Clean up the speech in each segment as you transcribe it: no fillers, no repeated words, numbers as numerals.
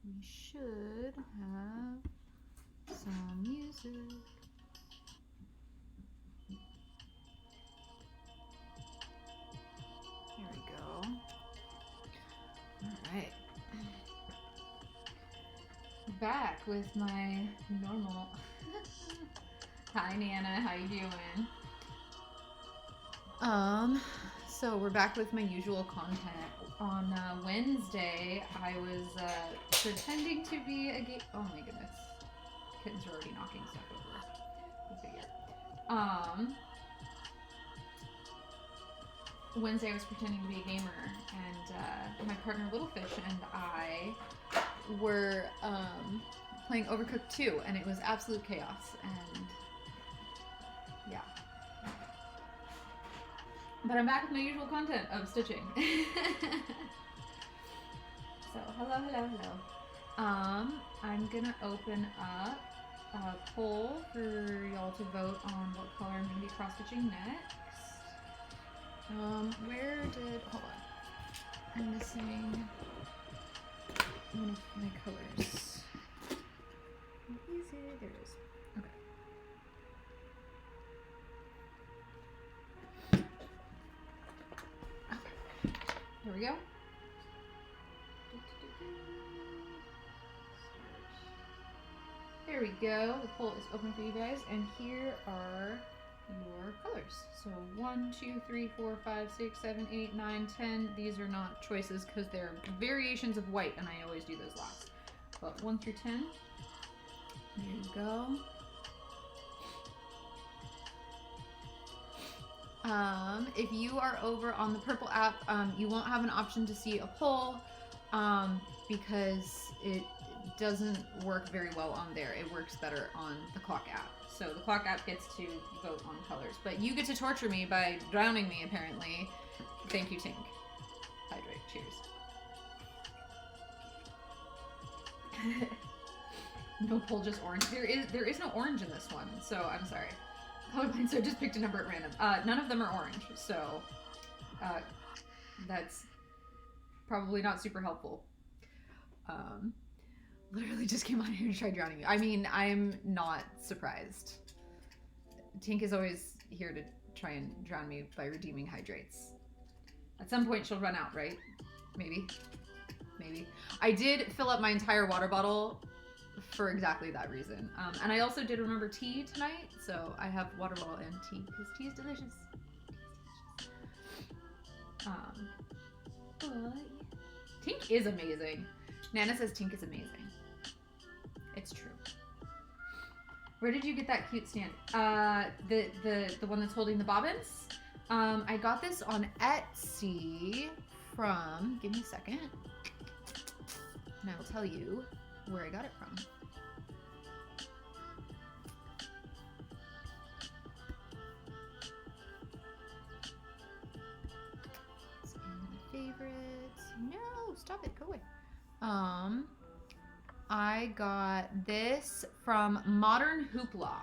we should have some music. There we go. All right. Back with my normal. Hi Nana, how you doing? So we're back with my usual content. On Wednesday, I was pretending to be a gay. Oh my goodness, kittens are already knocking stuff over. Go figure. Wednesday I was pretending to be a gamer, and my partner Littlefish and I were playing Overcooked 2, and it was absolute chaos. And yeah. But I'm back with my usual content of stitching. So, hello. I'm gonna open up a poll for y'all to vote on what color I'm gonna be cross stitching next. Where did, hold on. I'm missing one of my colors. Where is it? There it is. Okay. Here we go. There we go. The poll is open for you guys, and here are your colors. So 1, 2, 3, 4, 5, 6, 7, 8, 9, 10. These are not choices because they're variations of white, and I always do those last. But 1 through 10. There you go. If you are over on the purple app, you won't have an option to see a poll because it doesn't work very well on there. It works better on the clock app. So the clock app gets to vote on colors, but you get to torture me by drowning me, apparently. Thank you, Tink. Hydrate. Cheers. No poll, just orange. There is no orange in this one, so I'm sorry. Colorblind, so just picked a number at random. None of them are orange, so that's probably not super helpful. Literally just came on here to try drowning me. I mean, I'm not surprised. Tink is always here to try and drown me by redeeming hydrates. At some point she'll run out, right? Maybe. I did fill up my entire water bottle for exactly that reason. And I also did remember tea tonight, so I have water bottle and tea because tea is delicious. But Tink is amazing. Nana says Tink is amazing. It's true. Where did you get that cute stand? The one that's holding the bobbins. I got this on Etsy from. Give me a second, and I will tell you where I got it from. Some of my favorites. No, stop it. Go away. I got this from Modern Hoopla.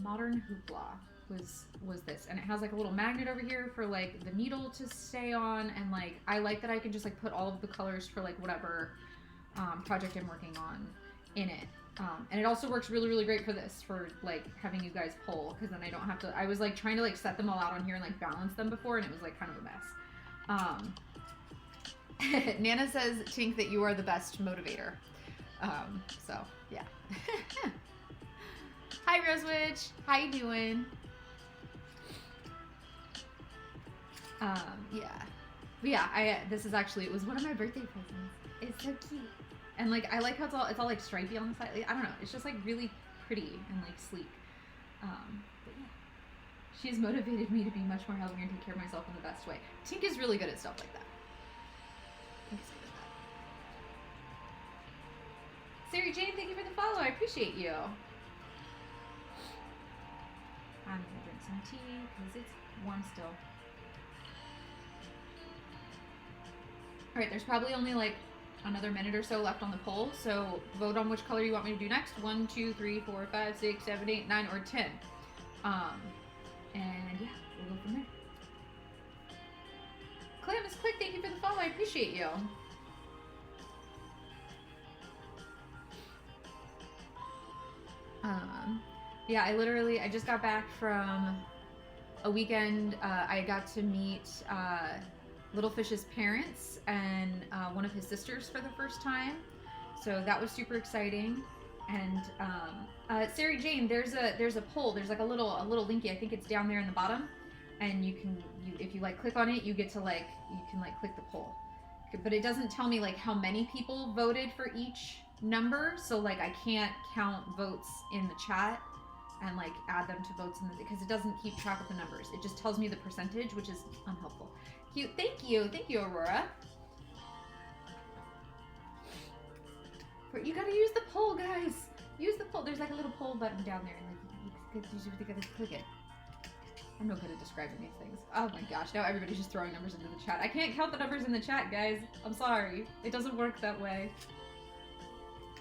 Modern Hoopla was this, and it has like a little magnet over here for like the needle to stay on, and like I like that I can just like put all of the colors for like whatever project I'm working on in it. And it also works really great for this, for like having you guys pull, because then I don't have to. I was like trying to like set them all out on here and like balance them before, and it was like kind of a mess. Nana says, Tink, that you are the best motivator. So yeah. Hi Rosewitch, how you doing? Yeah, this is actually, it was one of my birthday presents. It's so cute. And like, I like how it's all like stripey on the side. Like, I don't know, it's just like really pretty and like sleek. But yeah. She has motivated me to be much more healthier and take care of myself in the best way. Tink is really good at stuff like that. Tink is good at that. Sari Jane, thank you for the follow. I appreciate you. I'm gonna drink some tea because it's warm still. Alright, there's probably only like another minute or so left on the poll, so vote on which color you want me to do next. 1, 2, 3, 4, 5, 6, 7, 8, 9, or 10. And yeah, we'll go from there. Clam is quick, thank you for the follow, I appreciate you. Yeah, I just got back from a weekend. I got to meet Little Fish's parents and one of his sisters for the first time. So that was super exciting. And Sarah Jane, there's a poll. There's like a little linky. I think it's down there in the bottom, and if you like click on it, you can click the poll. But it doesn't tell me like how many people voted for each number, so like I can't count votes in the chat and like add them to votes because it doesn't keep track of the numbers. It just tells me the percentage, which is unhelpful. Cute. Thank you, Aurora. You gotta use the poll, guys. Use the poll. There's like a little poll button down there, and you gotta click it. I'm no good at describing these things. Oh my gosh, now everybody's just throwing numbers into the chat. I can't count the numbers in the chat, guys. I'm sorry. It doesn't work that way.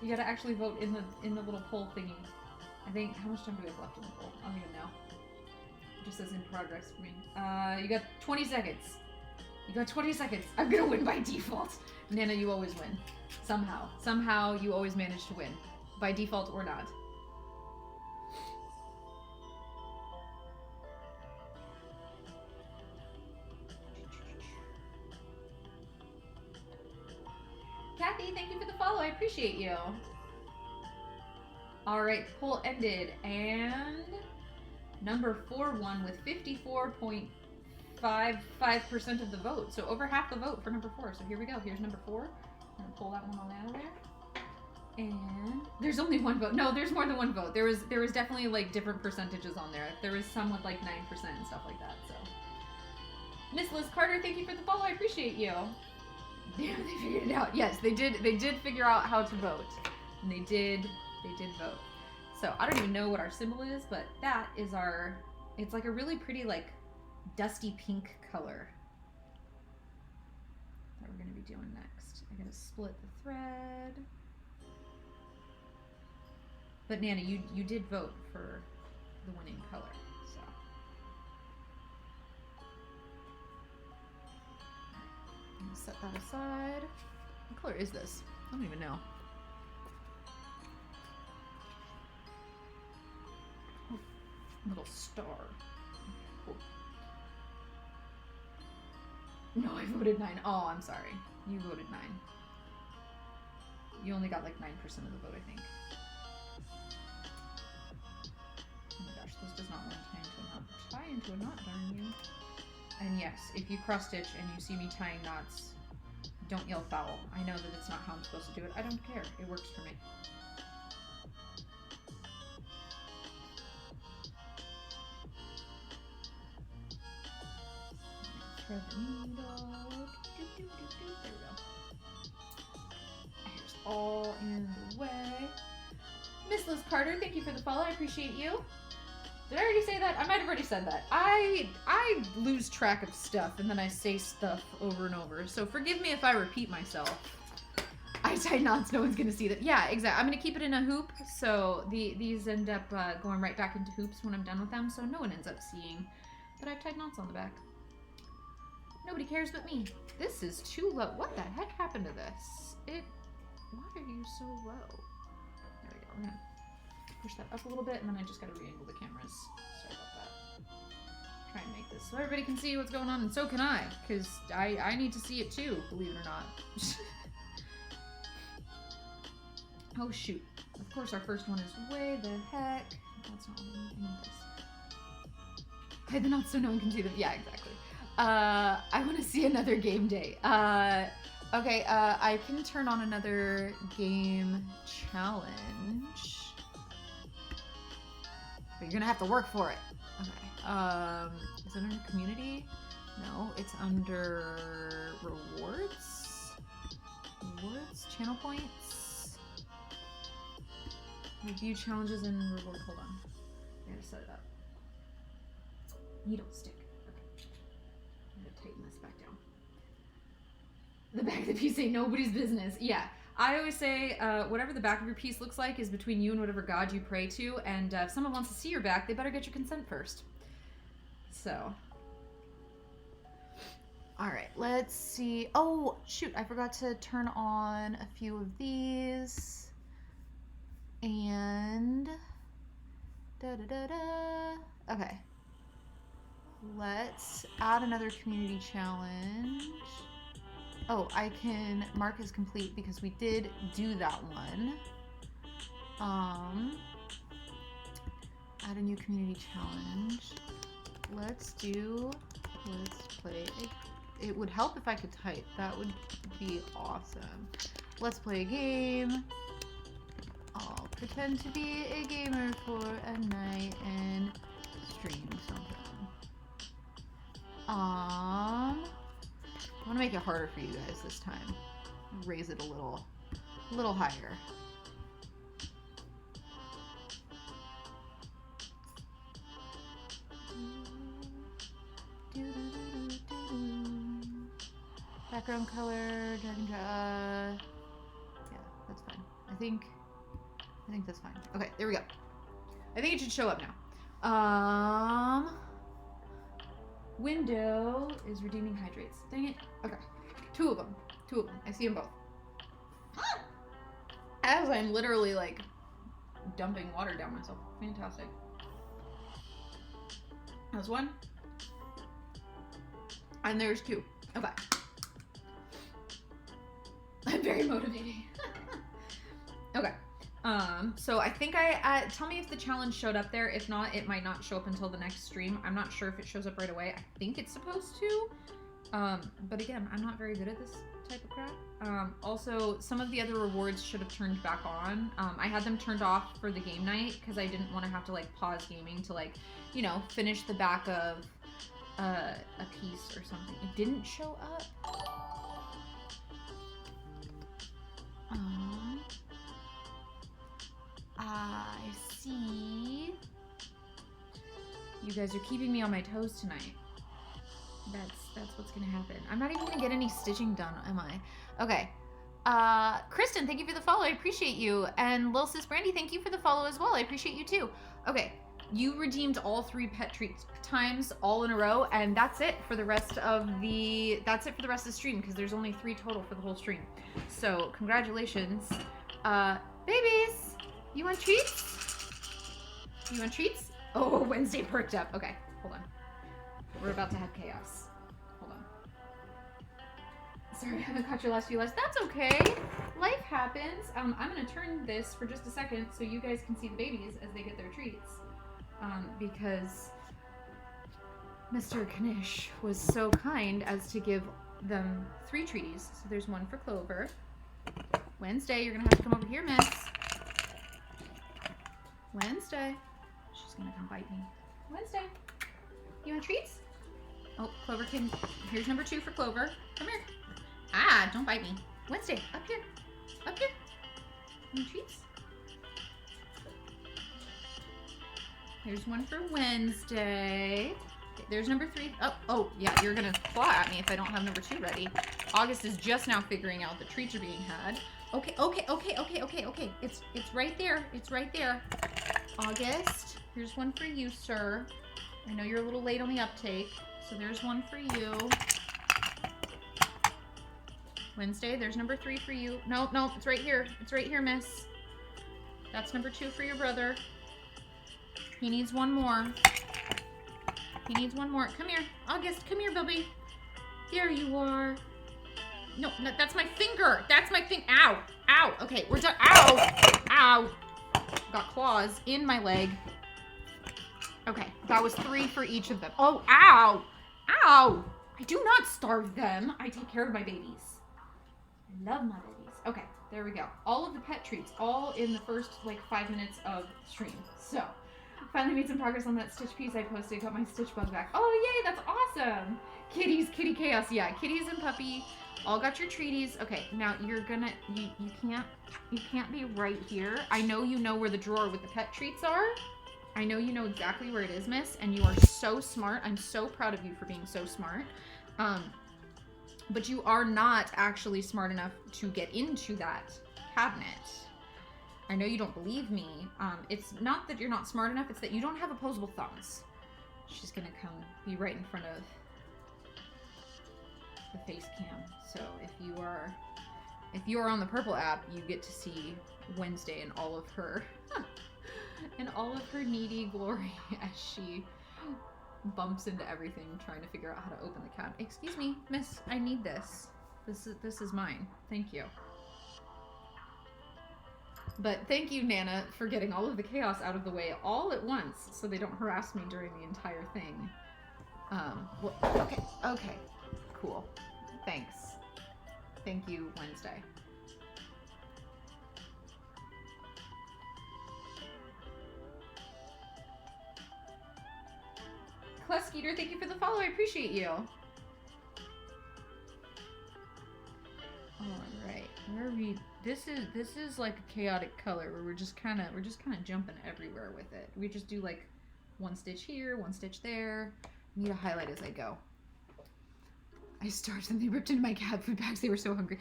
You gotta actually vote in the little poll thingy. I think, how much time do we have left in the poll? I don't even know. It just says in progress for me. You got 20 seconds. You got 20 seconds. I'm gonna win by default. Nana, you always win. Somehow you always manage to win. By default or not. Kathy, thank you for the follow. I appreciate you. All right, poll ended, and number 4 won with 54.55% of the vote. So over half the vote for number 4. So here we go. Here's number 4. I'm gonna pull that one on out of there. And there's only one vote. No, there's more than one vote. There was definitely like different percentages on there. There was some with like 9% and stuff like that. So, Miss Liz Carter, thank you for the follow. I appreciate you. Damn, they figured it out. Yes, they did. They did figure out how to vote, and they did vote. So I don't even know what our symbol is, but that is our. It's like a really pretty like dusty pink color that we're gonna be doing next. I'm gonna split the thread. But Nana, you did vote for the winning color, so. I'm gonna set that aside. What color is this? I don't even know. Oh, little star. Cool. No, I voted 9. Oh, I'm sorry. You voted 9. You only got like 9% of the vote, I think. Oh my gosh, this does not want to tie into a knot. Tie into a knot, darn you. And yes, if you cross stitch and you see me tying knots, don't yell foul. I know that it's not how I'm supposed to do it. I don't care. It works for me. Thread the needle. There we go. Here's all in the way. Miss Liz Carter, thank you for the follow. I appreciate you. Did I already say that? I might have already said that. I lose track of stuff and then I say stuff over and over. So forgive me if I repeat myself. I tied knots, no one's gonna see that. Yeah, exactly. I'm gonna keep it in a hoop, so these end up going right back into hoops when I'm done with them, so no one ends up seeing that I've tied knots on the back. Nobody cares but me. This is too low. What the heck happened to this? Why are you so low? There we go. We're gonna push that up a little bit, and then I just gotta re-angle the cameras. Sorry about that. Try and make this so everybody can see what's going on, and so can I, because I need to see it too, believe it or not. Oh shoot. Of course our first one is way the heck. That's not what I need this. Hide the knots so no one can see them. Yeah, exactly. I want to see another game day. Okay, I can turn on another game challenge. But you're gonna have to work for it. Okay. Is it under community? No, it's under rewards. Rewards? Channel points? Review challenges and reward. Hold on. I gotta set it up. Needle stick. Okay. I'm gonna tighten this back down. The back of the piece ain't nobody's business. Yeah. I always say, whatever the back of your piece looks like is between you and whatever god you pray to, and if someone wants to see your back, they better get your consent first. So. Alright, let's see. Oh, shoot, I forgot to turn on a few of these. And Da, da, da, da. Okay. Let's add another community challenge. Oh, I can mark as complete because we did do that one. Add a new community challenge. Let's play. It would help if I could type. That would be awesome. Let's play a game. I'll pretend to be a gamer for a night and stream something. I want to make it harder for you guys this time. Raise it a little higher. Background color, drag and drop. Yeah, that's fine. I think that's fine. Okay, there we go. I think it should show up now. Window is redeeming hydrates. Dang it. Okay. Two of them. I see them both. As I'm literally like dumping water down myself. Fantastic. There's one. And there's two. Okay. I'm very motivating. Okay. So I think tell me if the challenge showed up there. If not, it might not show up until the next stream. I'm not sure if it shows up right away. I think it's supposed to. But again, I'm not very good at this type of crap. Also, some of the other rewards should have turned back on. I had them turned off for the game night because I didn't want to have to like pause gaming to like, you know, finish the back of a piece or something. It didn't show up. I see. You guys are keeping me on my toes tonight. That's what's gonna happen. I'm not even gonna get any stitching done, am I? Okay. Kristen, thank you for the follow. I appreciate you. And Lil Sis Brandy, thank you for the follow as well. I appreciate you too. Okay. You redeemed all 3 pet treats times all in a row, and that's it for the rest of the stream because there's only 3 total for the whole stream. So congratulations. Babies! You want treats? You want treats? Oh, Wednesday perked up. Okay, hold on. We're about to have chaos. Hold on. Sorry, I haven't caught your last few lives. That's okay. Life happens. I'm gonna turn this for just a second so you guys can see the babies as they get their treats. Because Mr. Knish was so kind as to give them 3 treaties. So there's one for Clover. Wednesday, you're gonna have to come over here, miss. Wednesday. She's gonna come bite me. Wednesday. You want treats? Oh, Clover can. Here's number 2 for Clover. Come here. Ah, don't bite me. Wednesday, up here. Up here. You want treats? Here's one for Wednesday. Okay, there's number 3. Oh, yeah, you're gonna claw at me if I don't have number 2 ready. August is just now figuring out the treats are being had. Okay. It's right there. It's right there. August, here's one for you, sir. I know you're a little late on the uptake, so there's one for you. Wednesday, there's number 3 for you. No, it's right here. It's right here, miss. That's number 2 for your brother. He needs one more. He needs one more. Come here. August, come here, Bubby. There you are. No, that's my finger. That's my thing. Ow. Ow. Okay, we're done. Ow. Ow. Got claws in my leg. Okay, that was 3 for each of them. Oh, ow. Ow. I do not starve them. I take care of my babies. I love my babies. Okay, there we go. All of the pet treats, all in the first, 5 minutes of stream. So, finally made some progress on that stitch piece I posted. Got my stitch bug back. Oh, yay, that's awesome. Kitties, kitty chaos. Yeah, kitties and puppy all got your treaties. Okay, now you're gonna, you can't be right here. I know you know where the drawer with the pet treats are. I know you know exactly where it is, miss, and you are so smart. I'm so proud of you for being so smart. But you are not actually smart enough to get into that cabinet. I know you don't believe me. It's not that you're not smart enough, it's that you don't have opposable thumbs. She's gonna come be right in front of the face cam. So if you are on the purple app, you get to see Wednesday and all of her in all of her needy glory as she bumps into everything trying to figure out how to open the cabinet. Excuse me, miss, I need this. This is mine. Thank you. But thank you, Nana, for getting all of the chaos out of the way all at once so they don't harass me during the entire thing. Well, okay. Cool. Thanks. Thank you, Wednesday. Kleskeeter, thank you for the follow. I appreciate you. All right, where are we? This is like a chaotic color where we're just kind of jumping everywhere with it. We just do like one stitch here, one stitch there. I need to highlight as I go. I starved and they ripped into my cat food bags. They were so hungry.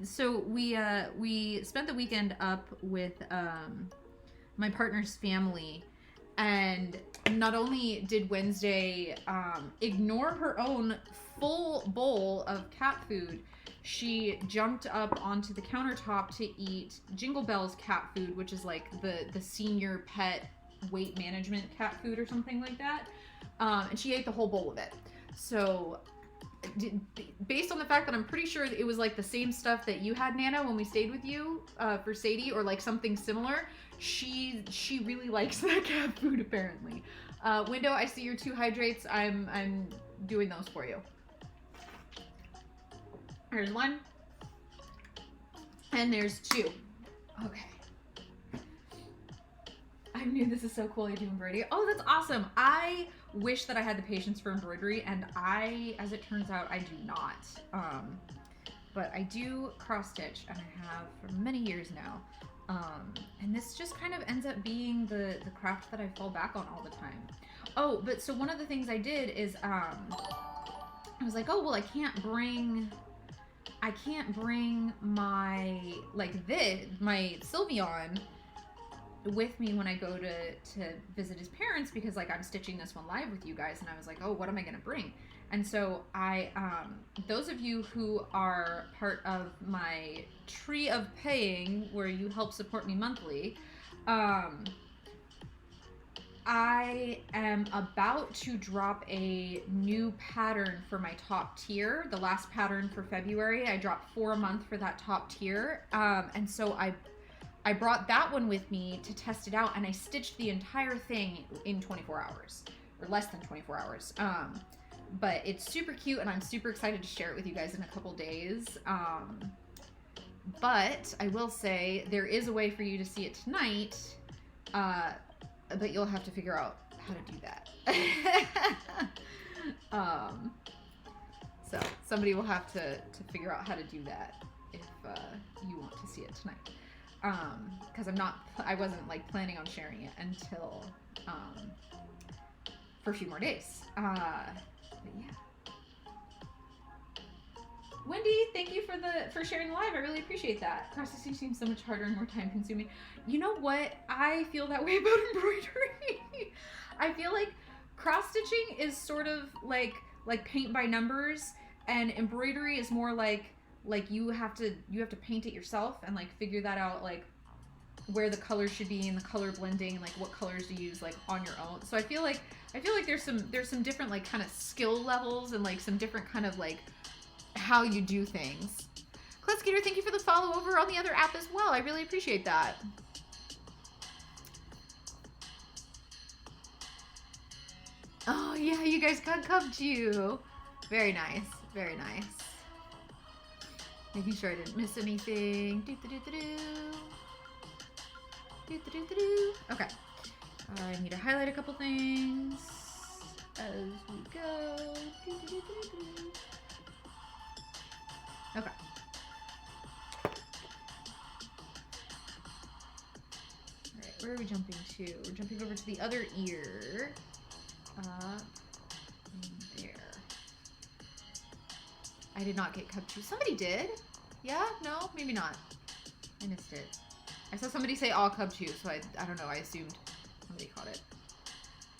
So we spent the weekend up with my partner's family, and not only did Wednesday ignore her own full bowl of cat food, she jumped up onto the countertop to eat Jingle Bell's cat food, which is like the senior pet weight management cat food or something like that. And she ate the whole bowl of it. So based on the fact that I'm pretty sure it was like the same stuff that you had, Nana, when we stayed with you for Sadie, or like something similar, she really likes that cat food apparently. Window, I see your 2 hydrates. I'm doing those for you. There's 1. And there's 2. Okay. I knew this is so cool. You do embroidery. Oh, that's awesome. I wish that I had the patience for embroidery, and as it turns out, I do not. But I do cross stitch, and I have for many years now. And this just kind of ends up being the craft that I fall back on all the time. Oh, but so one of the things I did is I was like, oh well, I can't bring my my Sylveon with me when I go to visit his parents, because like I'm stitching this one live with you guys, and I was like, oh, what am I gonna bring? And so I those of you who are part of my tree of paying, where you help support me monthly, I am about to drop a new pattern for my top tier. The last pattern for February, I dropped 4 a month for that top tier. And so I brought that one with me to test it out, and I stitched the entire thing in 24 hours, or less than 24 hours. But it's super cute, and I'm super excited to share it with you guys in a couple days. But I will say there is a way for you to see it tonight, but you'll have to figure out how to do that. So somebody will have to figure out how to do that if you want to see it tonight. Because I wasn't like planning on sharing it until for a few more days. But yeah. Wendy, thank you for sharing the live. I really appreciate that. Cross stitching seems so much harder and more time consuming. You know what? I feel that way about embroidery. I feel like cross stitching is sort of like paint by numbers, and embroidery is more like you have to paint it yourself and like figure that out, like where the colors should be and the color blending and like what colors to use like on your own. So I feel like there's some different like kind of skill levels and like some different kind of like how you do things. Kleskeeter, thank you for the follow over on the other app as well. I really appreciate that. Oh yeah, you guys got Cubju. Very nice, very nice. Making sure I didn't miss anything. Okay. I need to highlight a couple things as we go. Okay. Alright, where are we jumping to? We're jumping over to the other ear. There. I did not get Cubju. Somebody did? Yeah? No? Maybe not. I missed it. I saw somebody say all Cubju, so I don't know. I assumed somebody caught it.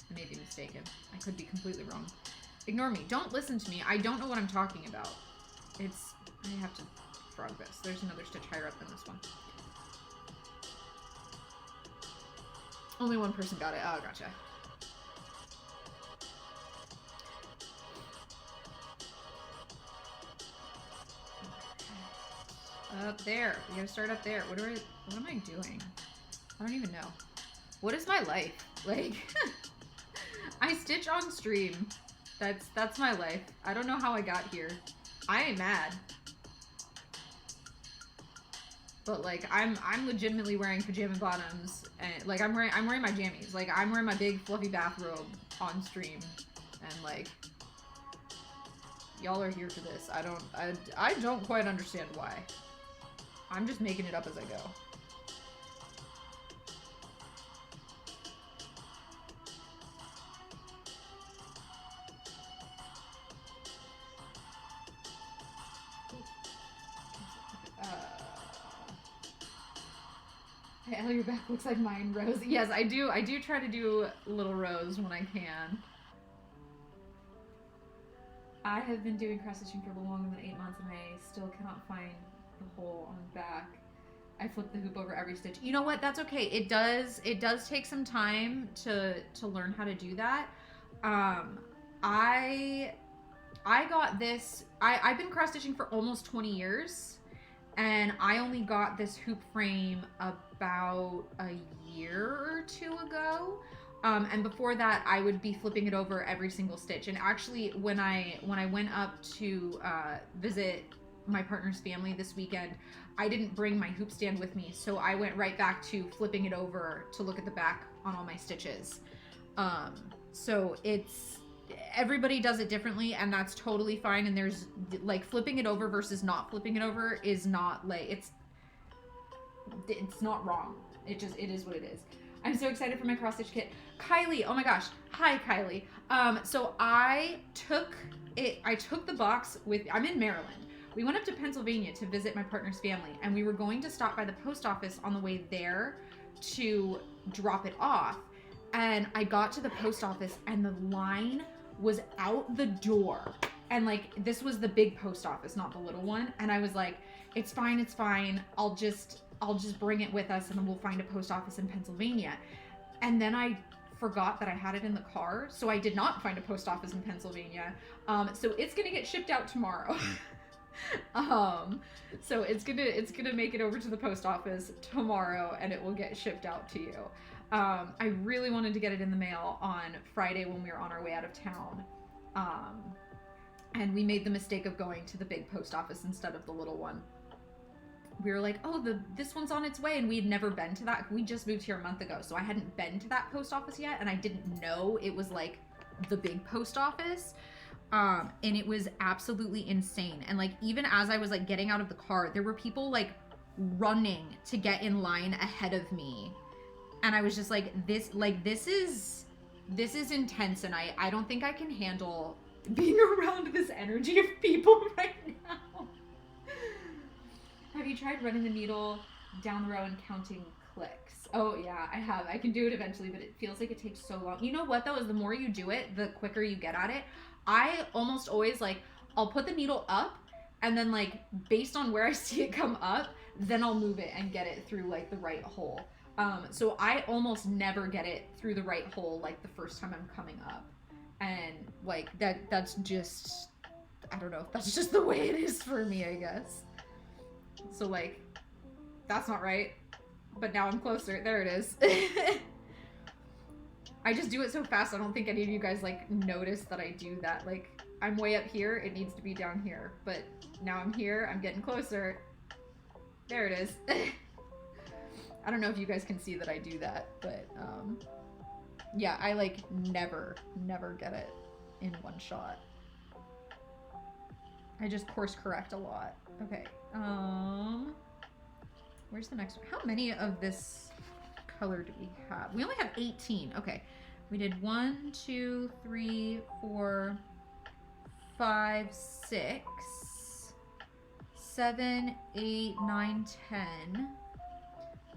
I may be mistaken. I could be completely wrong. Ignore me. Don't listen to me. I don't know what I'm talking about. I have to frog this. There's another stitch higher up than this one. Only one person got it. Oh, gotcha. Up there. We gotta start up there. What am I doing? I don't even know. What is my life? Like, I stitch on stream. That's my life. I don't know how I got here. I ain't mad. But like, I'm legitimately wearing pajama bottoms, and like I'm wearing my jammies. Like, I'm wearing my big fluffy bathrobe on stream, and like, y'all are here for this. I don't quite understand why. I'm just making it up as I go. Hey, your back looks like mine, Rose. Yes, I do. I do try to do little Rose when I can. I have been doing cross stitching for longer than 8 months, and I still cannot find the hole on the back. I flip the hoop over every stitch. You know what? That's okay. It does take some time to learn how to do that. I got this. I've been cross stitching for almost 20 years. And I only got this hoop frame about a year or two ago. And before that, I would be flipping it over every single stitch. And actually, when I went up to visit my partner's family this weekend, I didn't bring my hoop stand with me. So I went right back to flipping it over to look at the back on all my stitches. So everybody does it differently, and that's totally fine. And there's like, flipping it over versus not flipping it over is not like, it's not wrong. It is what it is. I'm so excited for my cross stitch kit. Kylie, oh my gosh. Hi, Kylie. So I took the box with, I'm in Maryland. We went up to Pennsylvania to visit my partner's family, and we were going to stop by the post office on the way there to drop it off. And I got to the post office, and the line was out the door. And like, this was the big post office, not the little one. And I was like, it's fine. I'll just bring it with us, and then we'll find a post office in Pennsylvania. And then I forgot that I had it in the car. So I did not find a post office in Pennsylvania. So it's going to get shipped out tomorrow. So it's gonna make it over to the post office tomorrow, and it will get shipped out to you. I really wanted to get it in the mail on Friday when we were on our way out of town. And we made the mistake of going to the big post office instead of the little one. We were like, oh, this one's on its way, and we had never been to that. We just moved here a month ago, so I hadn't been to that post office yet, and I didn't know it was like the big post office. And it was absolutely insane. And like, even as I was like getting out of the car, there were people like running to get in line ahead of me. And I was just like, this is intense, and I don't think I can handle being around this energy of people right now. Have you tried running the needle down the row and counting clicks? Oh yeah, I have. I can do it eventually, but it feels like it takes so long. You know what though, is the more you do it, the quicker you get at it. I almost always like, I'll put the needle up, and then like, based on where I see it come up, then I'll move it and get it through like the right hole. So I almost never get it through the right hole like the first time I'm coming up. And like, that's just, I don't know, that's just the way it is for me, I guess. So like, that's not right, but now I'm closer. There it is. I just do it so fast, I don't think any of you guys like notice that I do that. Like, I'm way up here, it needs to be down here, but now I'm here, I'm getting closer. There it is. I don't know if you guys can see that I do that, but yeah, I like never get it in one shot. I just course correct a lot. Okay, where's the next one? How many of this color do we have? We only have 18. Okay, we did 1, 2, 3, 4, 5, 6, 7, 8, 9, 10,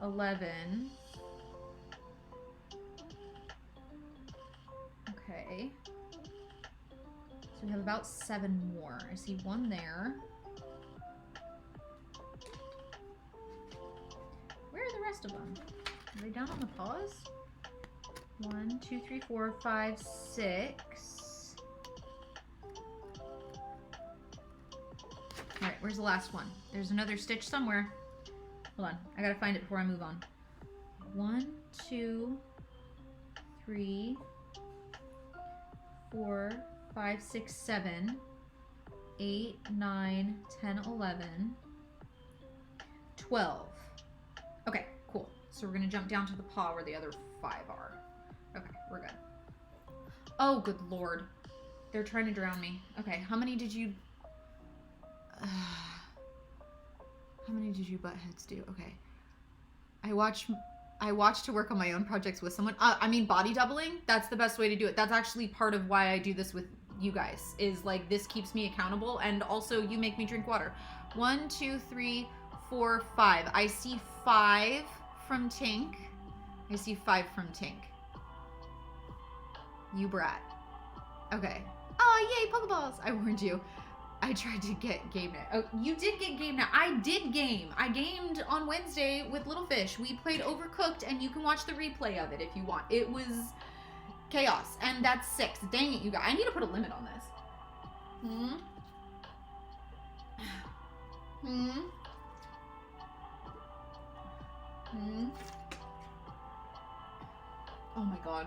11. Okay, so we have about 7 more. I see 1 there. Where are the rest of them? Are they down on the paws? 1, 2, 3, 4, 5, 6. All right, where's the last one? There's another stitch somewhere. Hold on, I gotta find it before I move on. 1, 2, 3, 4, 5, 6, 7, 8, 9, 10, 11, 12. Okay, cool. So we're gonna jump down to the paw where the other 5 are. Okay, we're good. Oh, good Lord. They're trying to drown me. Okay, how many did you... how many did you butt heads do? Okay. I watch to work on my own projects with someone. I mean, body doubling, that's the best way to do it. That's actually part of why I do this with you guys, is like, this keeps me accountable, and also you make me drink water. 1, 2, 3, 4, 5. I see 5 from Tink. I see 5 from Tink. You brat. Okay. Oh, yay, Pokeballs. I warned you. I tried to get game night. Oh, you did get game night. I did game. I gamed on Wednesday with Little Fish. We played Overcooked, and you can watch the replay of it if you want. It was chaos, and that's 6. Dang it, you guys. I need to put a limit on this. Oh my god.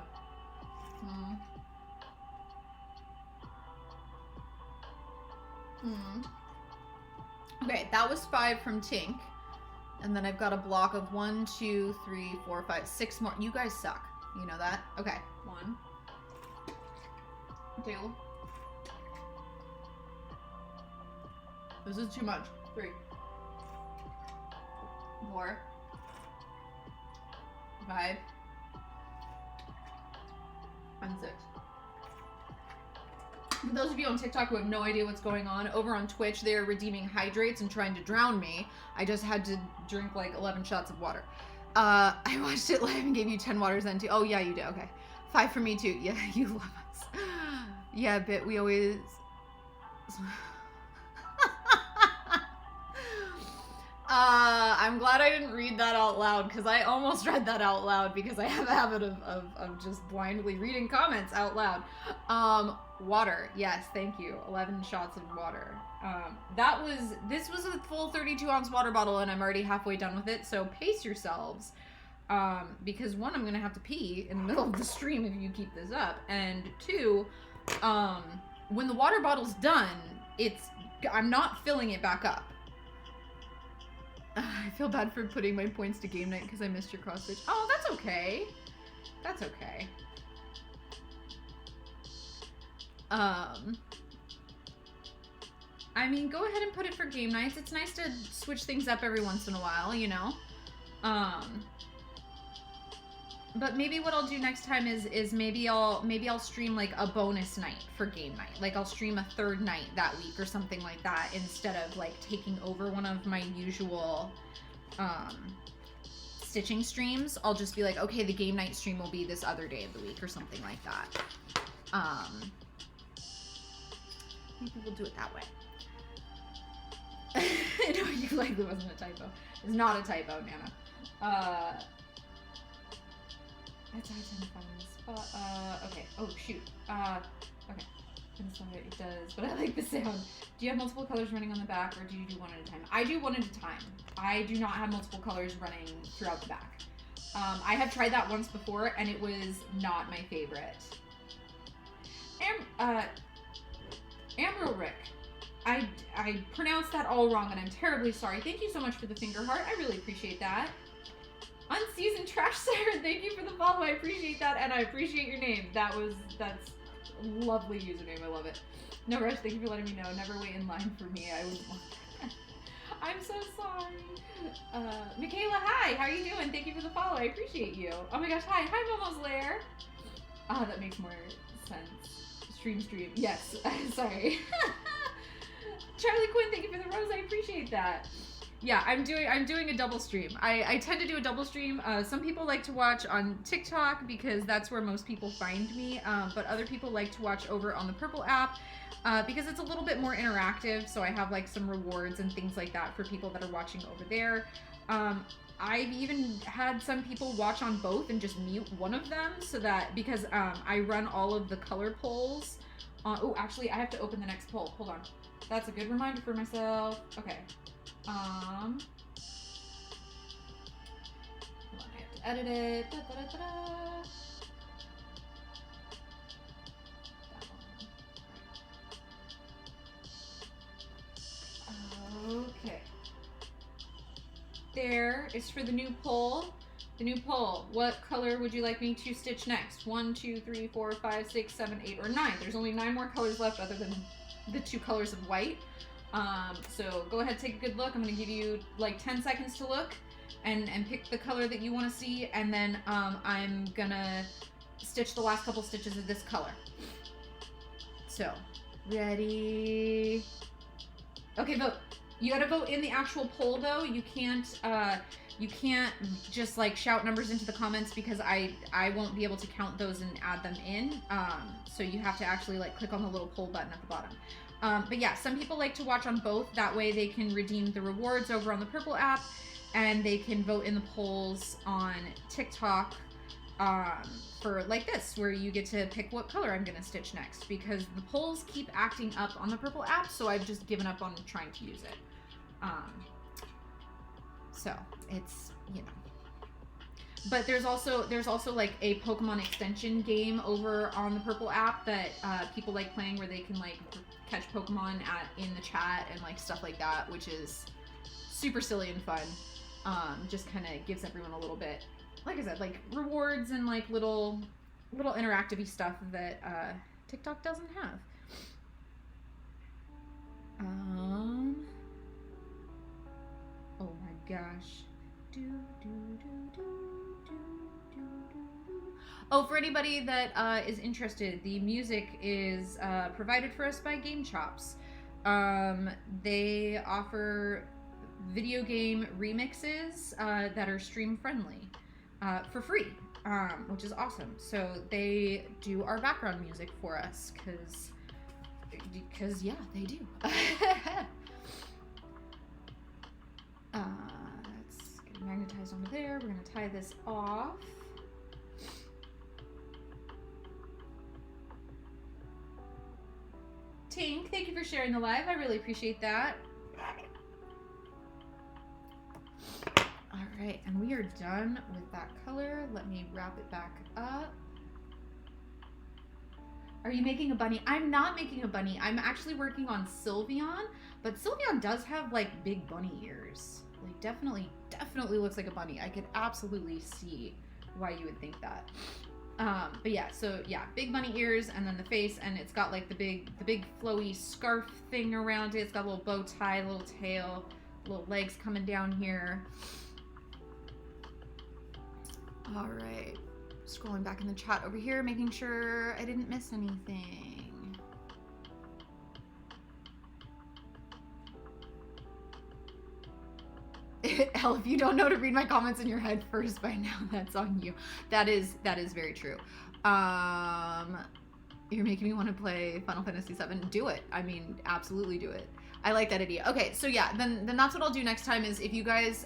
Okay, that was 5 from Tink. And then I've got a block of 1, 2, 3, 4, 5, 6 more. You guys suck. You know that? Okay. 1, 2. This is too much. 3, 4, 5, and 6. For those of you on TikTok who have no idea what's going on, over on Twitch, they are redeeming hydrates and trying to drown me. I just had to drink like 11 shots of water. I watched it live and gave you 10 waters then too. Oh yeah, you did. Okay. 5 for me too. Yeah, you love us. Yeah, but we always... I'm glad I didn't read that out loud, because I almost read that out loud, because I have a habit of just blindly reading comments out loud. Water. Yes, thank you. 11 shots of water. This was a full 32-ounce water bottle, and I'm already halfway done with it, so pace yourselves. Because 1, I'm going to have to pee in the middle of the stream if you keep this up, and 2, when the water bottle's done, I'm not filling it back up. I feel bad for putting my points to game night because I missed your cross stitch. Oh, that's okay. That's okay. I mean, go ahead and put it for game nights. It's nice to switch things up every once in a while, you know? But maybe what I'll do next time is maybe I'll stream like a bonus night for game night. Like I'll stream a 3rd night that week or something like that, instead of like taking over one of my usual stitching streams. I'll just be like, okay, the game night stream will be this other day of the week or something like that. Maybe we'll do it that way. No, you likely wasn't a typo. It's not a typo, Nana. That's how I tend to find this. Okay. Oh, shoot. Okay. That's not what it does, but I like the sound. Do you have multiple colors running on the back, or do you do one at a time? I do one at a time. I do not have multiple colors running throughout the back. I have tried that once before, and it was not my favorite. Amrorick. I pronounced that all wrong, and I'm terribly sorry. Thank you so much for the finger heart. I really appreciate that. Unseasoned Trash Siren, thank you for the follow. I appreciate that, and I appreciate your name. That's a lovely username. I love it. No rush, thank you for letting me know. Never wait in line for me. I wouldn't want that. I'm so sorry. Michaela, hi. How are you doing? Thank you for the follow. I appreciate you. Oh my gosh, hi. Hi, Momo's Lair. Oh, that makes more sense. Stream. Yes. Sorry. Charlie Quinn, thank you for the rose. I appreciate that. Yeah, I'm doing a double stream. I tend to do a double stream. Some people like to watch on TikTok because that's where most people find me. But other people like to watch over on the Purple app because it's a little bit more interactive. So I have like some rewards and things like that for people that are watching over there. I've even had some people watch on both and just mute one of them so that, because I run all of the color polls on, oh, actually I have to open the next poll. Hold on. That's a good reminder for myself. Okay. Hold on, I have to edit it. Da, da, da, da, da. Okay. There is for the new poll. The new poll. What color would you like me to stitch next? 1, 2, 3, 4, 5, 6, 7, 8, or 9. There's only 9 more colors left other than the 2 colors of white. So go ahead, take a good look. I'm going to give you like 10 seconds to look and pick the color that you want to see. And then I'm going to stitch the last couple stitches of this color. So, ready? Okay, vote. You gotta vote in the actual poll though. You can't just like shout numbers into the comments because I won't be able to count those and add them in. So you have to actually like click on the little poll button at the bottom. But yeah, some people like to watch on both. That way they can redeem the rewards over on the Purple app, and they can vote in the polls on TikTok for like this, where you get to pick what color I'm gonna stitch next, because the polls keep acting up on the Purple app, so I've just given up on trying to use it. So it's, you know, but there's also like a Pokemon extension game over on the Purple app that people like playing, where they can like catch Pokemon in the chat and like stuff like that, which is super silly and fun. Just kind of gives everyone a little bit, like I said, like rewards and like little interactive-y stuff that TikTok doesn't have. Oh my gosh. Oh, for anybody that is interested, the music is provided for us by Game Chops. They offer video game remixes that are stream friendly for free, which is awesome. So they do our background music for us because yeah, they do. Let's get magnetized over there. We're gonna tie this off. Tink, thank you for sharing the live. I really appreciate that. All right, and we are done with that color. Let me wrap it back up. Are you making a bunny? I'm not making a bunny. I'm actually working on Sylveon, but Sylveon does have like big bunny ears. Like definitely looks like a bunny. I could absolutely see why you would think that. But yeah, so yeah, big bunny ears, and then the face, and it's got like the big flowy scarf thing around it. It's got a little bow tie, a little tail, little legs coming down here. All right, scrolling back in the chat over here, making sure I didn't miss anything. Hell, if you don't know to read my comments in your head first by now, that's on you. That is very true. You're making me want to play Final Fantasy VII. Do it. I mean, absolutely do it. I like that idea. Okay, so yeah, then that's what I'll do next time. Is if you guys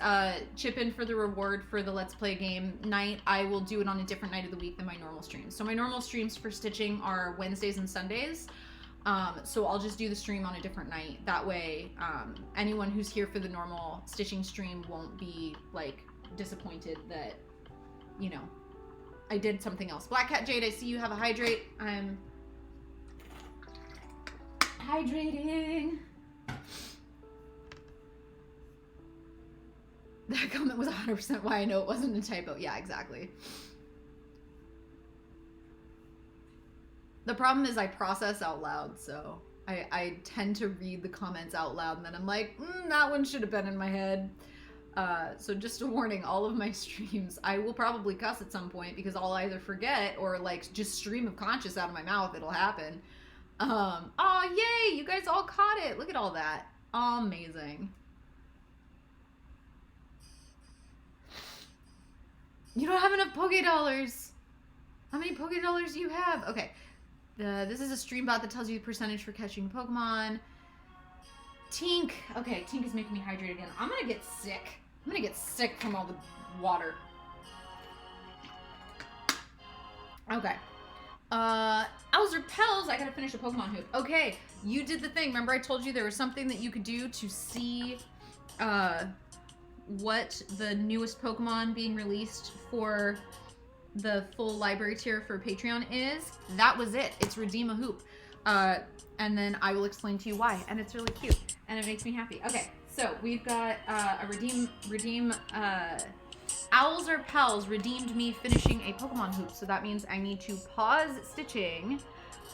chip in for the reward for the Let's Play game night, I will do it on a different night of the week than my normal streams. So my normal streams for stitching are Wednesdays and Sundays. So I'll just do the stream on a different night. That way, anyone who's here for the normal stitching stream won't be like disappointed that, you know, I did something else. Black Cat Jade, I see you have a hydrate. I'm hydrating. That comment was 100% why I know it wasn't a typo. Yeah, exactly. The problem is I process out loud, so I tend to read the comments out loud, and then I'm like, that one should have been in my head. So just a warning, all of my streams, I will probably cuss at some point because I'll either forget or like just stream of conscious out of my mouth. It'll happen. Oh, yay, you guys all caught it. Look at all that. Amazing. You don't have enough Poké Dollars. How many Poké Dollars do you have? Okay. This is a stream bot that tells you the percentage for catching Pokemon. Tink. Okay, Tink is making me hydrate again. I'm gonna get sick. I'm gonna get sick from all the water. Okay. Owls or Pels, I gotta finish a Pokemon hoop. Okay, you did the thing. Remember I told you there was something that you could do to see what the newest Pokemon being released for the full library tier for Patreon is? That was it. It's Redeem a Hoop. And then I will explain to you why. And it's really cute. And it makes me happy. Okay, so we've got a redeem Owls or Pels redeemed me finishing a Pokemon hoop. So that means I need to pause stitching.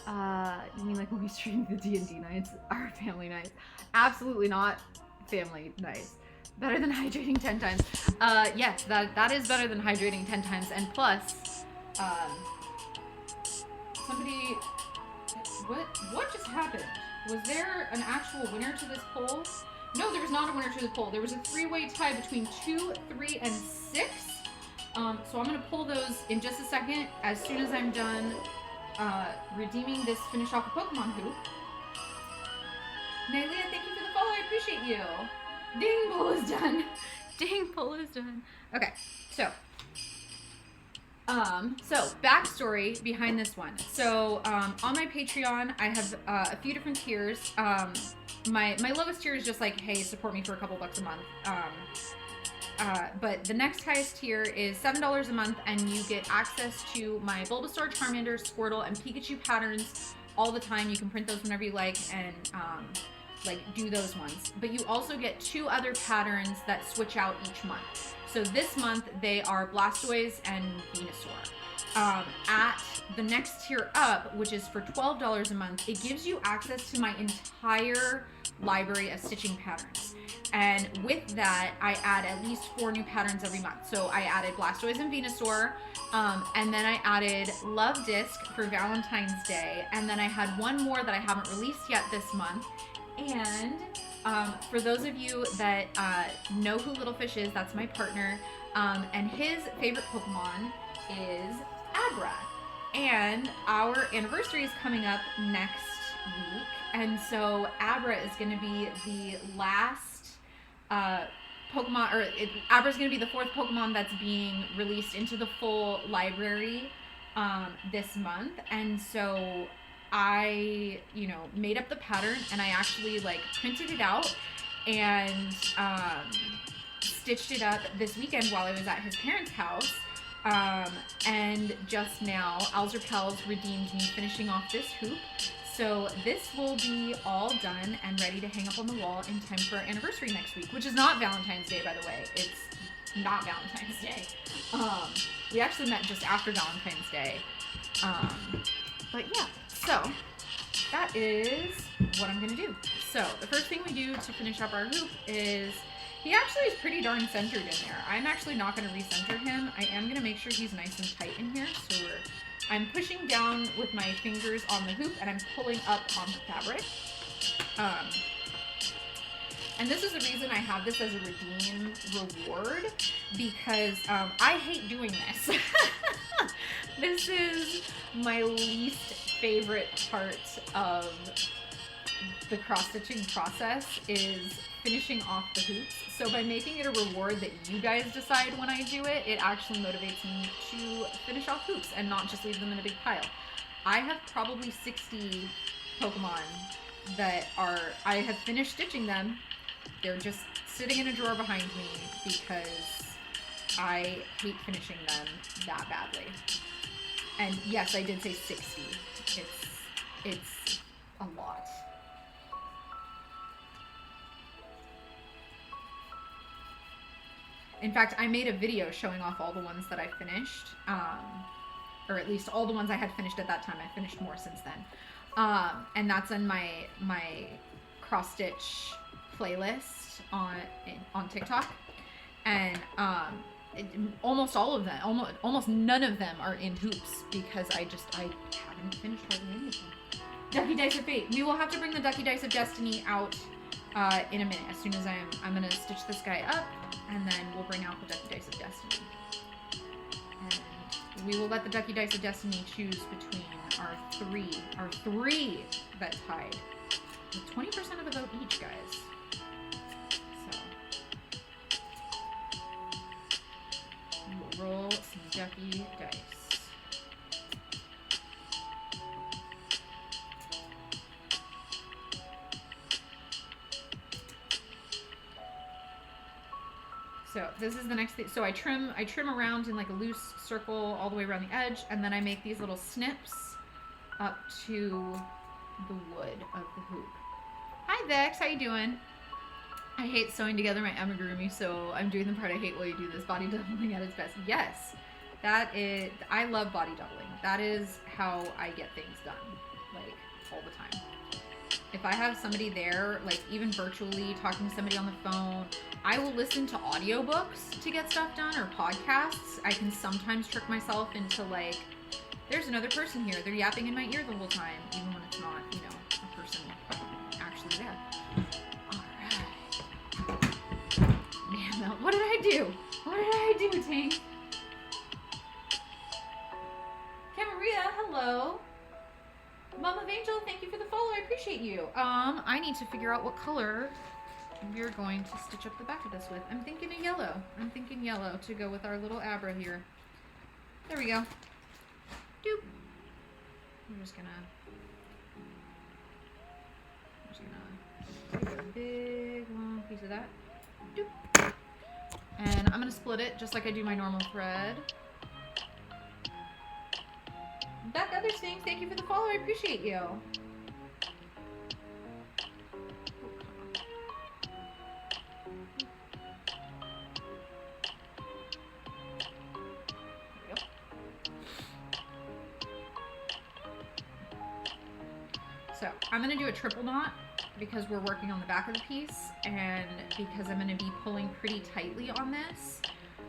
You mean like when we streamed the D&D nights, our family nights? Absolutely not family nights. Better than hydrating 10 times. Yes, that is better than hydrating 10 times. And plus, somebody, what just happened? Was there an actual winner to this poll? No, there was not a winner to the poll. There was a 3-way tie between 2, 3, and 6. So I'm gonna pull those in just a second. As soon as I'm done redeeming this finish off a Pokemon hoop. Nalia, thank you for the follow. I appreciate you. Ding, poll is done. Ding, poll is done. Okay, so backstory behind this one. So on my Patreon, I have a few different tiers. My lowest tier is just like, hey, support me for a couple bucks a month. But the next highest tier is $7 a month, and you get access to my Bulbasaur, Charmander, Squirtle, and Pikachu patterns all the time. You can print those whenever you like, and like do those ones. But you also get 2 other patterns that switch out each month. So this month they are Blastoise and Venusaur. At the next tier up, which is for $12 a month, it gives you access to my entire library of stitching patterns. And with that, I add at least 4 new patterns every month. So I added Blastoise and Venusaur, and then I added Love Disc for Valentine's Day, and then I had one more that I haven't released yet this month. And for those of you that know who Little Fish is, that's my partner, and his favorite Pokemon is Abra. And our anniversary is coming up next week, and so Abra is going to be the last Pokemon, or Abra is going to be the 4th Pokemon that's being released into the full library this month. And so I, made up the pattern, and I actually printed it out and stitched it up this weekend while I was at his parents' house. And just now, Owls or Pels redeemed me finishing off this hoop. So this will be all done and ready to hang up on the wall in time for our anniversary next week, which is not Valentine's Day, by the way. It's not Valentine's Day. We actually met just after Valentine's Day. But yeah, so that is what I'm gonna do. So the first thing we do to finish up our hoop is, he actually is pretty darn centered in there. I'm actually not gonna recenter him. I am gonna make sure he's nice and tight in here. So I'm pushing down with my fingers on the hoop, and I'm pulling up on the fabric. And this is the reason I have this as a redeem reward, because I hate doing this. This is my least favorite part of the cross-stitching process, is finishing off the hoops. So by making it a reward that you guys decide when I do it, it actually motivates me to finish off hoops and not just leave them in a big pile. I have probably 60 Pokemon that I have finished stitching them. They're just sitting in a drawer behind me because I hate finishing them that badly. And yes, I did say 60. It's a lot. In fact, I made a video showing off all the ones that I finished, or at least all the ones I had finished at that time. I finished more since then. And that's in my cross-stitch playlist on TikTok. And almost all of them, almost none of them are in hoops, because I haven't finished hardly any of them. Ducky Dice of Fate. We will have to bring the Ducky Dice of Destiny out in a minute. As soon as I'm gonna stitch this guy up, and then we'll bring out the Ducky Dice of Destiny. And we will let the Ducky Dice of Destiny choose between our three that tied. With 20% of the vote each, guys. So Ducky dice. So this is the next thing. So I trim around in like a loose circle all the way around the edge, and then I make these little snips up to the wood of the hoop. Hi Vex, how you doing? I hate sewing together my amigurumi, so I'm doing the part I hate while you do this. Body doubling at its best. Yes, that is. I love body doubling. That is how I get things done, like all the time. If I have somebody there, like even virtually talking to somebody on the phone, I will listen to audiobooks to get stuff done or podcasts. I can sometimes trick myself into like, there's another person here. They're yapping in my ear the whole time, even when it's not, you know, a person actually there. All right. Man, what did I do? What did I do, Tank? Camaria, hello. Mom of Angel, thank you for the follow. I appreciate you. I need to figure out what color we're going to stitch up the back of this with. I'm thinking a yellow. I'm thinking yellow to go with our little Abra here. There we go. Doop. I'm just gonna take a big long piece of that. Doop. And I'm gonna split it just like I do my normal thread. Back other things, thank you for the follow. I appreciate you. So I'm going to do a triple knot because we're working on the back of the piece, and because I'm going to be pulling pretty tightly on this.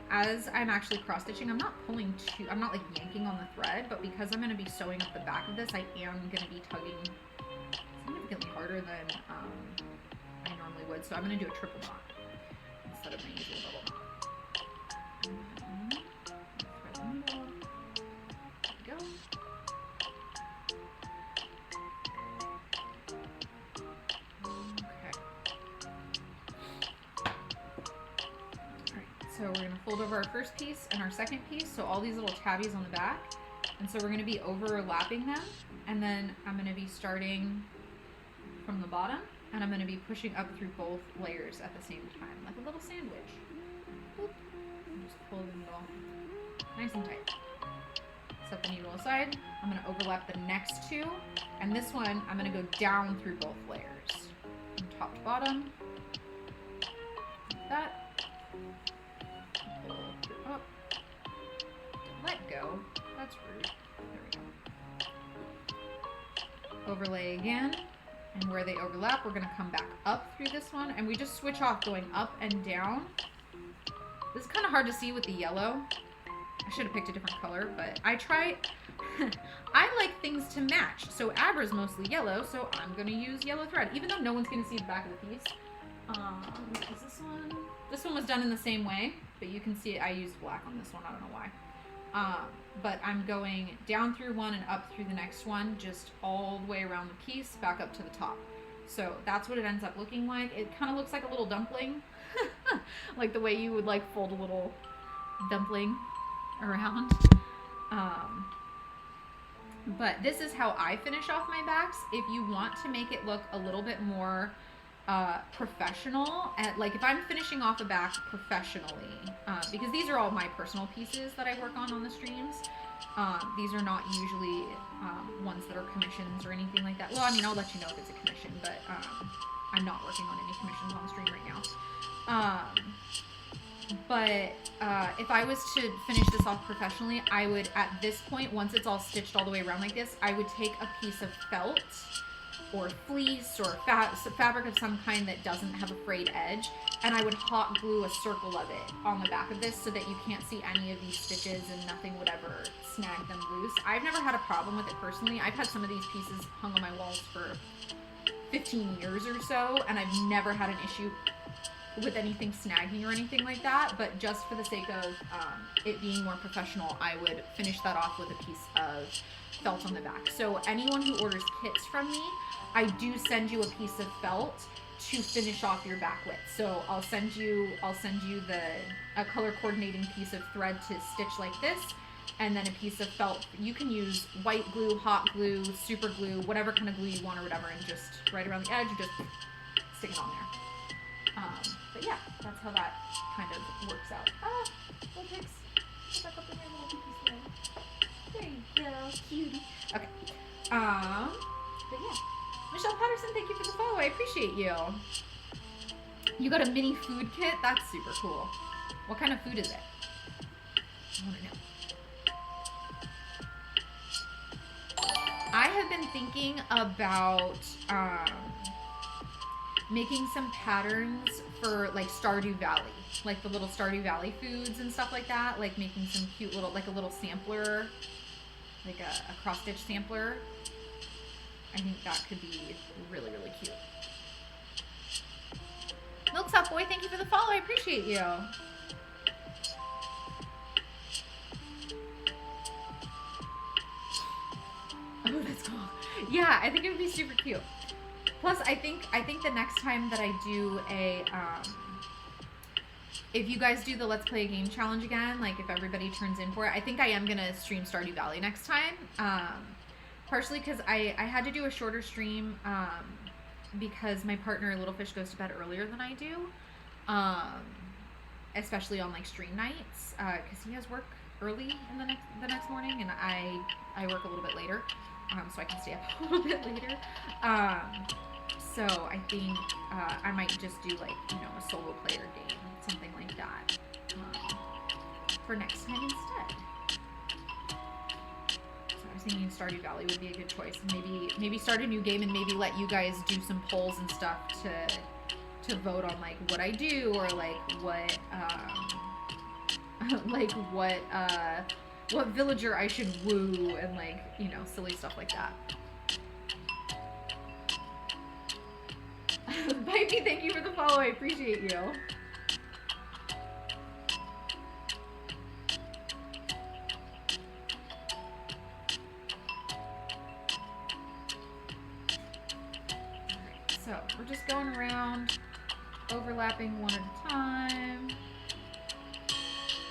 As I'm actually cross stitching, I'm not pulling too, I'm not like yanking on the thread, but because I'm going to be sewing up the back of this, I am going to be tugging significantly harder than I normally would. So I'm going to do a triple knot instead of my usual double knot. Thread the needle. There we go. So we're going to fold over our first piece and our second piece, so all these little tabbies on the back. And so we're going to be overlapping them, and then I'm going to be starting from the bottom, and I'm going to be pushing up through both layers at the same time, like a little sandwich. Boop. And just pull the needle nice and tight. Set the needle aside. I'm going to overlap the next two, and this one I'm going to go down through both layers, from top to bottom, like that. Up. Let go. That's rude. There we go. Overlay again. And where they overlap, we're going to come back up through this one. And we just switch off going up and down. This is kind of hard to see with the yellow. I should have picked a different color, but I try. I like things to match. So Abra's mostly yellow, so I'm going to use yellow thread, even though no one's going to see the back of the piece. Is this one? This one was done in the same way, but you can see I used black on this one. I don't know why. But I'm going down through one and up through the next one, just all the way around the piece, back up to the top. So that's what it ends up looking like. It kind of looks like a little dumpling, like the way you would like fold a little dumpling around. But this is how I finish off my backs. If you want to make it look a little bit more professional, like if I'm finishing off a back professionally, because these are all my personal pieces that I work on the streams. These are not usually ones that are commissions or anything like that. Well, I mean, I'll let you know if it's a commission, but I'm not working on any commissions on the stream right now. But if I was to finish this off professionally, I would, at this point, once it's all stitched all the way around like this, I would take a piece of felt or fleece or fabric of some kind that doesn't have a frayed edge, and I would hot glue a circle of it on the back of this so that you can't see any of these stitches and nothing would ever snag them loose. I've never had a problem with it personally. I've had some of these pieces hung on my walls for 15 years or so, and I've never had an issue with anything snagging or anything like that, but just for the sake of it being more professional, I would finish that off with a piece of felt on the back. So anyone who orders kits from me, I do send you a piece of felt to finish off your back with. So I'll send you a color coordinating piece of thread to stitch like this, and then a piece of felt. You can use white glue, hot glue, super glue, whatever kind of glue you want or whatever, and just right around the edge, just stick it on there. But yeah, that's how that kind of works out. Ah, little pigs. Go back up in here, little piggies. There you go, cutie. Okay. But yeah. Michelle Patterson, thank you for the follow. I appreciate you. You got a mini food kit? That's super cool. What kind of food is it? I want to know. I have been thinking about making some patterns for like Stardew Valley, like the little Stardew Valley foods and stuff like that, like making some cute little, like a little sampler, like a cross stitch sampler. I think that could be really, really cute. Milksop Boy, thank you for the follow. I appreciate you. Oh, that's cool. Yeah, I think it would be super cute. Plus, I think the next time that I do a, if you guys do the Let's Play a Game challenge again, like if everybody turns in for it, I think I am going to stream Stardew Valley next time. Partially because I had to do a shorter stream because my partner, Little Fish, goes to bed earlier than I do. Especially on like stream nights because he has work early in the next morning, and I work a little bit later. So I can stay up a little bit later. So I think I might just do like, you know, a solo player game, something like that, for next time instead. So I was thinking Stardew Valley would be a good choice. Maybe start a new game and maybe let you guys do some polls and stuff to vote on like what I do, or like what what villager I should woo, and like, you know, silly stuff like that. Pipey, thank you for the follow. I appreciate you. Alright, so we're just going around, overlapping one at a time,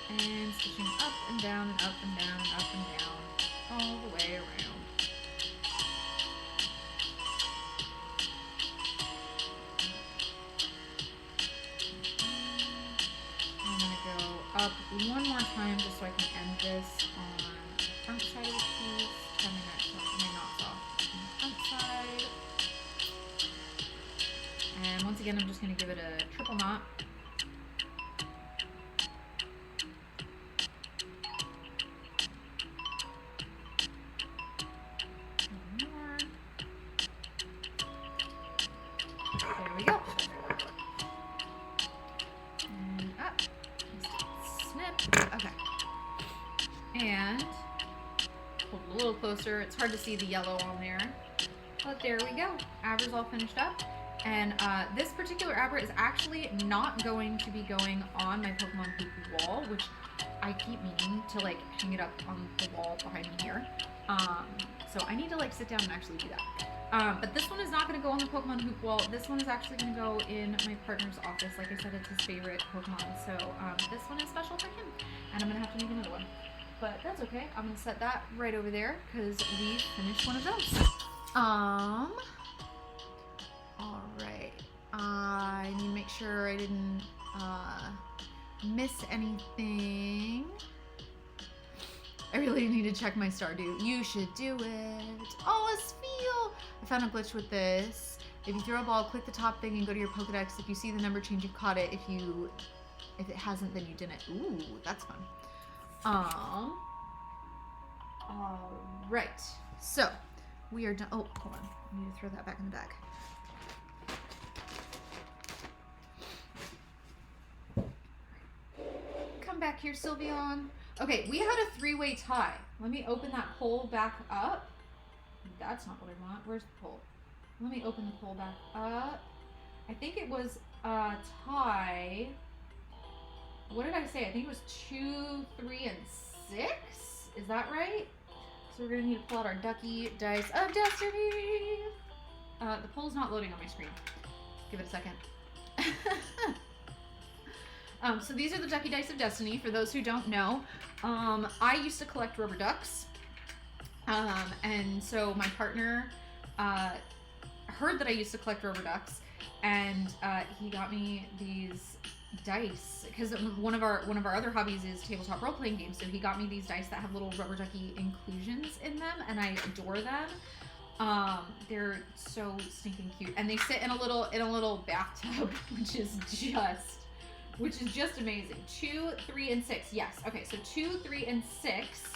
and stitching up and down and up and down and up and down all the way around. I'm going to go up one more time just so I can end this on the front side of the piece. Tell me my knots off on the front side. And once again, I'm just going to give it a triple knot. Closer. It's hard to see the yellow on there, but there we go. Abra's all finished up, and this particular Abra is actually not going to be going on my Pokemon Hoop wall, which I keep meaning to like hang it up on the wall behind me here. So I need to like sit down and actually do that. But this one is not going to go on the Pokemon Hoop wall. This one is actually going to go in my partner's office. Like I said, it's his favorite Pokemon, so this one is special for him, and I'm going to have to make another one. But that's okay. I'm gonna set that right over there because we finished one of those. All right. I need to make sure I didn't miss anything. I really need to check my Stardew. You should do it. Oh, a Sylveon! I found a glitch with this. If you throw a ball, click the top thing and go to your Pokedex. If you see the number change, you've caught it. If it hasn't, then you didn't. Ooh, that's fun. All right, so we are done. Oh, hold on, I need to throw that back in the bag. Come back here, Sylveon. Okay, we had a three-way tie. Let me open that pole back up. That's not what I want. Where's the pole? Let me open the pole back up. I think it was a tie. What did I say? I think it was 2, 3, and 6. Is that right? So we're gonna need to pull out our Ducky Dice of Destiny. The poll's not loading on my screen. Give it a second. So these are the Ducky Dice of Destiny. For those who don't know, I used to collect rubber ducks. And so my partner heard that I used to collect rubber ducks, and he got me these dice because one of our other hobbies is tabletop role playing games. So he got me these dice that have little rubber ducky inclusions in them, and I adore them. They're so stinking cute, and they sit in a little bathtub, which is just amazing. 2, 3, and 6. Yes. Okay. So 2, 3, and 6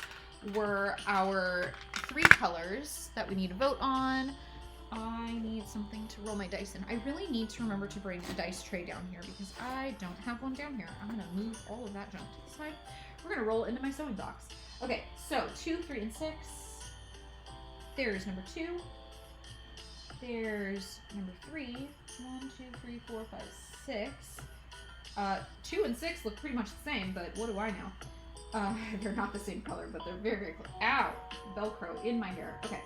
were our 3 colors that we need to vote on. I need something to roll my dice in. I really need to remember to bring a dice tray down here because I don't have one down here. I'm gonna move all of that junk to the side. We're gonna roll it into my sewing box. Okay. So 2, 3, and 6. There's number 2. There's number 3. 1, 2, 3, 4, 5, 6. 2 and 6 look pretty much the same, but what do I know? They're not the same color, but they're very, very close. Ow! Velcro in my hair. Okay.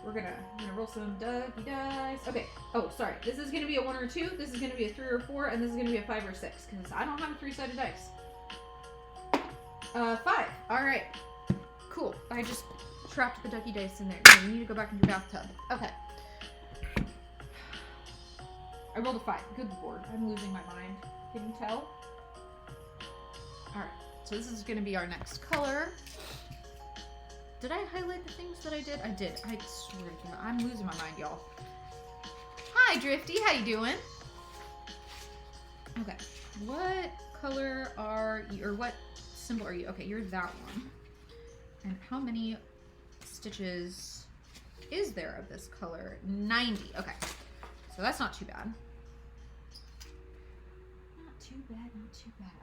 I'm gonna roll some ducky dice. Okay. Oh, sorry. This is gonna be a 1 or 2. This is gonna be a 3 or 4, and this is gonna be a 5 or 6, because I don't have a 3-sided dice. 5. Alright. Cool. I just trapped the ducky dice in there. No, you need to go back in your bathtub. Okay. I rolled a 5. Good lord. I'm losing my mind. Can you tell? Alright. So this is going to be our next color. Did I highlight the things that I did? I did. I swear to God. I'm losing my mind, y'all. Hi, Drifty. How you doing? Okay. What color are you, or what symbol are you? Okay, you're that one. And how many stitches is there of this color? 90. Okay. So that's not too bad. Not too bad.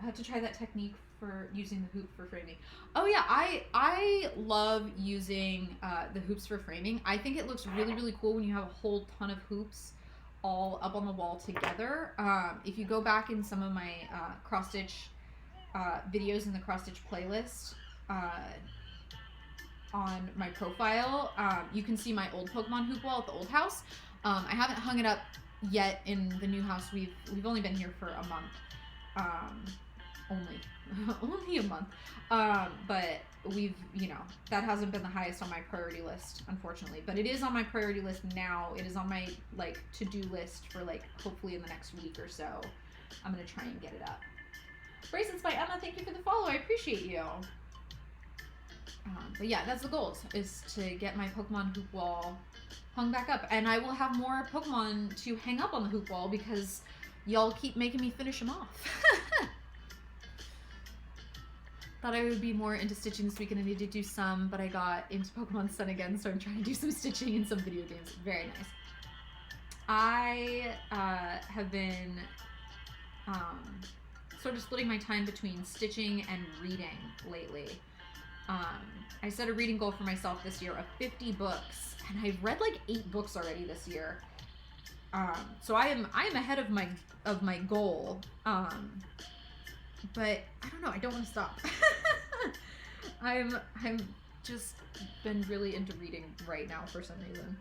I have to try that technique for using the hoop for framing. Oh yeah, I love using the hoops for framing. I think it looks really, really cool when you have a whole ton of hoops all up on the wall together. If you go back in some of my cross-stitch videos in the cross-stitch playlist on my profile, you can see my old Pokemon hoop wall at the old house. I haven't hung it up yet in the new house. We've only been here for a month. Only a month. But we've, that hasn't been the highest on my priority list, unfortunately. But it is on my priority list now. It is on my, to-do list for, hopefully in the next week or so. I'm going to try and get it up. Bracelets by Emma, thank you for the follow. I appreciate you. But yeah, that's the goal, is to get my Pokemon hoop wall hung back up. And I will have more Pokemon to hang up on the hoop wall because y'all keep making me finish them off. Thought I would be more into stitching this weekend. I need to do some, but I got into Pokemon Sun again, so I'm trying to do some stitching in some video games. Very nice. I have been sort of splitting my time between stitching and reading lately. I set a reading goal for myself this year of 50 books, and I've read 8 books already this year. So I am ahead of my goal. But I don't know, I don't want to stop. I'm just been really into reading right now for some reason.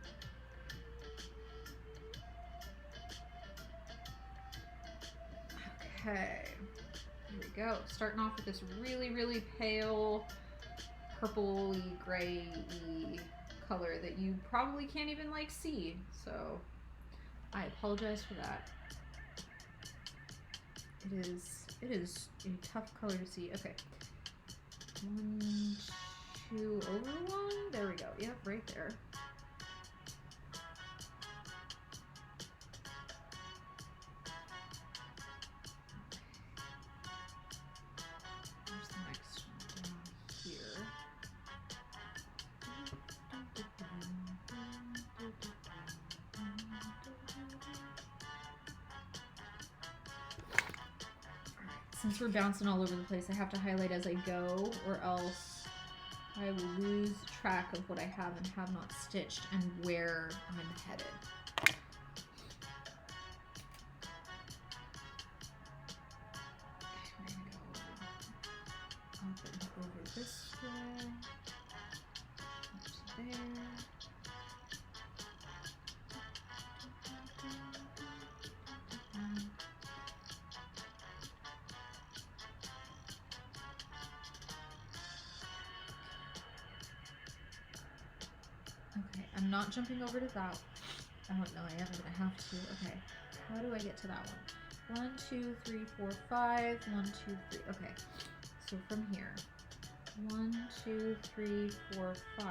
Okay, here we go. Starting off with this really, really pale purpley gray-y color that you probably can't even see. So I apologize for that. It is a tough color to see. Okay. 1, 2 over 1. There we go. Yep, right there. Where's the next one? Down here. Since we're bouncing all over the place, I have to highlight as I go, or else I will lose track of what I have and have not stitched and where I'm headed. Okay, we're gonna go up and over this way, up to there. I'm not jumping over to that. Oh no, I am gonna have to. Okay, how do I get to that one? 1, 2, 3, 4, 5. 1, 2, 3. Okay, so from here, 1, 2, 3, 4, 5.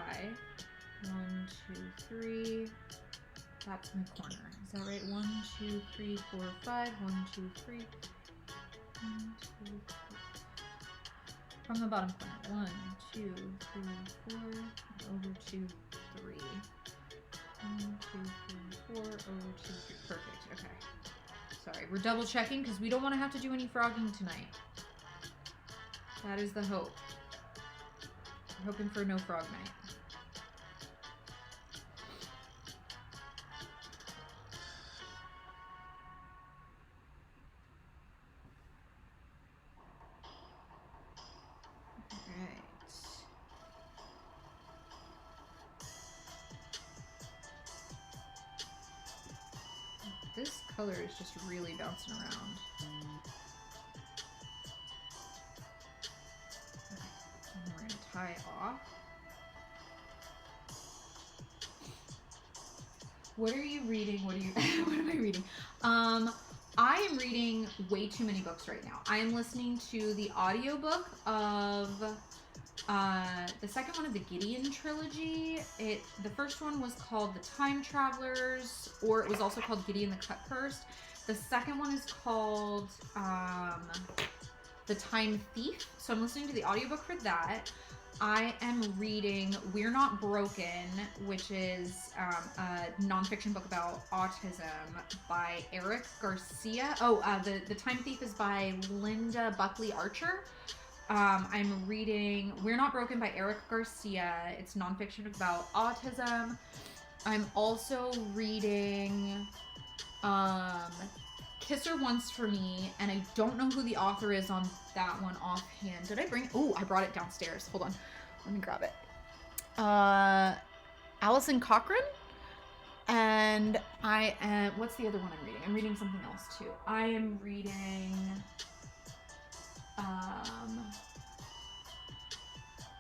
1, 2, 3. That's my corner. Is that right? 1, 2, 3, 4, 5. 1, 2, 3. 1, 2, 3. From the bottom corner. 1, 2, 3, 4. Over 2, 3. 1, 2, 3, 4. Over 2, 3. Perfect. Okay. Sorry, we're double checking because we don't want to have to do any frogging tonight. That is the hope. We're hoping for no frog night. This color is just really bouncing around. Okay, and we're gonna tie off. What are you reading? What am I reading? I am reading way too many books right now. I am listening to the audiobook of the second one of the Gideon trilogy. The first one was called The Time Travelers, or it was also called Gideon the Cut Cursed. The second one is called The Time Thief. So I'm listening to the audiobook for that. I am reading We're Not Broken, which is a nonfiction book about autism by Eric Garcia. The Time Thief is by Linda Buckley Archer. I'm reading We're Not Broken by Eric Garcia. It's nonfiction about autism. I'm also reading Kiss Her Once for Me, and I don't know who the author is on that one offhand. Did I bring it? Oh, I brought it downstairs. Hold on. Let me grab it. Allison Cochran. And I am, what's the other one I'm reading? I'm reading something else too. I am reading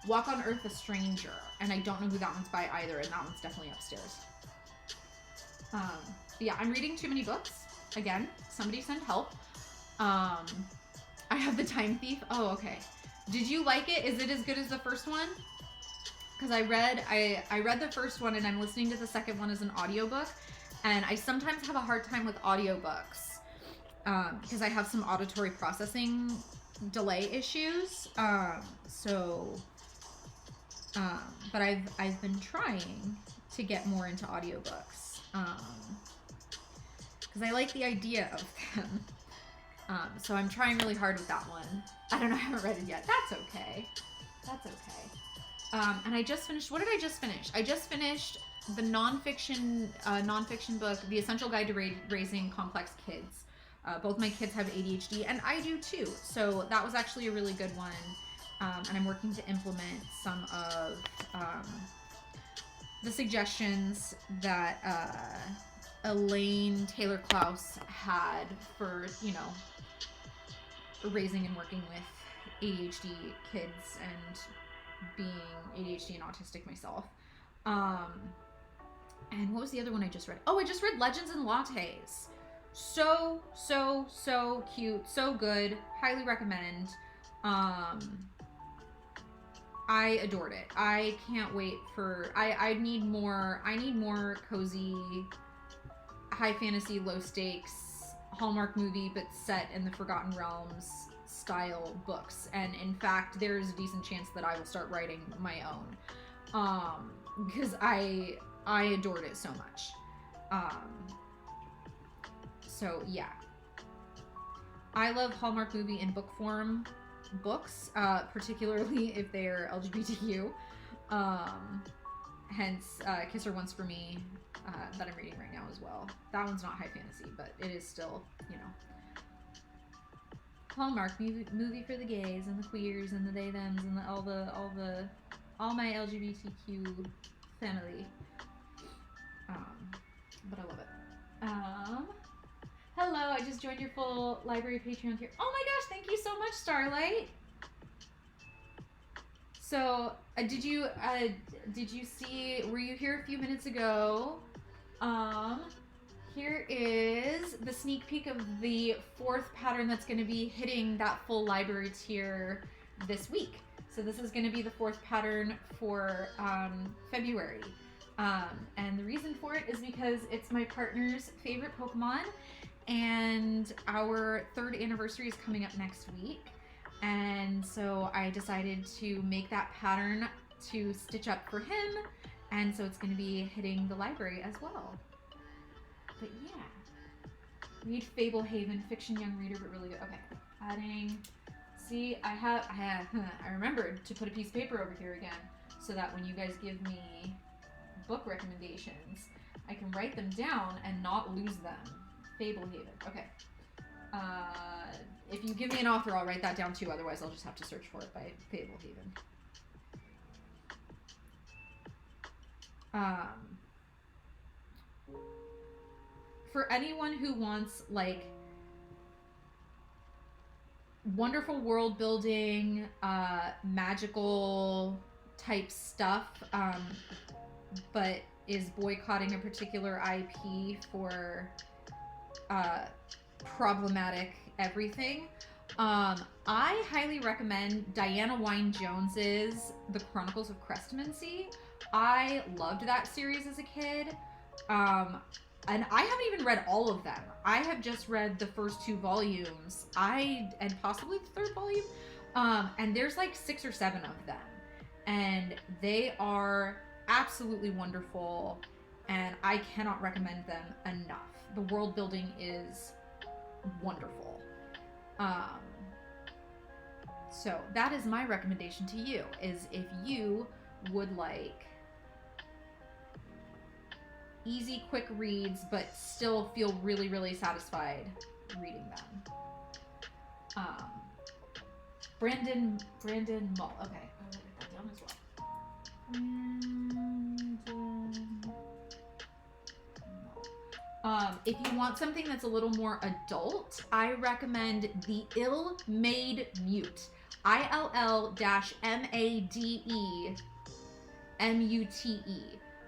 Walk on Earth a Stranger, and I don't know who that one's by either, and that one's definitely upstairs. Yeah, I'm reading too many books. Again, somebody send help. I have The Time Thief. Oh, okay. Did you like it? Is it as good as the first one? Because I read the first one, and I'm listening to the second one as an audiobook, and I sometimes have a hard time with audiobooks because I have some auditory processing delay issues. But I've been trying to get more into audiobooks because I like the idea of them. So I'm trying really hard with that one. I don't know, I haven't read it yet. That's okay. That's okay. And I just finished, what did I just finish? I just finished the nonfiction book, The Essential Guide to Raising Complex Kids. Both my kids have ADHD, and I do too. So that was actually a really good one. And I'm working to implement some of the suggestions that Elaine Taylor-Klaus had for, raising and working with ADHD kids and being ADHD and autistic myself. And what was the other one I just read? Oh, I just read Legends and Lattes. So cute, so good. Highly recommend. I adored it. I can't wait for, I need more cozy, high fantasy, low stakes, Hallmark movie, but set in the Forgotten Realms style books. And in fact, there's a decent chance that I will start writing my own. Because I adored it so much. So yeah. I love Hallmark movie in book form books, particularly if they're LGBTQ. Hence, Kiss Her Once for Me, that I'm reading right now as well. That one's not high fantasy, but it is still, Hallmark movie for the gays and the queers and the they thems and all my LGBTQ family. But I love it. Hello, I just joined your full library Patreon tier. Oh my gosh, thank you so much, Starlight. So, did you see? Were you here a few minutes ago? Um, Here is the sneak peek of the fourth pattern that's going to be hitting that full library tier this week. So this is going to be the fourth pattern for February. And the reason for it is because it's my partner's favorite Pokemon, and our third anniversary is coming up next week. And so I decided to make that pattern to stitch up for him, and so it's going to be hitting the library as well. But yeah, read Fablehaven, fiction young reader, but really good. Okay, adding. See, I remembered to put a piece of paper over here again, so that when you guys give me book recommendations, I can write them down and not lose them. Fablehaven. Okay. If you give me an author, I'll write that down too. Otherwise, I'll just have to search for it by Fablehaven. For anyone who wants like wonderful world building, magical type stuff, but is boycotting a particular IP for problematic everything, I highly recommend Diana Wynne Jones's The Chronicles of Crestmancy. I loved that series as a kid. And I haven't even read all of them. I have just read the first 2 volumes. And possibly the 3rd volume. And there's like 6 or 7 of them. And they are absolutely wonderful. And I cannot recommend them enough. The world building is wonderful. So that is my recommendation to you, is if you would like easy, quick reads, but still feel really, really satisfied reading them. Brandon Mull. Okay, I'll write that down as well. Brandon Mull. If you want something that's a little more adult, I recommend The Ill-Made Mute. ILL-MADE-MUTE.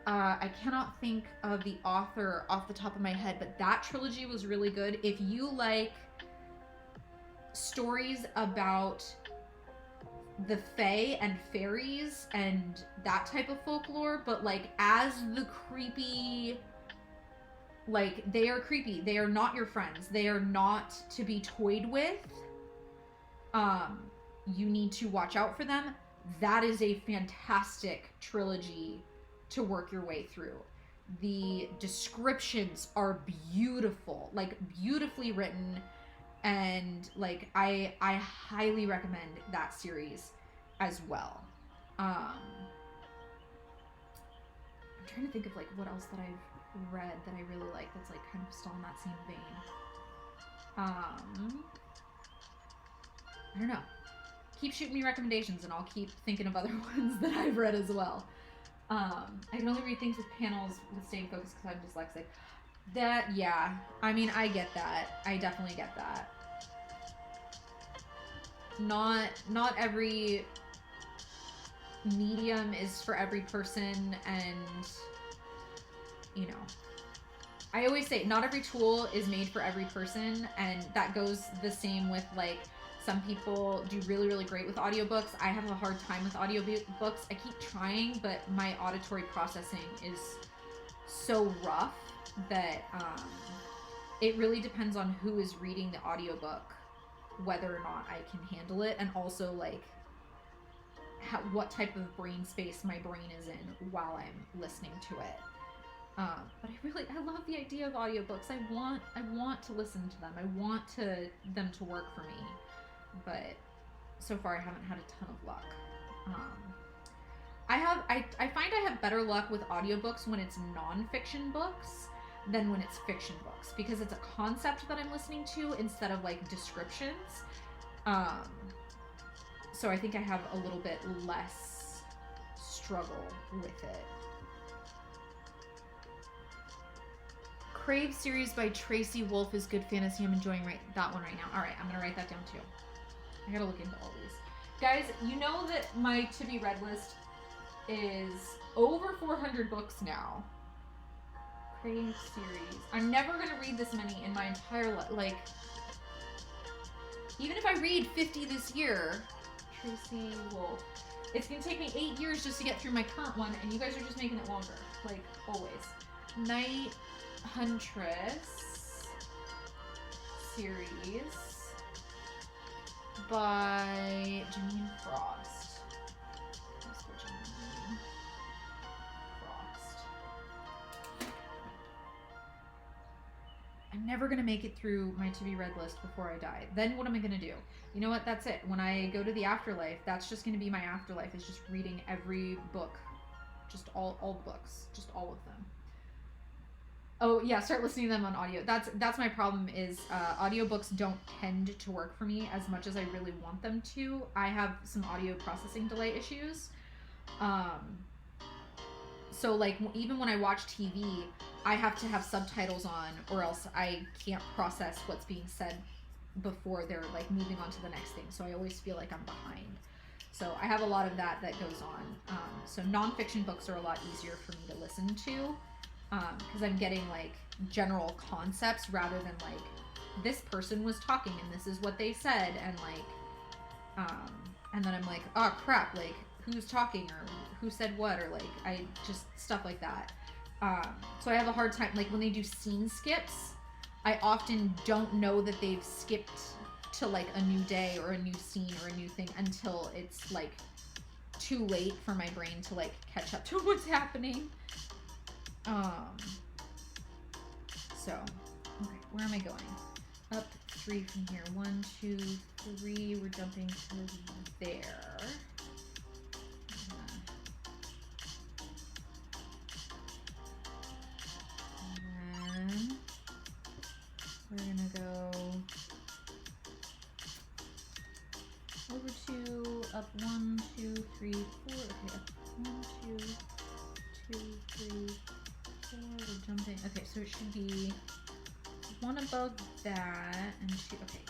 I cannot think of the author off the top of my head, but that trilogy was really good. If you like stories about the fae and fairies and that type of folklore, but like as the creepy, like they are creepy. They are not your friends. They are not to be toyed with. You need to watch out for them. That is a fantastic trilogy to work your way through. The descriptions are beautiful, like beautifully written, and like I highly recommend that series as well. I'm trying to think of like what else that I've read that I really like that's like kind of still in that same vein. I don't know. Keep shooting me recommendations and I'll keep thinking of other ones that I've read as well. I can only read things with panels with staying focused because I'm dyslexic. That, yeah. I mean, I get that. I definitely get that. Not every medium is for every person, and, you know. I always say, not every tool is made for every person, and that goes the same with, like, some people do really, really great with audiobooks. I have a hard time with audiobooks. I keep trying, but my auditory processing is so rough that it really depends on who is reading the audiobook, whether or not I can handle it, and also like what type of brain space my brain is in while I'm listening to it. But I love the idea of audiobooks. I want to listen to them. I want them to work for me. But so far I haven't had a ton of luck. I find I have better luck with audiobooks when it's non-fiction books than when it's fiction books, because it's a concept that I'm listening to instead of like descriptions. So I think I have a little bit less struggle with it. Crave series by Tracy Wolf is good fantasy. I'm enjoying that one right now. All right, I'm gonna write that down too. I gotta look into all these. Guys, you know that my to be read list is over 400 books now. Creating series. I'm never gonna read this many in my entire life. Like, even if I read 50 this year, Tracy Wolf, it's gonna take me 8 years just to get through my current one, and you guys are just making it longer, like always. Night Huntress series by Janine Frost. Let's go Janine Frost. I'm never gonna make it through my to be read list before I die. Then what am I gonna do? You know what? That's it. When I go to the afterlife, that's just gonna be my afterlife. Is just reading every book, just all the books, just all of them. Oh yeah, start listening to them on audio. That's my problem is audiobooks don't tend to work for me as much as I really want them to. I have some audio processing delay issues. So like even when I watch TV, I have to have subtitles on or else I can't process what's being said before they're like moving on to the next thing. So I always feel like I'm behind. So I have a lot of that goes on. So nonfiction books are a lot easier for me to listen to. Because I'm getting like general concepts rather than like this person was talking and this is what they said and like and then I'm like, oh crap, like who's talking or who said what or like I just stuff like that. So I have a hard time like when they do scene skips, I often don't know that they've skipped to like a new day or a new scene or a new thing until it's like too late for my brain to like catch up to what's happening. So, okay, where am I going? Up 3 from here. 1, 2, 3. We're jumping to there. And then we're gonna go over 2, up 1, 2, 3, 4. Okay, up 1, 2, 2, 3. We're jumping. Okay, so it should be 1 above that and 2. Okay.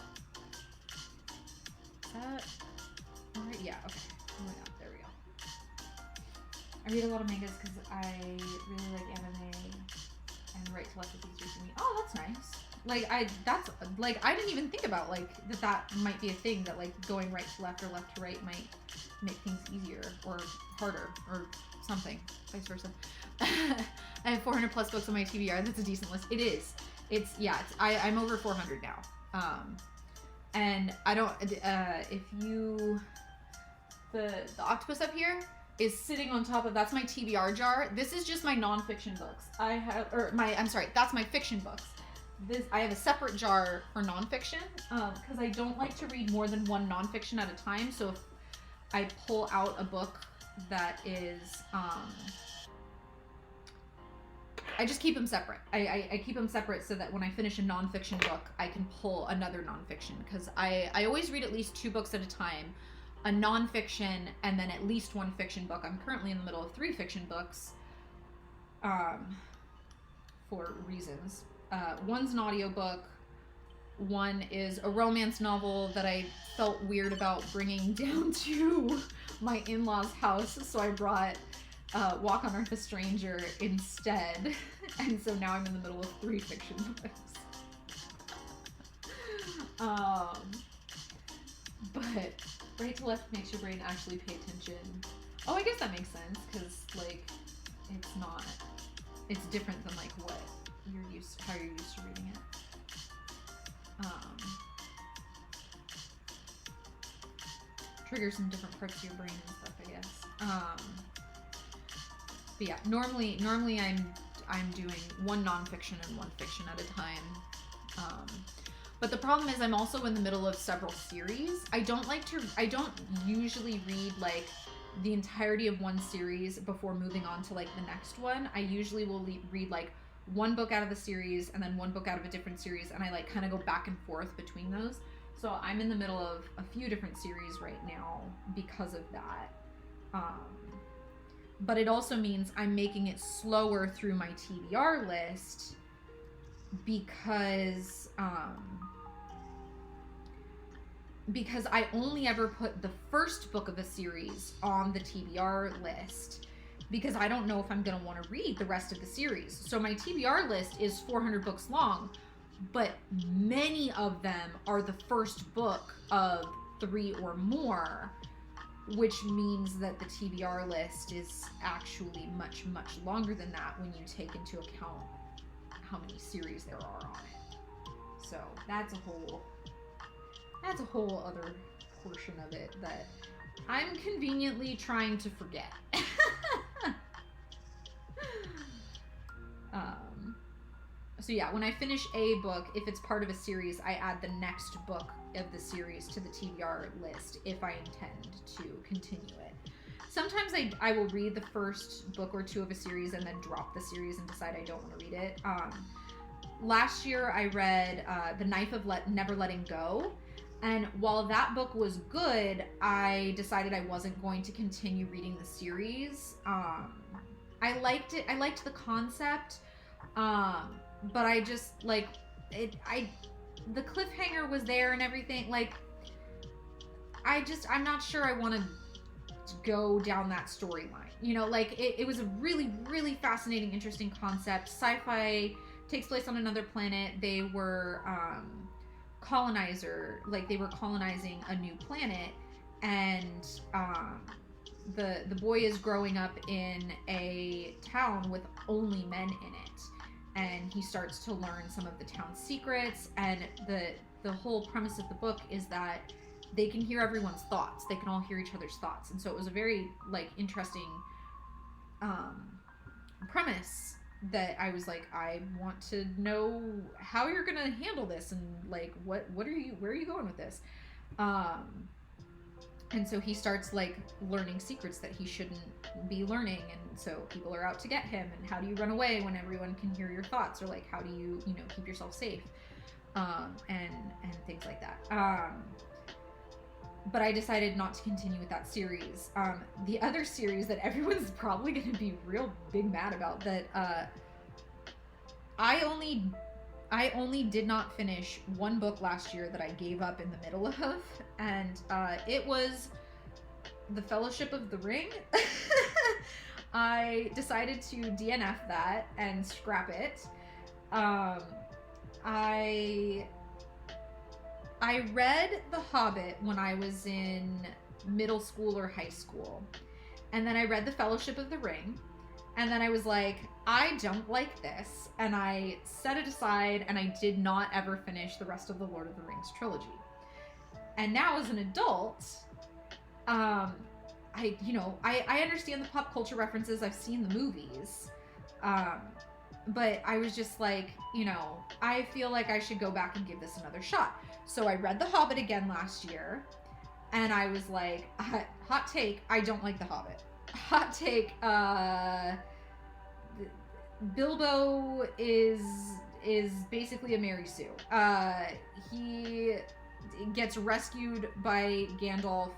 Is that alright? Yeah, okay. Oh my god, there we go. I read a lot of mangas because I really like anime and right to left is easier for me. Oh, that's nice. Like I didn't even think about like that might be a thing that like going right to left or left to right might make things easier or harder or something, vice versa. I have 400 plus books on my TBR. That's a decent list. It is. I'm over 400 now. And I don't, if you, the octopus up here is sitting on top of, that's my TBR jar. This is just my nonfiction books. That's my fiction books. I have a separate jar for nonfiction, because I don't like to read more than one nonfiction at a time. So if I pull out a book that is, I just keep them separate. I keep them separate so that when I finish a nonfiction book, I can pull another nonfiction because I always read at least 2 books at a time, a nonfiction and then at least 1 fiction book. I'm currently in the middle of 3 fiction books, for reasons. One's an audiobook. One is a romance novel that I felt weird about bringing down to my in-laws' house, so I brought Walk on Earth a Stranger instead, and so now I'm in the middle of 3 fiction books. But right to left makes your brain actually pay attention. Oh, I guess that makes sense, because like it's different than like how you're used to reading it. Trigger some different parts of your brain and stuff, I guess. But yeah, normally I'm doing 1 nonfiction and 1 fiction at a time. But the problem is I'm also in the middle of several series. I don't usually read like the entirety of one series before moving on to like the next one. I usually will read like 1 book out of the series and then 1 book out of a different series, and I like kind of go back and forth between those. So I'm in the middle of a few different series right now because of that. But it also means I'm making it slower through my TBR list because I only ever put the first book of a series on the TBR list because I don't know if I'm going to want to read the rest of the series. So my TBR list is 400 books long, but many of them are the first book of 3 or more, which means that the TBR list is actually much, much longer than that when you take into account how many series there are on it. So that's a whole other portion of it that I'm conveniently trying to forget. So yeah, when I finish a book, if it's part of a series, I add the next book of the series to the TBR list if I intend to continue it. Sometimes I will read the first book or 2 of a series and then drop the series and decide I don't want to read it. Last year I read The Knife of Never Letting Go, and while that book was good, I decided I wasn't going to continue reading the series. I liked it. I liked the concept. But I just, like, the cliffhanger was there and everything. Like, I'm not sure I want to go down that storyline. You know, like, it was a really, really fascinating, interesting concept. Sci-fi takes place on another planet. They were, they were colonizing a new planet, and, the boy is growing up in a town with only men in it. And he starts to learn some of the town's secrets, and the whole premise of the book is that they can hear everyone's thoughts. They can all hear each other's thoughts. And so it was a very, like, interesting premise that I was like, I want to know how you're gonna handle this, and like where are you going with this? And so he starts, like, learning secrets that he shouldn't be learning. And so people are out to get him. And how do you run away when everyone can hear your thoughts? Or, like, how do you keep yourself safe? And things like that. But I decided not to continue with that series. The other series that everyone's probably going to be real big mad about, that I only did not finish one book last year that I gave up in the middle of, and it was The Fellowship of the Ring. I decided to DNF that and scrap it. I read The Hobbit when I was in middle school or high school, and then I read The Fellowship of the Ring. And then I was like, I don't like this. And I set it aside, and I did not ever finish the rest of the Lord of the Rings trilogy. And now as an adult, I understand the pop culture references. I've seen the movies. But I was just like, I feel like I should go back and give this another shot. So I read The Hobbit again last year, and I was like, hot take, I don't like The Hobbit. Hot take, Bilbo is basically a Mary Sue. He gets rescued by Gandalf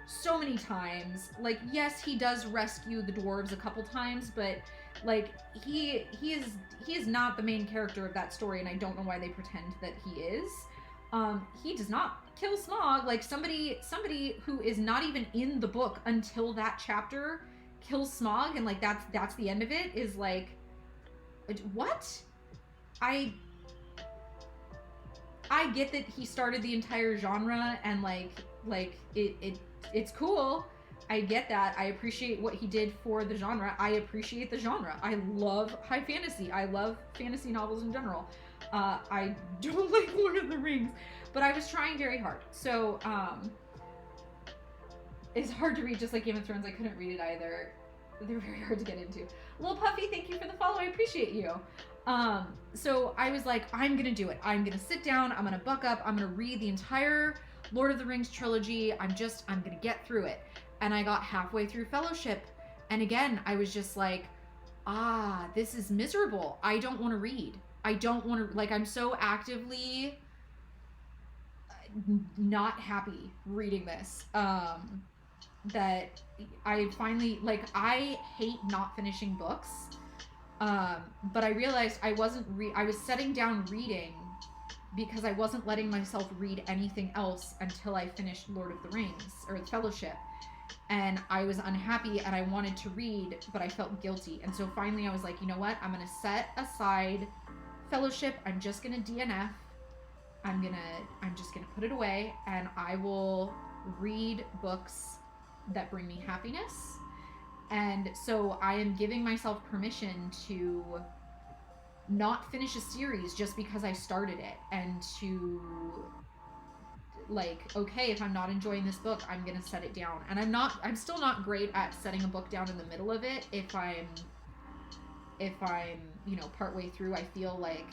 so many times. Like, yes, he does rescue the dwarves a couple times, but like he is not the main character of that story, and I don't know why they pretend that he is. He does not kill Smaug. Like, somebody who is not even in the book until that chapter kills Smaug, and like that's the end of it, is like, what? I get that he started the entire genre, and like it's cool. I get that. I appreciate what he did for the genre. I appreciate the genre. I love high fantasy. I love fantasy novels in general. I don't like Lord of the Rings, but I was trying very hard. So, it's hard to read, just like Game of Thrones. I couldn't read it either. They're very hard to get into. Little Puffy, thank you for the follow. I appreciate you. So I was like, I'm gonna do it. I'm gonna sit down. I'm gonna buck up. I'm gonna read the entire Lord of the Rings trilogy. I'm gonna get through it. And I got halfway through Fellowship, and again, I was just like, this is miserable. I don't want to read. I don't want to, like, I'm so actively not happy reading this, that I finally, like, I hate not finishing books, but I realized I was setting down reading because I wasn't letting myself read anything else until I finished Lord of the Rings or the Fellowship. And I was unhappy and I wanted to read, but I felt guilty. And so finally I was like, you know what? I'm going to set aside Fellowship. I'm just going to DNF. I'm just going to put it away, and I will read books that bring me happiness. And so I am giving myself permission to not finish a series just because I started it, and to like, okay, if I'm not enjoying this book, I'm gonna set it down. And I'm still not great at setting a book down in the middle of it. If I'm you know, partway through, I feel like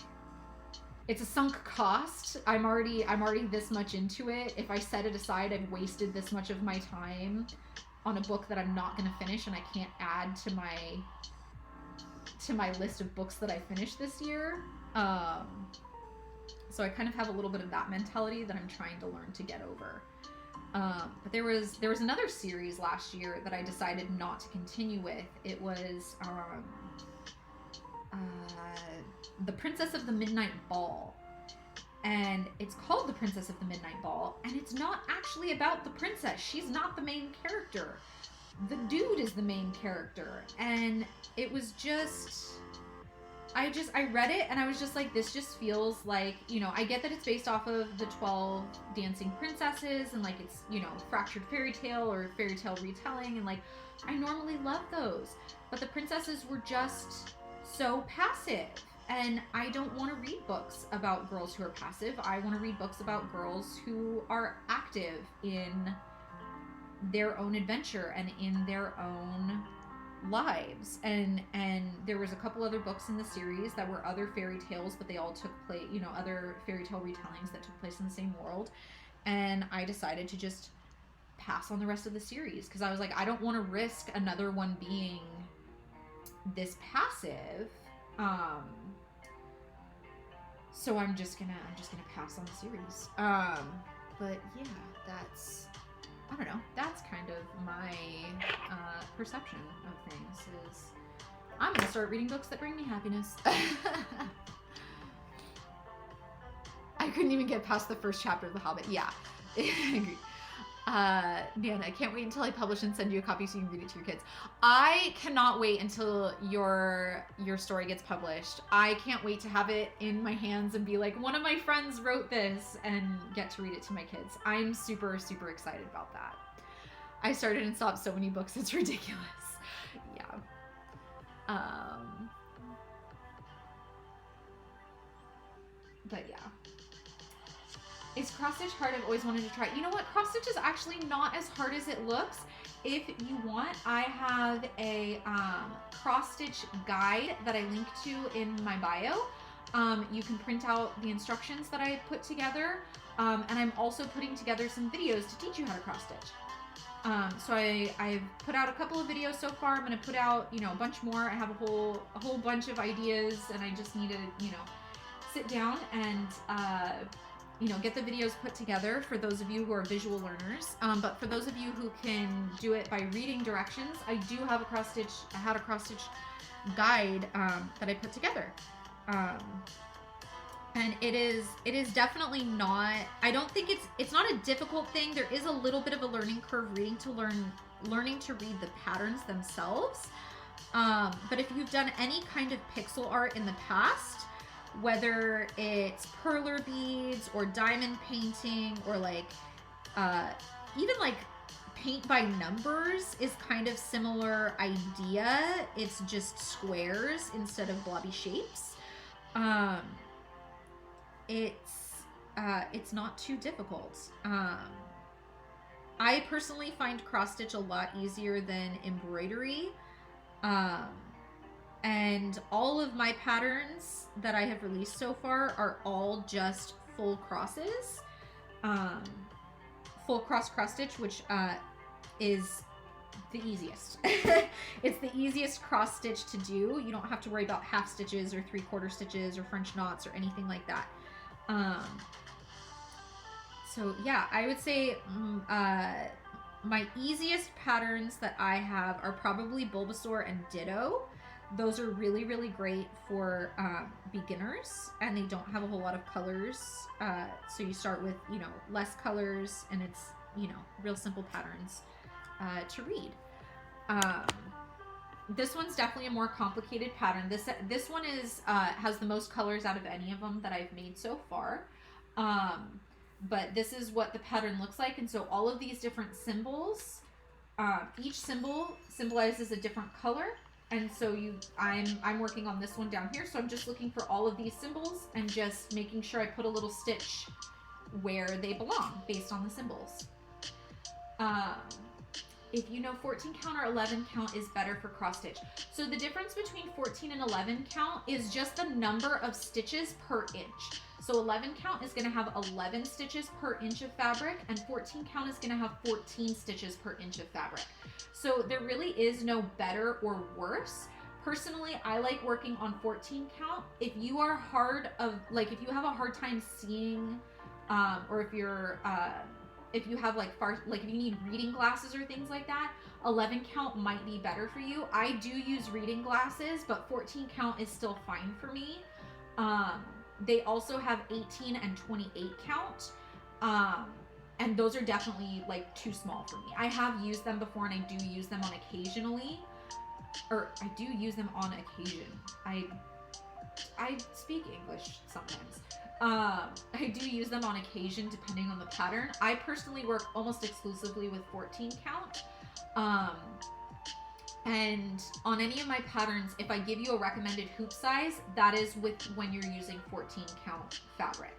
it's a sunk cost. I'm already this much into it. If I set it aside, I've wasted this much of my time on a book that I'm not gonna finish, and I can't add to my list of books that I finished this year. So I kind of have a little bit of that mentality that I'm trying to learn to get over. But there was another series last year that I decided not to continue with. It was The Princess of the Midnight Ball. And it's called The Princess of the Midnight Ball, and it's not actually about the princess. She's not the main character. The dude is the main character. And it was just... I read it and I was just like, this just feels like, you know, I get that it's based off of the 12 Dancing Princesses, and like it's, you know, fractured fairy tale or fairy tale retelling, and like I normally love those, but the princesses were just so passive, and I don't want to read books about girls who are passive. I want to read books about girls who are active in their own adventure and in their own lives. And there was a couple other books in the series that were other fairy tales, but they all took place, you know, other fairy tale retellings that took place in the same world. And I decided to just pass on the rest of the series because I was like, I don't want to risk another one being this passive. So I'm just gonna pass on the series. But yeah, that's, I don't know, that's kind of my perception of things. Is I'm gonna start reading books that bring me happiness. I couldn't even get past the first chapter of The Hobbit. Yeah, I agree. Man, I can't wait until I publish and send you a copy so you can read it to your kids. I cannot wait until your story gets published. I can't wait to have it in my hands and be like, one of my friends wrote this, and get to read it to my kids. I'm super, super excited about that. I started and stopped so many books, it's ridiculous. Yeah. But yeah. Is cross stitch hard? I've always wanted to try. You know what? Cross stitch is actually not as hard as it looks. If you want, I have a cross stitch guide that I link to in my bio. You can print out the instructions that I put together. And I'm also putting together some videos to teach you how to cross stitch. So I've put out a couple of videos so far. I'm going to put out, you know, a bunch more. I have a whole bunch of ideas, and I just need to, you know, sit down and, you know, get the videos put together for those of you who are visual learners. But for those of you who can do it by reading directions, I do have I had a cross stitch guide that I put together. And it is definitely not, I don't think it's not a difficult thing. There is a little bit of a learning curve learning to read the patterns themselves. But if you've done any kind of pixel art in the past, whether it's perler beads or diamond painting, or like even like paint by numbers is kind of similar idea. It's just squares instead of blobby shapes. It's not too difficult. I personally find cross stitch a lot easier than embroidery. And all of my patterns that I have released so far are all just full crosses. Full cross stitch, which is the easiest. It's the easiest cross stitch to do. You don't have to worry about half stitches or 3/4 stitches or French knots or anything like that. So yeah, I would say my easiest patterns that I have are probably Bulbasaur and Ditto. Those are really, really great for beginners, and they don't have a whole lot of colors. So you start with, you know, less colors, and it's, you know, real simple patterns to read. Um, this one's definitely a more complicated pattern. This one is has the most colors out of any of them that I've made so far. But this is what the pattern looks like, and so all of these different symbols, each symbol symbolizes a different color. And so I'm working on this one down here, so I'm just looking for all of these symbols and just making sure I put a little stitch where they belong based on the symbols. If you know 14 count or 11 count is better for cross stitch. So the difference between 14 and 11 count is just the number of stitches per inch. So 11 count is going to have 11 stitches per inch of fabric, and 14 count is going to have 14 stitches per inch of fabric. So there really is no better or worse. Personally, I like working on 14 count. If you are if you have a hard time seeing, or if you're, if you have if you need reading glasses or things like that, 11 count might be better for you. I do use reading glasses, but 14 count is still fine for me. They also have 18 and 28 count. And those are definitely like too small for me. I have used them before, and I do use them on occasionally. Or I do use them on occasion. I speak English sometimes. I do use them on occasion depending on the pattern. I personally work almost exclusively with 14 count. And on any of my patterns, if I give you a recommended hoop size, that is when you're using 14 count fabric.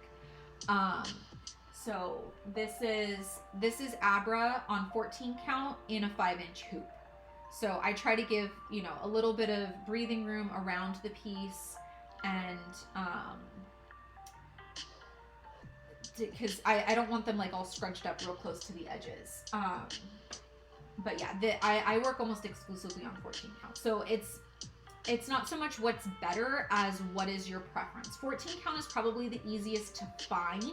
So this is Abra on 14 count in a 5-inch hoop. So I try to give, you know, a little bit of breathing room around the piece, and because I don't want them like all scrunched up real close to the edges. But yeah, I work almost exclusively on 14 count. So it's not so much what's better as what is your preference. 14 count is probably the easiest to find,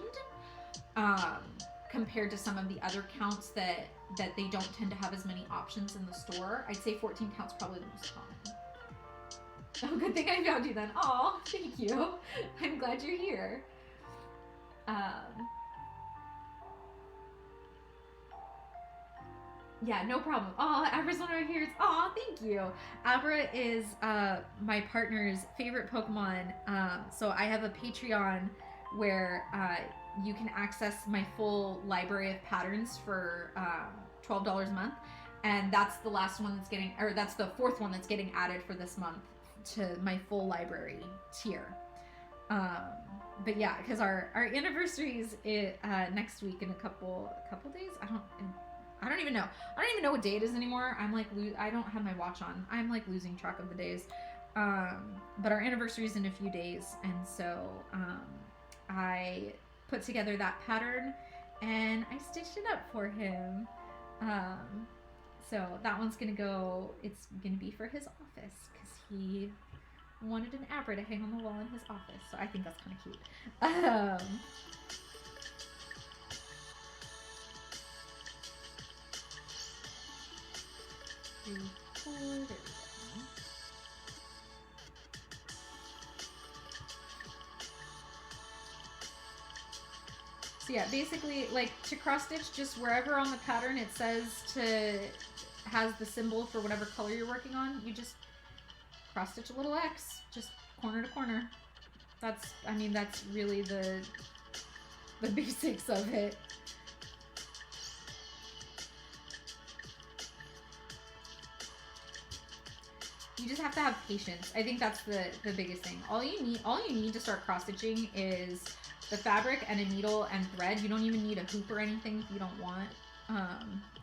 compared to some of the other counts that they don't tend to have as many options in the store. I'd say 14 count's probably the most common. Oh, good thing I found you then. Aw, thank you. I'm glad you're here. Yeah, no problem. Oh, Abra's one right here. Aw, thank you. Abra is my partner's favorite Pokemon. So I have a Patreon where you can access my full library of patterns for $12 a month, and that's the last one that's getting, or that's the fourth one that's getting added for this month to my full library tier. But yeah, because our anniversary is next week in a couple days. I don't even know. I don't even know what day it is anymore. I'm like, I don't have my watch on. I'm like losing track of the days. But our anniversary is in a few days, and so I put together that pattern and I stitched it up for him. So that one's gonna go. It's gonna be for his office because he wanted an Abra to hang on the wall in his office. So I think that's kind of cute. There we go. So yeah, basically, like, to cross stitch, just wherever on the pattern it says has the symbol for whatever color you're working on, you just cross stitch a little X, just corner to corner. That's really the basics of it. You just have to have patience. I think that's the biggest thing. All you need to start cross stitching is the fabric and a needle and thread. You don't even need a hoop or anything if you don't want,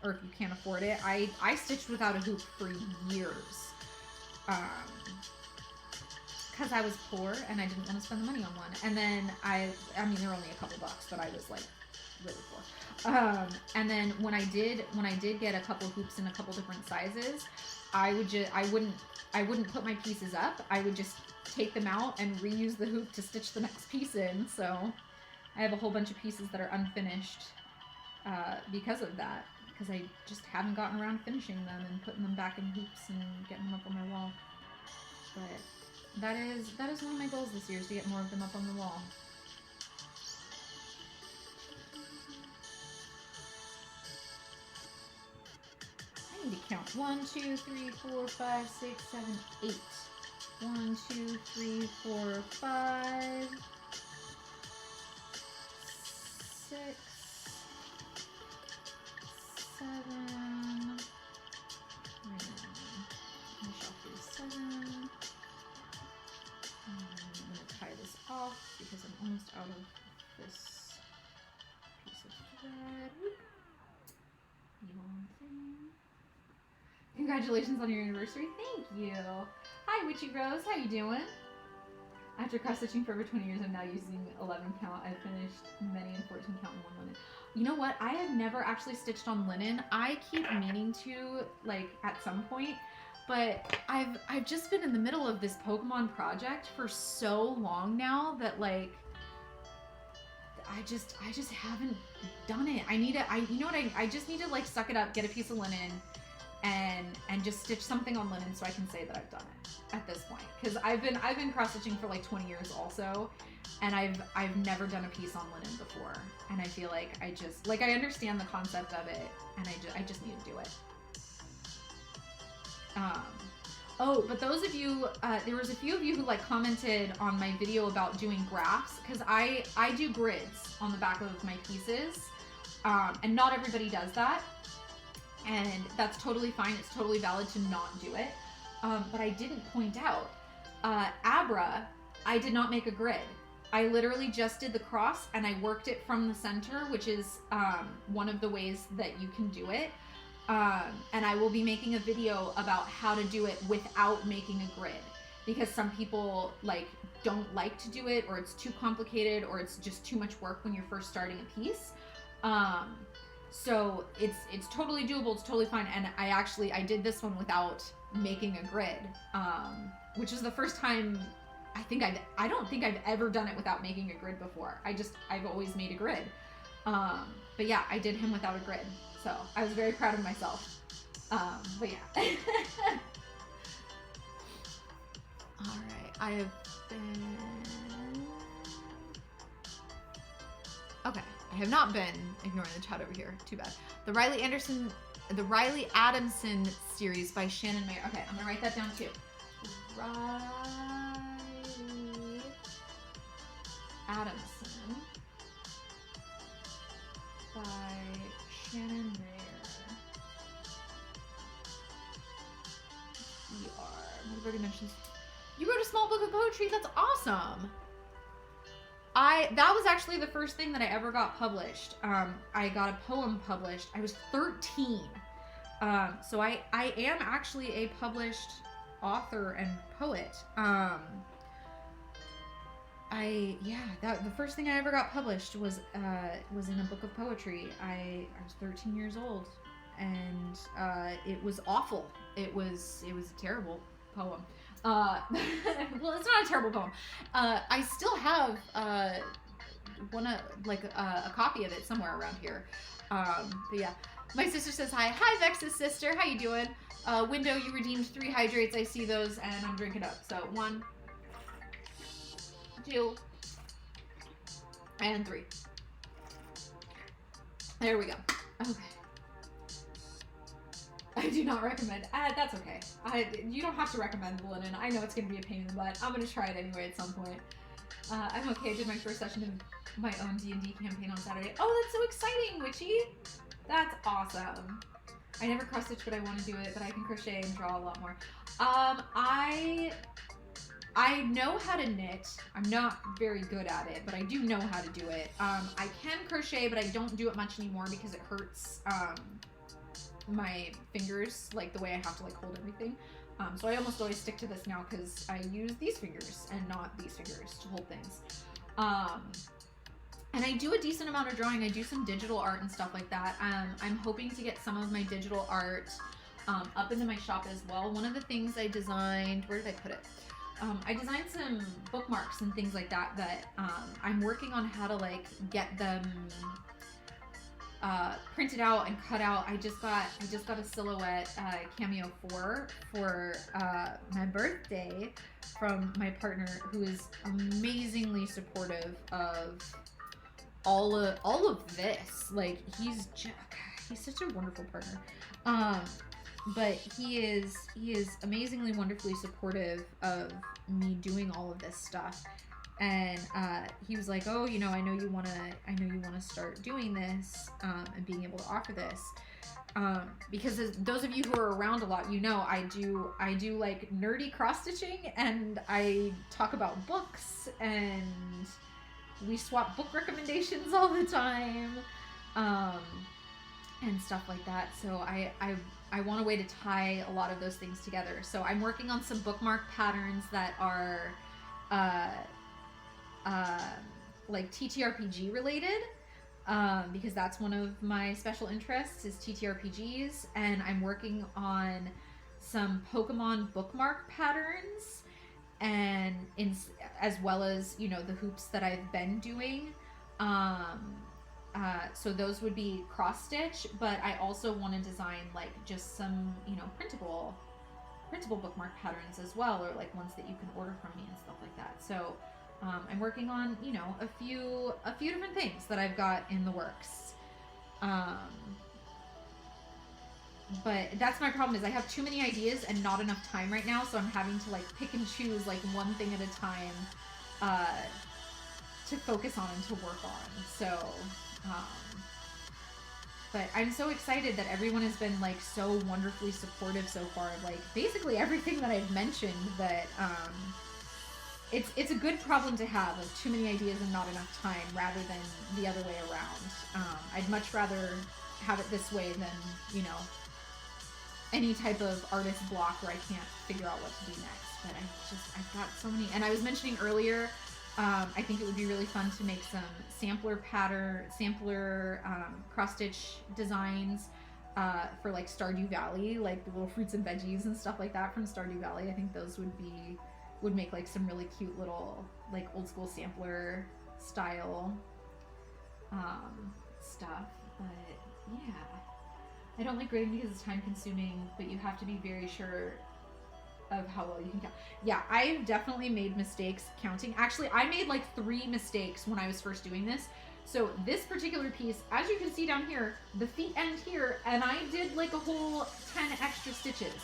or if you can't afford it. I stitched without a hoop for years, because I was poor and I didn't want to spend the money on one. And then I mean, they were only a couple bucks, but I was like really poor. And then when I did get a couple hoops in a couple different sizes, I wouldn't put my pieces up. I would just take them out and reuse the hoop to stitch the next piece in. So I have a whole bunch of pieces that are unfinished because of that, because I just haven't gotten around finishing them and putting them back in hoops and getting them up on my wall. but that is one of my goals this year, is to get more of them up on the wall. I need to count 1, 2, 3, 4, 5, 6, 7, 8. 1, 2, 3, 4, 5, 6, 7. Finish off these 7. I'm going to tie this off because I'm almost out of this piece of thread. Yawn thing. Congratulations on your anniversary. Thank you. Hi, Witchy Rose. How you doing? After cross-stitching for over 20 years, I'm now using 11 count. I've finished many and 14 count in one linen. You know what? I have never actually stitched on linen. I keep meaning to, like, at some point, but I've just been in the middle of this Pokemon project for so long now that, like, I just haven't done it. You know what? I just need to, like, suck it up, get a piece of linen, and just stitch something on linen so I can say that I've done it at this point. Because I've been cross stitching for like 20 years also, and I've never done a piece on linen before, and I feel like I understand the concept of it, and I just need to do it. Oh, but those of you, there was a few of you who like commented on my video about doing graphs, because I do grids on the back of my pieces, and not everybody does that. And that's totally fine. It's totally valid to not do it. But I didn't point out, Abra, I did not make a grid. I literally just did the cross and I worked it from the center, which is one of the ways that you can do it. And I will be making a video about how to do it without making a grid, because some people like don't like to do it, or it's too complicated, or it's just too much work when you're first starting a piece. So it's totally doable, it's totally fine, and I did this one without making a grid, which is the first time I don't think I've ever done it without making a grid before. I've always made a grid. But yeah, I did him without a grid, so I was very proud of myself. But yeah. Alright, I have been... Okay. I have not been ignoring the chat over here. Too bad. The Riley Adamson series by Shannon Mayer. Okay, I'm gonna write that down too. Riley Adamson by Shannon Mayer. What have I already mentioned? You wrote a small book of poetry. That's awesome. That was actually the first thing that I ever got published. I got a poem published. I was 13. So I am actually a published author and poet. The first thing I ever got published was in a book of poetry. I was 13 years old, and it was awful. It was a terrible poem. Well, it's not a terrible poem. I still have a copy of it somewhere around here. But yeah, my sister says hi. Hi, Vex's sister. How you doing? Window, you redeemed 3 hydrates. I see those, and I'm drinking up. So 1, 2, and 3. There we go. Okay. I do not recommend. That's okay. You don't have to recommend the linen. I know it's going to be a pain in the butt. I'm going to try it anyway at some point. I'm okay. I did my first session in my own D&D campaign on Saturday. Oh, that's so exciting, Witchy! That's awesome. I never cross stitch, but I want to do it. But I can crochet and draw a lot more. I know how to knit. I'm not very good at it, but I do know how to do it. I can crochet, but I don't do it much anymore because it hurts my fingers, like the way I have to like hold everything. So I almost always stick to this now because I use these fingers and not these fingers to hold things. And I do a decent amount of drawing. I do some digital art and stuff like that. I'm hoping to get some of my digital art up into my shop as well. One of the things I designed, where did I put it? I designed some bookmarks and things like that I'm working on how to like get them printed out and cut out. I just got a silhouette cameo 4 for my birthday from my partner, who is amazingly supportive of all of this. Like he's such a wonderful partner. But he is amazingly wonderfully supportive of me doing all of this stuff. And he was like, "Oh, you know, I know you wanna start doing this and being able to offer this." Because those of you who are around a lot, you know, I do like nerdy cross stitching, and I talk about books, and we swap book recommendations all the time, and stuff like that. So I want a way to tie a lot of those things together. So I'm working on some bookmark patterns that are like TTRPG related, because that's one of my special interests is TTRPGs, and I'm working on some Pokemon bookmark patterns, and as well as, you know, the hoops that I've been doing. So those would be cross stitch, but I also want to design like just some, you know, printable bookmark patterns as well, or like ones that you can order from me and stuff like that. So I'm working on, you know, a few different things that I've got in the works. But that's my problem, is I have too many ideas and not enough time right now, so I'm having to like pick and choose like one thing at a time to focus on and to work on. So but I'm so excited that everyone has been like so wonderfully supportive so far of like basically everything that I've mentioned. That it's a good problem to have, of too many ideas and not enough time, rather than the other way around. I'd much rather have it this way than, you know, any type of artist block where I can't figure out what to do next. But I've got so many, and I was mentioning earlier, I think it would be really fun to make some sampler cross stitch designs for like Stardew Valley, like the little fruits and veggies and stuff like that from Stardew Valley. I think those would make like some really cute little like old school sampler style stuff. But yeah, I don't like grading because it's time consuming, but you have to be very sure of how well you can count. Yeah, I've definitely made mistakes counting. Actually, I made like 3 mistakes when I was first doing this. So this particular piece, as you can see down here, the feet end here, and I did like a whole 10 extra stitches.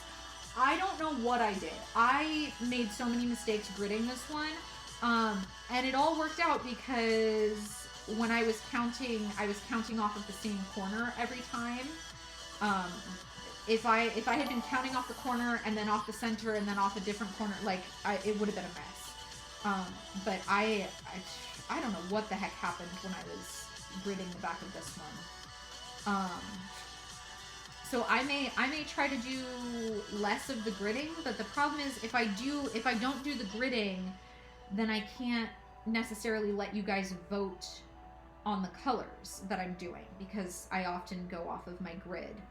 I don't know what I did. I made so many mistakes gridding this one, and it all worked out because when I was counting off of the same corner every time. If I had been counting off the corner and then off the center and then off a different corner, like it would have been a mess. But I don't know what the heck happened when I was gridding the back of this one. So I may try to do less of the gridding, but the problem is if I don't do the gridding, then I can't necessarily let you guys vote on the colors that I'm doing, because I often go off of my grid.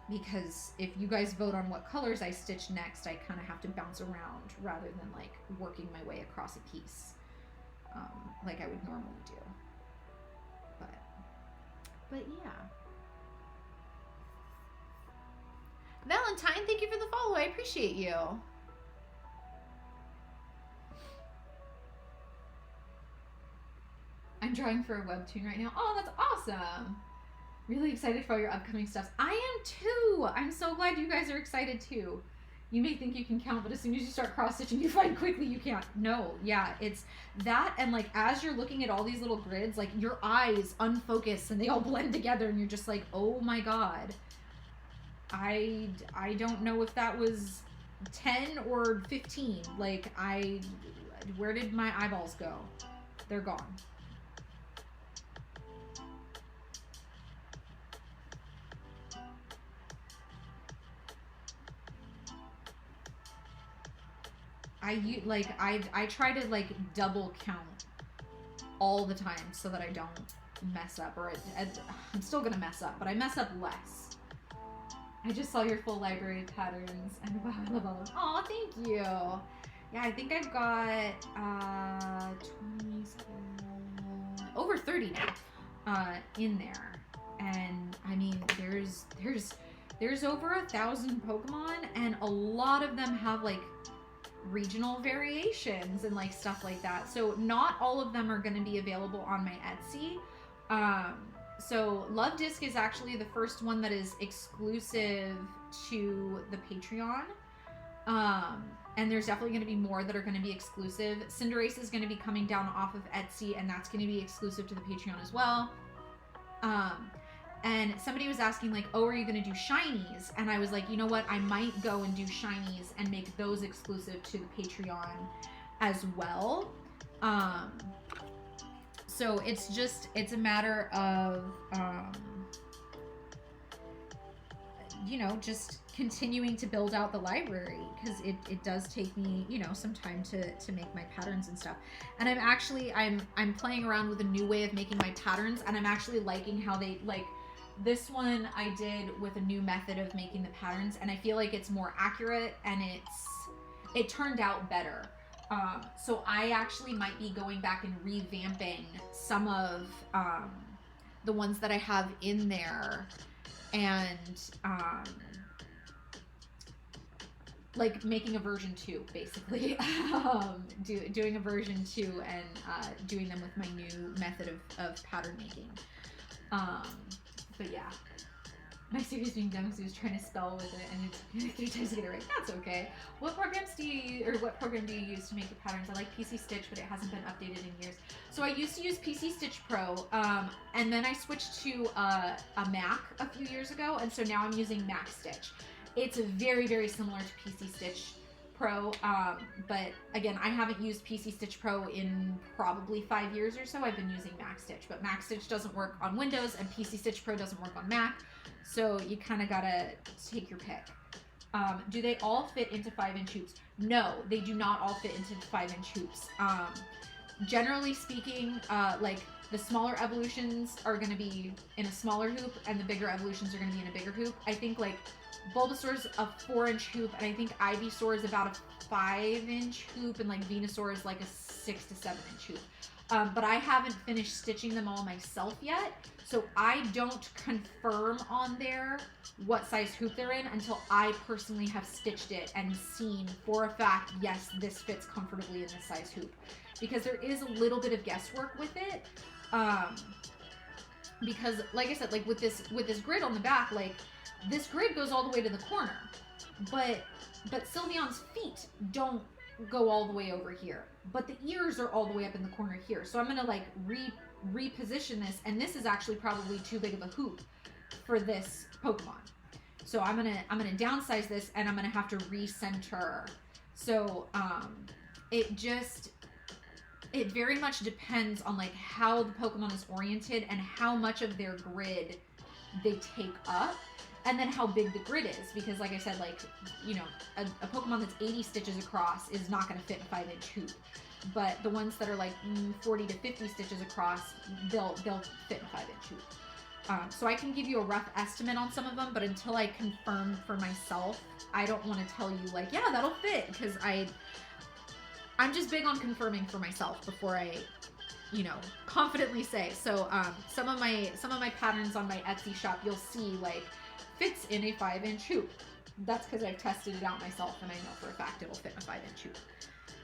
Because if you guys vote on what colors I stitch next, I kind of have to bounce around rather than like working my way across a piece, like I would normally do. But yeah. Valentine, thank you for the follow. I appreciate you. I'm drawing for a webtoon right now. Oh, that's awesome. Really excited for all your upcoming stuff. I am too. I'm so glad you guys are excited too. You may think you can count, but as soon as you start cross-stitching, you find quickly you can't. No, yeah, it's that, and like as you're looking at all these little grids, like your eyes unfocus and they all blend together and you're just like, oh my god. I don't know if that was 10 or 15. Like where did my eyeballs go? They're gone. I try to like double count all the time so that I don't mess up, or I'm still gonna mess up, but I mess up less. I just saw your full library of patterns, and wow, I love all of them. Oh, thank you. Yeah, I think I've got 27, over 30 now. in there. And I mean, there's over 1,000 Pokemon, and a lot of them have like regional variations and like stuff like that. So not all of them are going to be available on my Etsy. So Love Disc is actually the first one that is exclusive to the Patreon. And there's definitely going to be more that are going to be exclusive. Cinderace is going to be coming down off of Etsy, and that's going to be exclusive to the Patreon as well. And somebody was asking like, oh, are you going to do shinies? And I was like, you know what? I might go and do shinies and make those exclusive to the Patreon as well. So it's a matter of, you know, just continuing to build out the library, because it does take me, you know, some time to make my patterns and stuff. And I'm playing around with a new way of making my patterns, and I'm actually liking how they, like, this one I did with a new method of making the patterns, and I feel like it's more accurate, and it turned out better. So I actually might be going back and revamping some of the ones that I have in there, and like making a version 2, basically. Doing a version 2 and doing them with my new method of pattern making. But yeah, my series being done because he was trying to spell with it and it's 3 times to get it right. That's okay. What program do you use to make the patterns? I like PC Stitch, but it hasn't been updated in years. So I used to use PC Stitch Pro, and then I switched to a Mac a few years ago, and so now I'm using Mac Stitch. It's very, very similar to PC Stitch Pro, but again, I haven't used PC Stitch Pro in probably 5 years or so. I've been using Mac Stitch, but Mac Stitch doesn't work on Windows, and PC Stitch Pro doesn't work on Mac, so you kind of gotta take your pick. Do they all fit into 5-inch hoops? No, they do not all fit into 5-inch hoops. Generally speaking, like the smaller evolutions are going to be in a smaller hoop, and the bigger evolutions are going to be in a bigger hoop. I think like Bulbasaur's a 4-inch hoop, and I think Ivysaur is about a 5-inch hoop, and like Venusaur is like a 6 to 7-inch hoop. But I haven't finished stitching them all myself yet, so I don't confirm on there what size hoop they're in until I personally have stitched it and seen for a fact, yes, this fits comfortably in this size hoop. Because there is a little bit of guesswork with it. Because like I said, like with this grid on the back, like this grid goes all the way to the corner, but Sylveon's feet don't go all the way over here, but the ears are all the way up in the corner here. So I'm gonna like reposition this, and this is actually probably too big of a hoop for this Pokemon. So I'm gonna downsize this, and I'm gonna have to recenter. So it very much depends on like how the Pokemon is oriented and how much of their grid they take up, and then how big the grid is. Because like I said, like, you know, a Pokemon that's 80 stitches across is not going to fit in a 5-inch hoop. But the ones that are like 40 to 50 stitches across, they'll fit in a 5-inch hoop. So I can give you a rough estimate on some of them, but until I confirm for myself, I don't want to tell you like, yeah, that'll fit, because I'm just big on confirming for myself before I, you know, confidently say. So some of my patterns on my Etsy shop, you'll see like fits in a 5-inch hoop. That's because I've tested it out myself, and I know for a fact it'll fit in a 5-inch hoop.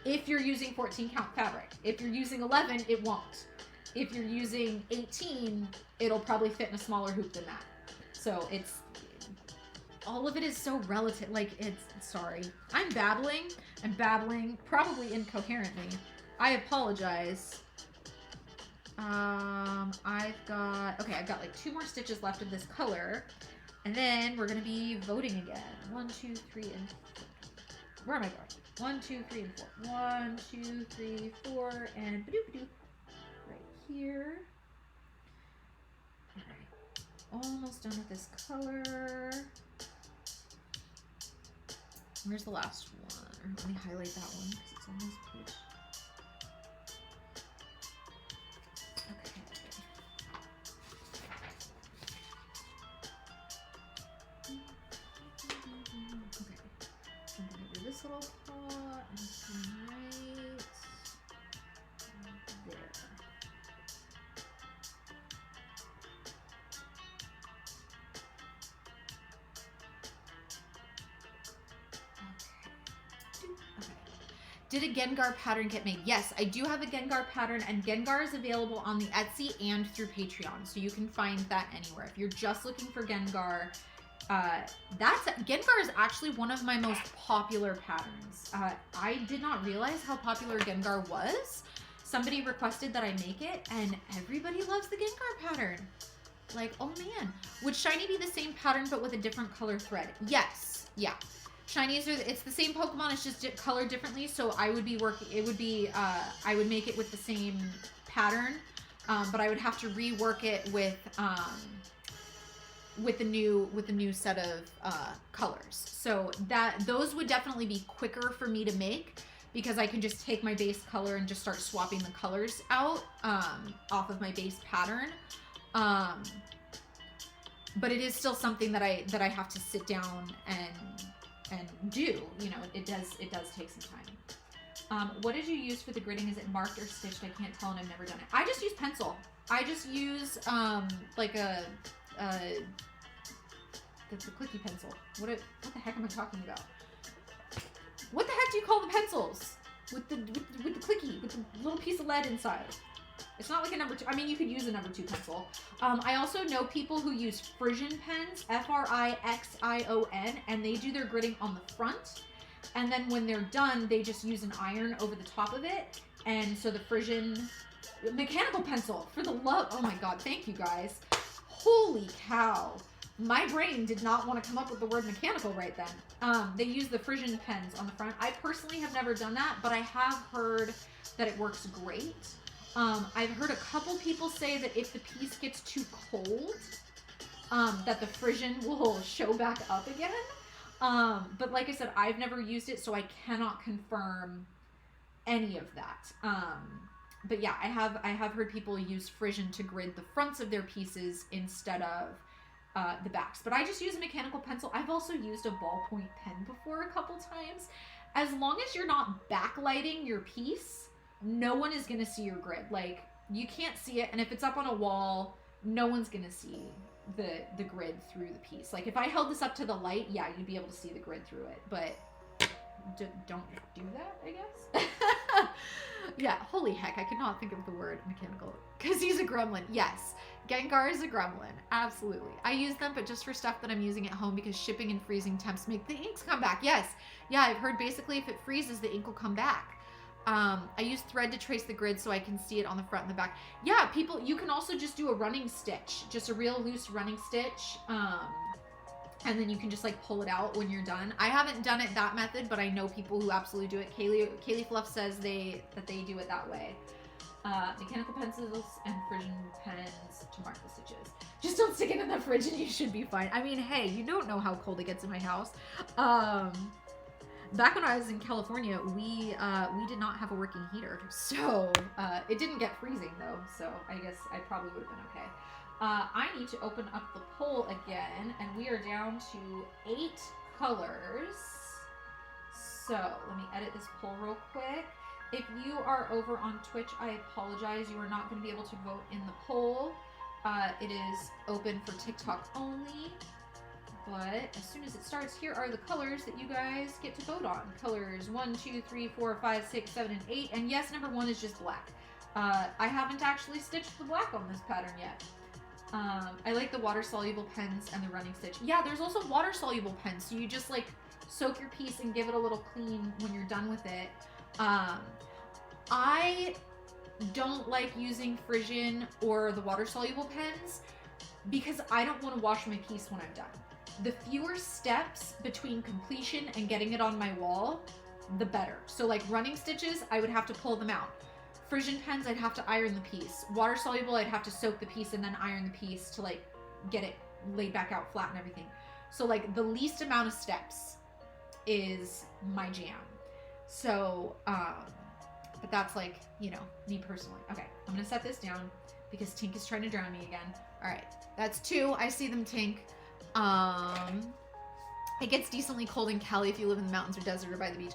If you're using 14 count fabric, if you're using 11, it won't. If you're using 18, it'll probably fit in a smaller hoop than that. So it's, all of it is so relative. Like, sorry. I'm babbling probably incoherently. I apologize. I've got like 2 more stitches left of this color, and then we're gonna be voting again. 1, 2, 3, and 4. Where am I going? 1, 2, 3, and 4. 1, 2, 3, 4, and ba-doop-a-doop. Right here. Alright. Almost done with this color. Where's the last one? Let me highlight that one because it's on this page. Okay. Okay. So I'm gonna do this little pot and come right there. Did a Gengar pattern get made? Yes, I do have a Gengar pattern, and Gengar is available on the Etsy and through Patreon, so you can find that anywhere. If you're just looking for Gengar, Gengar is actually one of my most popular patterns. I did not realize how popular Gengar was. Somebody requested that I make it, and everybody loves the Gengar pattern. Like, oh man. Would Shiny be the same pattern but with a different color thread? Yes. Yeah. Shinies it's the same Pokemon, it's just colored differently, so I would be I would make it with the same pattern, but I would have to rework it with the new set of colors. So those would definitely be quicker for me to make, because I can just take my base color and just start swapping the colors out off of my base pattern. But it is still something that I have to sit down and do. You know, it does take some time. What did you use for the gridding? Is it marked or stitched? I can't tell, and I've never done it. I just use pencil. I just use like the clicky pencil. What the heck am I talking about? What the heck do you call the pencils with the clicky, with the little piece of lead inside? It's not like a number 2. I mean, you could use a number 2 pencil. I also know people who use Frisian pens, Frixion, and they do their gridding on the front. And then when they're done, they just use an iron over the top of it. And so the Frisian mechanical pencil, for the love, oh my God, thank you guys. Holy cow. My brain did not want to come up with the word mechanical right then. They use the Frisian pens on the front. I personally have never done that, but I have heard that it works great. I've heard a couple people say that if the piece gets too cold, that the Frisian will show back up again. But like I said, I've never used it, so I cannot confirm any of that. But yeah, I have heard people use Frisian to grid the fronts of their pieces instead of the backs. But I just use a mechanical pencil. I've also used a ballpoint pen before a couple times. As long as you're not backlighting your piece, no one is going to see your grid. Like, you can't see it, and if it's up on a wall, no one's going to see the grid through the piece. Like, if I held this up to the light, yeah, you'd be able to see the grid through it, but don't do that, I guess. Yeah, holy heck, I could not think of the word mechanical, because he's a gremlin. Yes, Gengar is a gremlin, absolutely. I use them, but just for stuff that I'm using at home, because shipping and freezing temps make the inks come back. Yes, yeah, I've heard basically if it freezes, the ink will come back. I use thread to trace the grid so I can see it on the front and the back. Yeah, you can also just do a running stitch, just a real loose running stitch. And then you can just like pull it out when you're done. I haven't done it that method, but I know people who absolutely do it. Kaylee Fluff says that they do it that way. Mechanical pencils and Frisian pens to mark the stitches. Just don't stick it in the fridge and you should be fine. I mean, hey, you don't know how cold it gets in my house. Back when I was in California, we did not have a working heater, so it didn't get freezing though. So I guess I probably would have been okay. I need to open up the poll again, and we are down to 8 colors. So let me edit this poll real quick. If you are over on Twitch, I apologize. You are not going to be able to vote in the poll. It is open for TikTok only. But as soon as it starts, here are the colors that you guys get to vote on. Colors 1, 2, 3, 4, 5, 6, 7, and 8. And yes, number 1 is just black. I haven't actually stitched the black on this pattern yet. I like the water-soluble pens and the running stitch. Yeah, there's also water-soluble pens. So you just like soak your piece and give it a little clean when you're done with it. I don't like using Frisian or the water-soluble pens because I don't want to wash my piece when I'm done. The fewer steps between completion and getting it on my wall, the better. So like running stitches, I would have to pull them out. Frisian pens, I'd have to iron the piece. Water soluble, I'd have to soak the piece and then iron the piece to like get it laid back out flat and everything. So like the least amount of steps is my jam. So, but that's like, you know, me personally. Okay, I'm gonna set this down because Tink is trying to drown me again. All right, that's 2. I see them, Tink. It gets decently cold in Cali if you live in the mountains or desert or by the beach.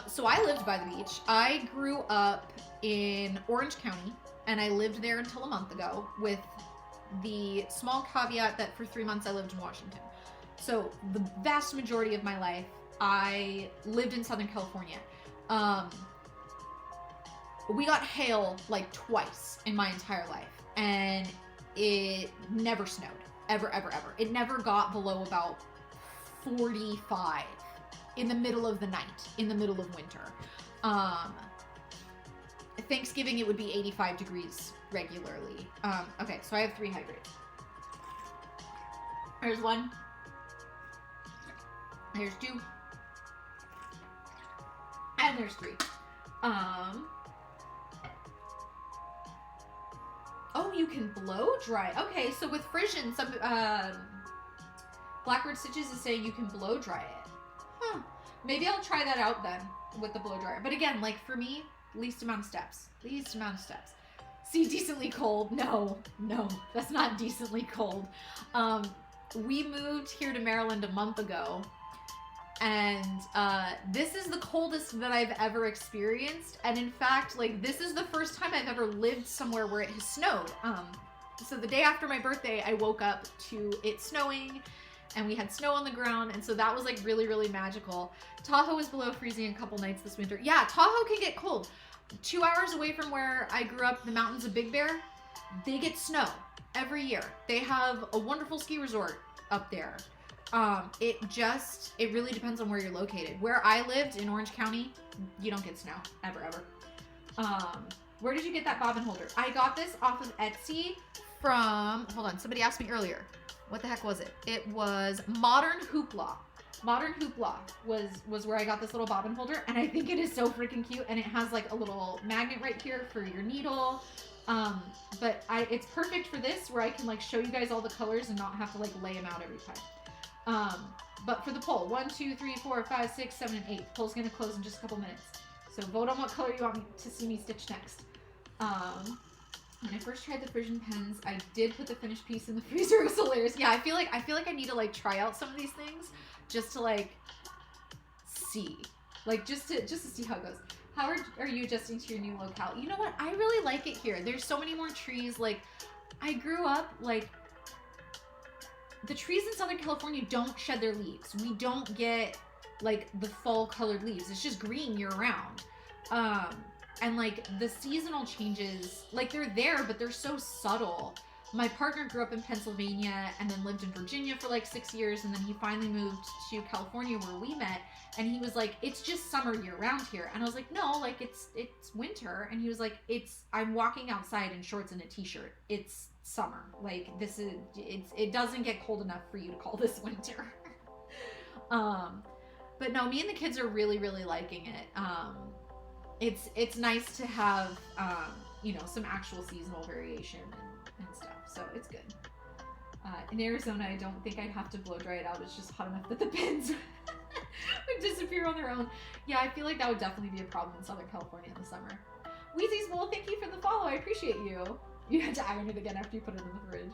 So I lived by the beach. I grew up in Orange County, and I lived there until a month ago, with the small caveat that for 3 months I lived in Washington. So the vast majority of my life, I lived in Southern California. Um, we got hail like twice in my entire life, and it never snowed. Ever, ever, ever. It never got below about 45 in the middle of the night, in the middle of winter. Thanksgiving, it would be 85 degrees regularly. Okay, so I have 3 hydrates. There's 1. There's 2. And there's 3. Oh, you can blow dry. Okay, so with Frisian, some Blackbird Stitches is saying you can blow dry it. Huh. Maybe I'll try that out then with the blow dryer. But again, like for me, least amount of steps. Least amount of steps. See, decently cold. No, that's not decently cold. We moved here to Maryland a month ago. And this is the coldest that I've ever experienced. And in fact, like, this is the first time I've ever lived somewhere where it has snowed. So the day after my birthday, I woke up to it snowing, and we had snow on the ground. And so that was like really, really magical. Tahoe was below freezing a couple nights this winter. Yeah, Tahoe can get cold. 2 hours away from where I grew up, the mountains of Big Bear, they get snow every year. They have a wonderful ski resort up there. It really depends on where you're located. Where I lived in Orange County, you don't get snow, ever. Where did you get that bobbin holder? I got this off of Etsy from, hold on, somebody asked me earlier. What the heck was it? It was Modern Hoopla. Modern Hoopla was where I got this little bobbin holder, and I think it is so freaking cute, and it has like a little magnet right here for your needle. But it's perfect for this, where I can like show you guys all the colors and not have to like lay them out every time. But for the poll, 1, 2, 3, 4, 5, 6, 7, and 8. Poll's gonna close in just a couple minutes. So vote on what color you want me to see me stitch next. When I first tried the Frisian pens, I did put the finished piece in the freezer. It was hilarious. Yeah, I feel like I need to like try out some of these things just to like see, like just to see how it goes. How are you adjusting to your new locale? You know what? I really like it here. There's so many more trees. Like, I grew up like, the trees in Southern California don't shed their leaves. We don't get like the fall colored leaves. It's just green year round. And like the seasonal changes, like they're there, but they're so subtle. My partner grew up in Pennsylvania and then lived in Virginia for like 6 years. And then he finally moved to California where we met. And he was like, it's just summer year round here. And I was like, no, like it's winter. And he was like, I'm walking outside in shorts and a t-shirt. It's summer. Like it doesn't get cold enough for you to call this winter. But no, me and the kids are really, really liking it. It's nice to have, some actual seasonal variation and stuff. So it's good. In Arizona, I don't think I'd have to blow dry it out. It's just hot enough that the pins would disappear on their own. Yeah, I feel like that would definitely be a problem in Southern California in the summer. Wheezy's Wool, thank you for the follow. I appreciate you. You had to iron it again after you put it in the fridge.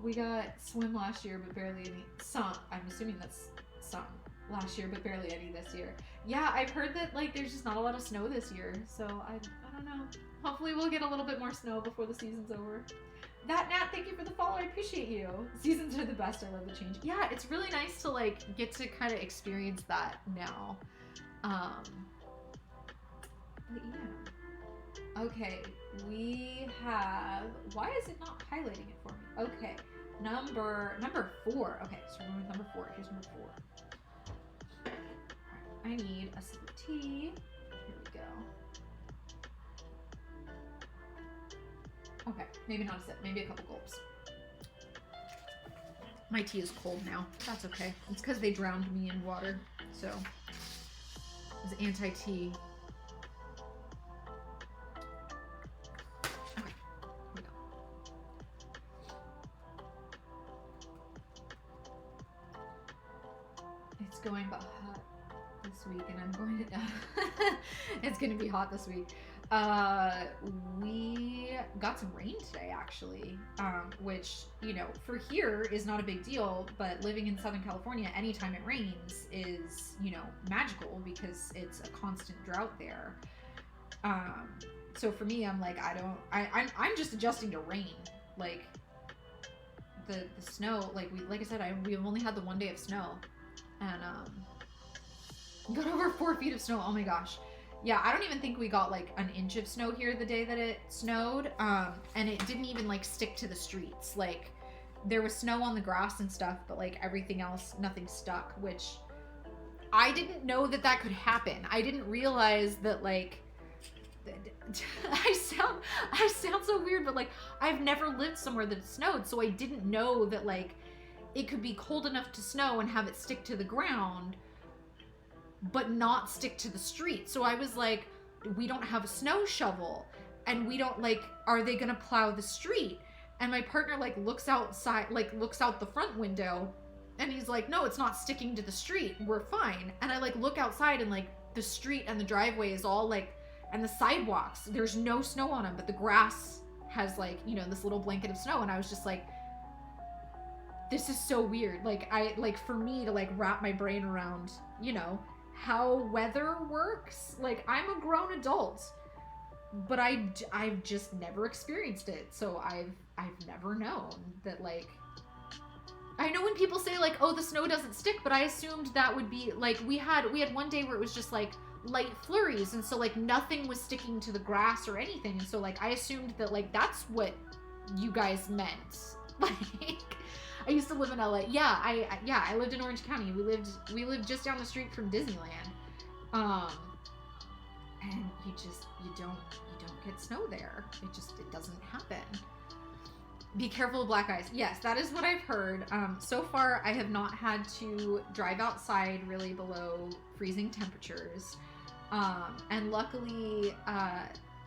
We got swim last year, but barely any sun. I'm assuming that's sun last year, but barely any this year. Yeah, I've heard that like there's just not a lot of snow this year, so I don't know. Hopefully we'll get a little bit more snow before the season's over. That Nat, thank you for the follow. I appreciate you. Seasons are the best. I love the change. Yeah, it's really nice to like get to kind of experience that now. But yeah. Okay, we have. Why is it not highlighting it for me? Okay, number 4. Okay, so we're with number 4. Here's number 4. I need a sip of tea. Here we go. Okay, maybe not a sip, maybe a couple gulps. My tea is cold now. That's okay. It's because they drowned me in water, so it's anti-tea. Okay, here we go. It's going about hot this week, and I'm going to. It's going to be hot this week. We got some rain today, actually, which, for here is not a big deal, but living in Southern California, anytime it rains is, magical because it's a constant drought there. So for me, I'm like, I'm just adjusting to rain. Like the snow, like I said, we've only had the one day of snow, and Got over 4 feet of snow. Oh my gosh. Yeah, I don't even think we got like an inch of snow here the day that it snowed. And it didn't even like stick to the streets. Like there was snow on the grass and stuff, but like everything else, nothing stuck, which I didn't know that that could happen. I didn't realize that like I sound so weird, but like I've never lived somewhere that snowed, so I didn't know that like it could be cold enough to snow and have it stick to the ground but not stick to the street. So I was like, we don't have a snow shovel, and we don't like, are they gonna plow the street? And my partner like looks outside, like looks out the front window, and he's like, no, it's not sticking to the street, we're fine. And I like look outside, and like the street and the driveway is all like, and the sidewalks, there's no snow on them, but the grass has like, you know, this little blanket of snow. And I was just like, this is so weird. Like for me to like wrap my brain around, you know, how weather works. Like I'm a grown adult, but I've just never experienced it. So I've never known that. Like, I know when people say like, oh, the snow doesn't stick, but I assumed that would be like, we had one day where it was just like light flurries, and so like nothing was sticking to the grass or anything, and so like I assumed that like that's what you guys meant. Like I used to live in LA. Yeah, I lived in Orange County. We lived just down the street from Disneyland. And you don't get snow there. It doesn't happen. Be careful of black ice. Yes, that is what I've heard. So far I have not had to drive outside really below freezing temperatures. And luckily,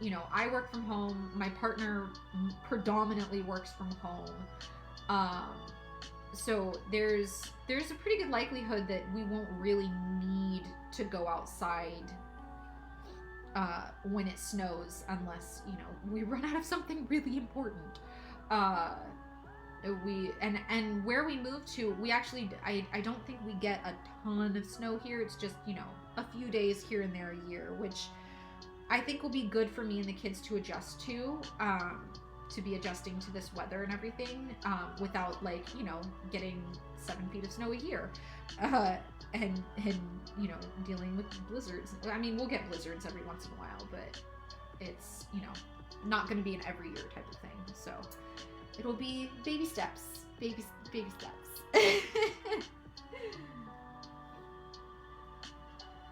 you know, I work from home. My partner predominantly works from home. So there's a pretty good likelihood that we won't really need to go outside when it snows, unless, you know, we run out of something really important. And where we moved to, we actually, I don't think we get a ton of snow here. It's just, you know, a few days here and there a year, which I think will be good for me and the kids to adjust to be adjusting to this weather and everything, without like, you know, getting 7 feet of snow a year, and you know, dealing with blizzards. I mean, we'll get blizzards every once in a while, but it's, you know, not going to be an every year type of thing. So it'll be baby steps, baby steps.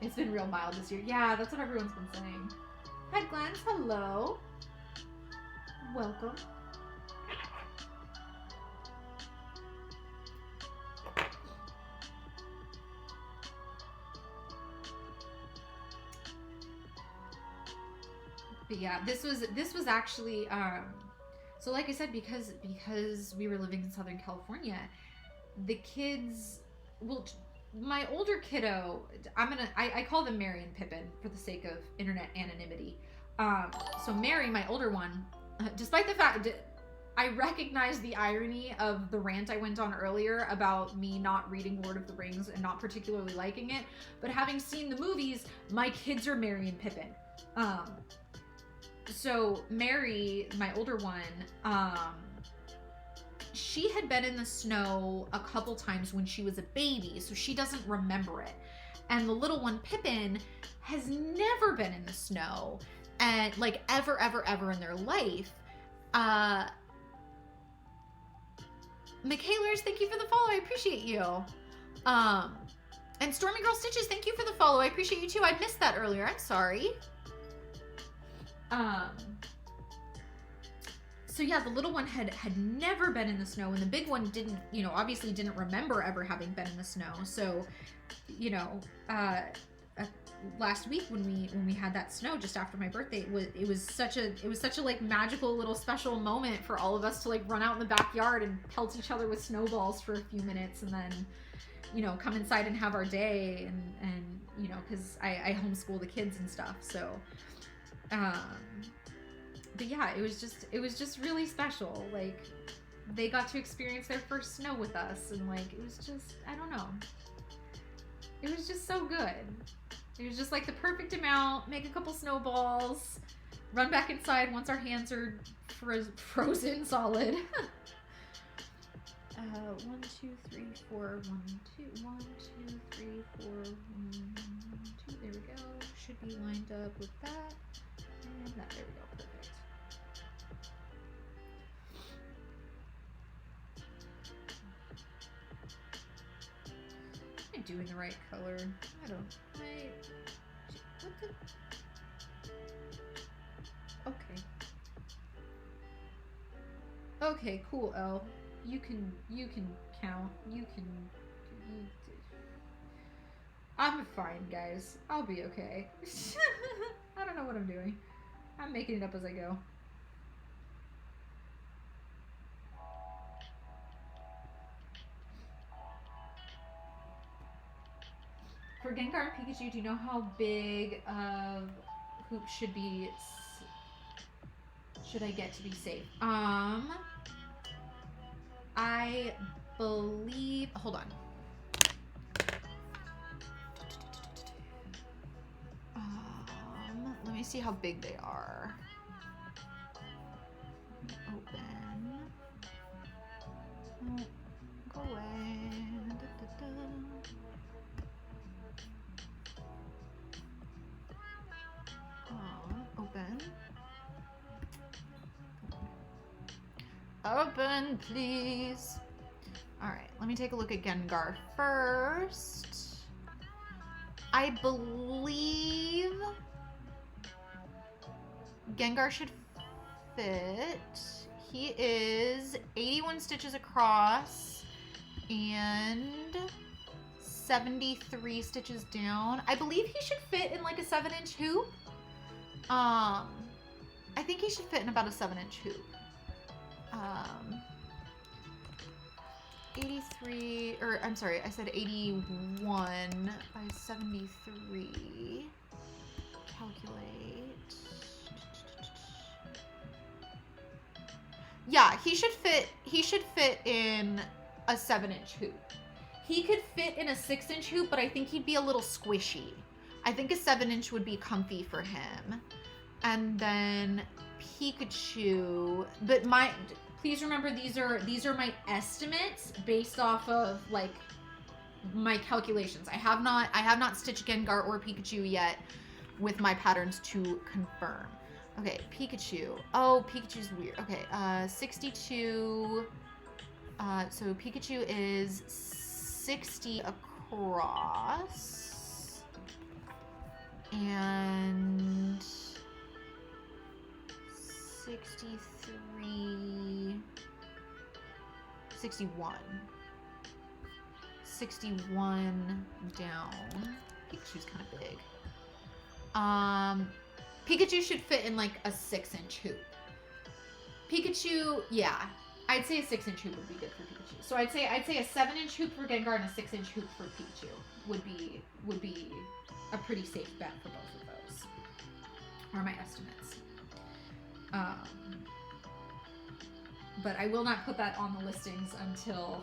It's been real mild this year. Yeah, that's what everyone's been saying. Hi, Glenn. Hello. Welcome. But yeah, this was actually so like I said, because we were living in Southern California, the kids, well, my older kiddo, I call them Mary and Pippin for the sake of internet anonymity. So Mary, my older one, despite the fact I recognize the irony of the rant I went on earlier about me not reading Lord of the Rings and not particularly liking it, but having seen the movies, my kids are Mary and Pippin. So Mary, my older one, she had been in the snow a couple times when she was a baby, so she doesn't remember it. And the little one, Pippin, has never been in the snow, and like ever in their life. Michaelers, thank you for the follow. I appreciate you. And Stormy Girl Stitches, thank you for the follow. I appreciate you too. I missed that earlier. I'm sorry. So yeah, the little one had never been in the snow, and the big one didn't, you know, obviously didn't remember ever having been in the snow. So, you know, last week when we had that snow just after my birthday, it was such a like magical little special moment for all of us to like run out in the backyard and pelt each other with snowballs for a few minutes, and then, you know, come inside and have our day, and you know, because I homeschool the kids and stuff. So but yeah, it was just really special. Like, they got to experience their first snow with us, and like, it was just, I don't know, it was just so good. It was just like the perfect amount. Make a couple snowballs, run back inside once our hands are frozen solid. 1, 2, 3, 4, 1, 2, 1, 2, 3, 4. should be lined up with that and that. There we go, perfect. Am I doing the right color? I don't, what the? Okay. Okay, cool, L. You can count. I'm fine, guys. I'll be okay. I don't know what I'm doing. I'm making it up as I go. For Gengar and Pikachu, do you know how big of hoop should I get to be safe? I believe, hold on. Let me see how big they are. Open. Oh, go away. Open. Open, please. All right, let me take a look at Gengar first. I believe Gengar should fit. He is 81 stitches across and 73 stitches down. I believe he should fit in like a 7-inch hoop. I think he should fit in about a 7-inch hoop. 83, or I'm sorry, I said 81 by 73. Calculate. Yeah, he should fit in a 7-inch hoop. He could fit in a 6-inch hoop, but I think he'd be a little squishy. I think a 7-inch would be comfy for him. And then Pikachu, but please remember these are my estimates based off of like my calculations. I have not stitched Gengar or Pikachu yet with my patterns to confirm. Okay, Pikachu. Oh, Pikachu's weird. Okay, 62. So Pikachu is 60 across. And 63. 61. 61 down. Pikachu's kind of big. Pikachu should fit in like a 6-inch hoop. Pikachu, yeah, I'd say a 6-inch hoop would be good for Pikachu. So I'd say a 7-inch hoop for Gengar and a 6-inch hoop for Pikachu would be a pretty safe bet for both of those. Are my estimates. But I will not put that on the listings until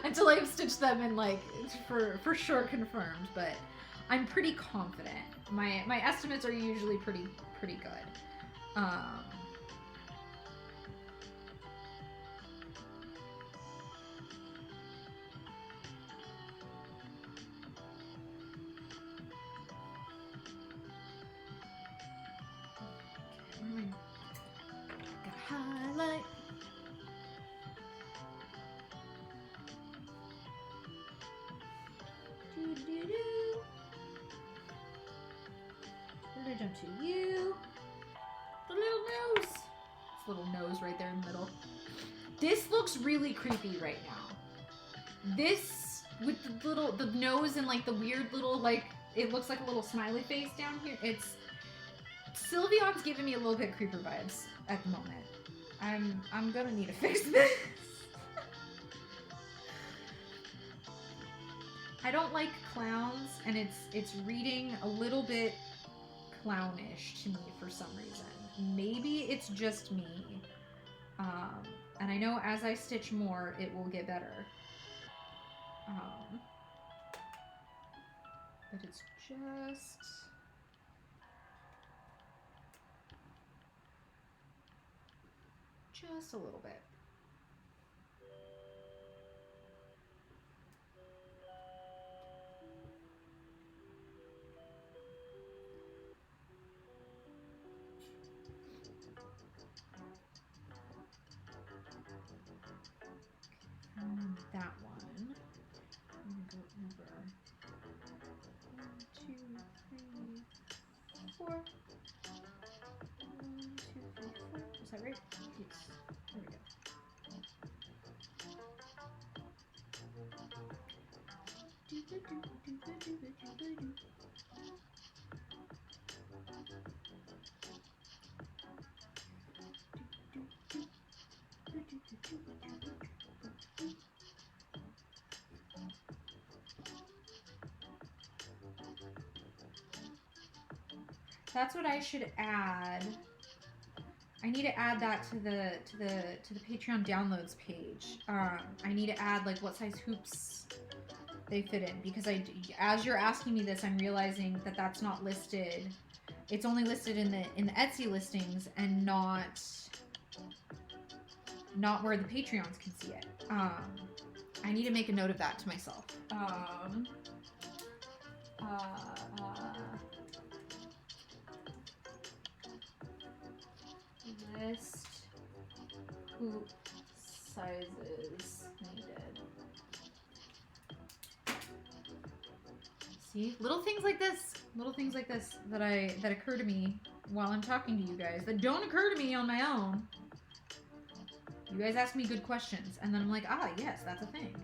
until I've stitched them and like for sure confirmed. But I'm pretty confident. My estimates are usually pretty good. Gotta highlight. Where did I jump to? You. The little nose. This little nose right there in the middle. This looks really creepy right now. This with the nose and like the weird little like it looks like a little smiley face down here. Sylveon's giving me a little bit creeper vibes at the moment. I'm gonna need to fix this. I don't like clowns, and it's reading a little bit clownish to me for some reason. Maybe it's just me. And I know as I stitch more, it will get better. But it's just a little bit. 4. 1, 2, 3, 4. Is that right? Yes. There we go. That's what I should add. I need to add that to the Patreon downloads page. I need to add like what size hoops they fit in, because as you're asking me this, I'm realizing that that's not listed. It's only listed in the Etsy listings and not where the Patreons can see it. I need to make a note of that to myself. List hoop sizes needed. See, little things like this that occur to me while I'm talking to you guys, that don't occur to me on my own. You guys ask me good questions, and then I'm like, ah, yes, that's a thing.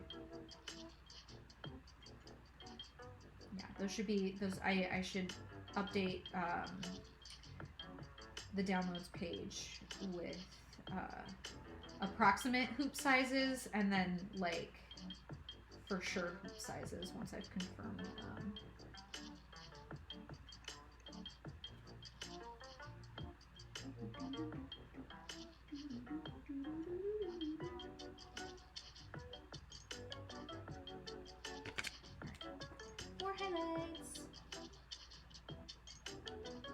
Yeah, those should be those. I should update the downloads page with approximate hoop sizes, and then like for sure hoop sizes once I've confirmed them. More highlights.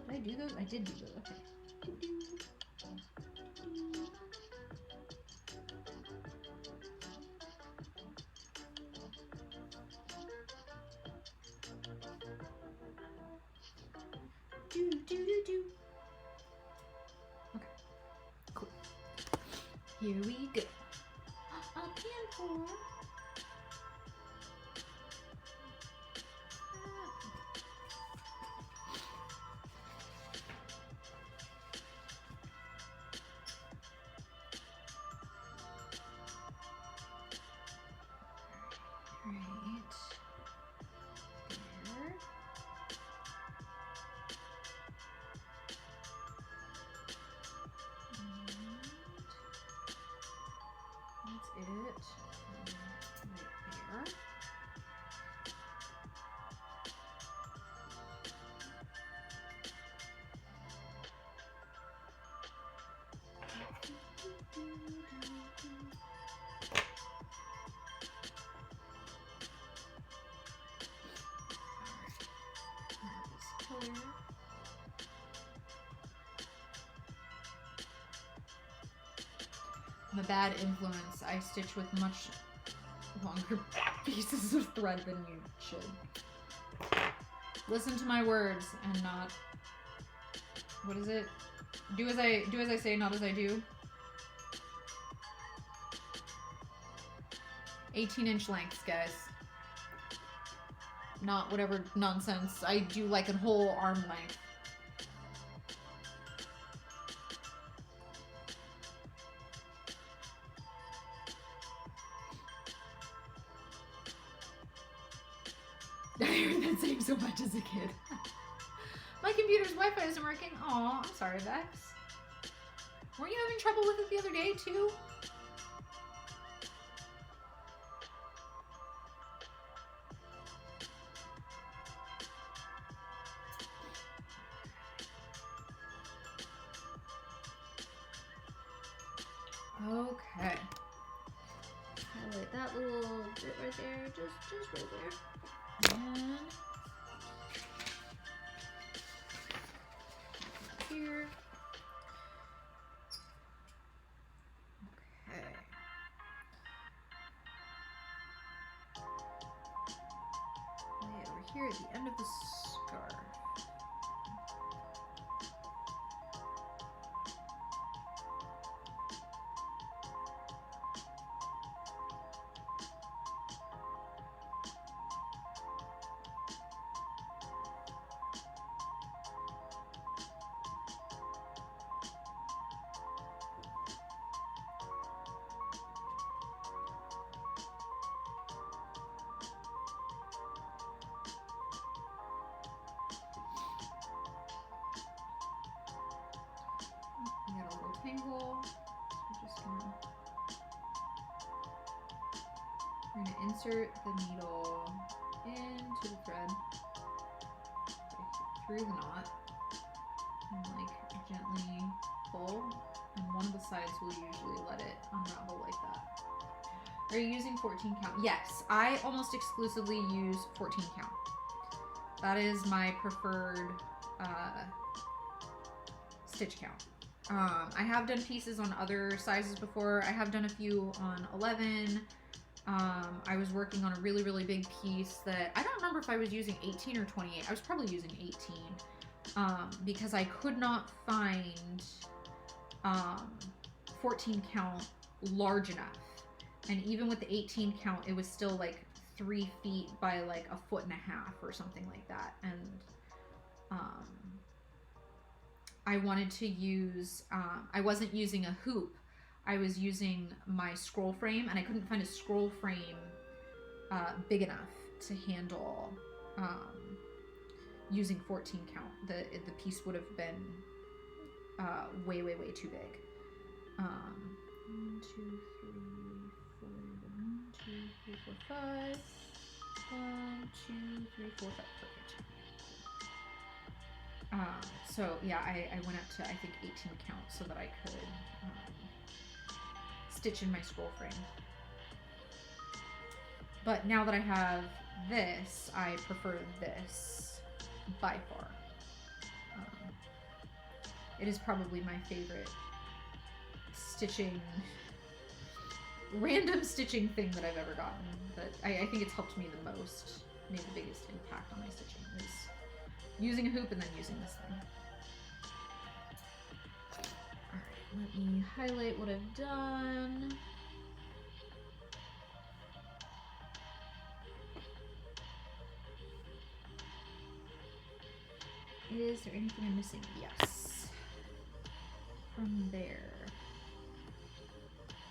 Did I do those? I did do those. Okay. Okay, cool. Here we go. A pan pour. I'm a bad influence. I stitch with much longer pieces of thread than you should. Listen to my words and not... What is it? Do as I say, not as I do. 18-inch lengths, guys. Not whatever nonsense. I do like a whole arm length. I heard that saying so much as a kid. My computer's Wi-Fi isn't working. Aw, I'm sorry, Vex. Weren't you having trouble with it the other day, too? Okay. Highlight that little bit right there, just right there. And here. Okay. Way over here at the end of the scarf. I'm going to insert the needle into the thread, through the knot, and like gently pull, and one of the sides will usually let it unravel like that. Are you using 14 count? Yes, I almost exclusively use 14 count. That is my preferred stitch count. I have done pieces on other sizes before. I have done a few on 11. I was working on a really, really big piece that I don't remember if I was using 18 or 28. I was probably using 18 because I could not find 14 count large enough. And even with the 18 count, it was still like 3 feet by like 1.5 feet or something like that. And I wanted to use, I wasn't using a hoop. I was using my scroll frame, and I couldn't find a scroll frame big enough to handle using 14 count. The piece would have been way, way, way too big. 1, 2, 3, 4, 1, 2, 3, 4, 5. 1, 2, 3, 4, 5. Perfect. So yeah, I went up to I think 18 count so that I could stitch in my scroll frame. But now that I have this, I prefer this by far. It is probably my favorite stitching, random stitching thing that I've ever gotten. But I think it's helped me the most, made the biggest impact on my stitching, is using a hoop and then using this thing. Alright, let me highlight what I've done. Is there anything I'm missing? Yes. From there,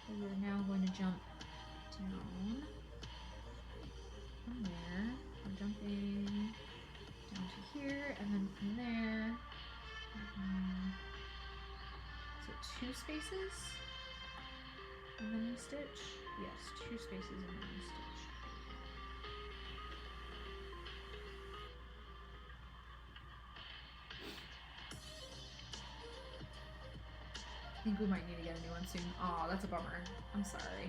we're now going to jump down. From there, we're jumping down to here, and then from there, is it 2 spaces? And then we stitch? Yes, 2 spaces and then we stitch. I think we might need to get a new one soon. Aw, that's a bummer. I'm sorry.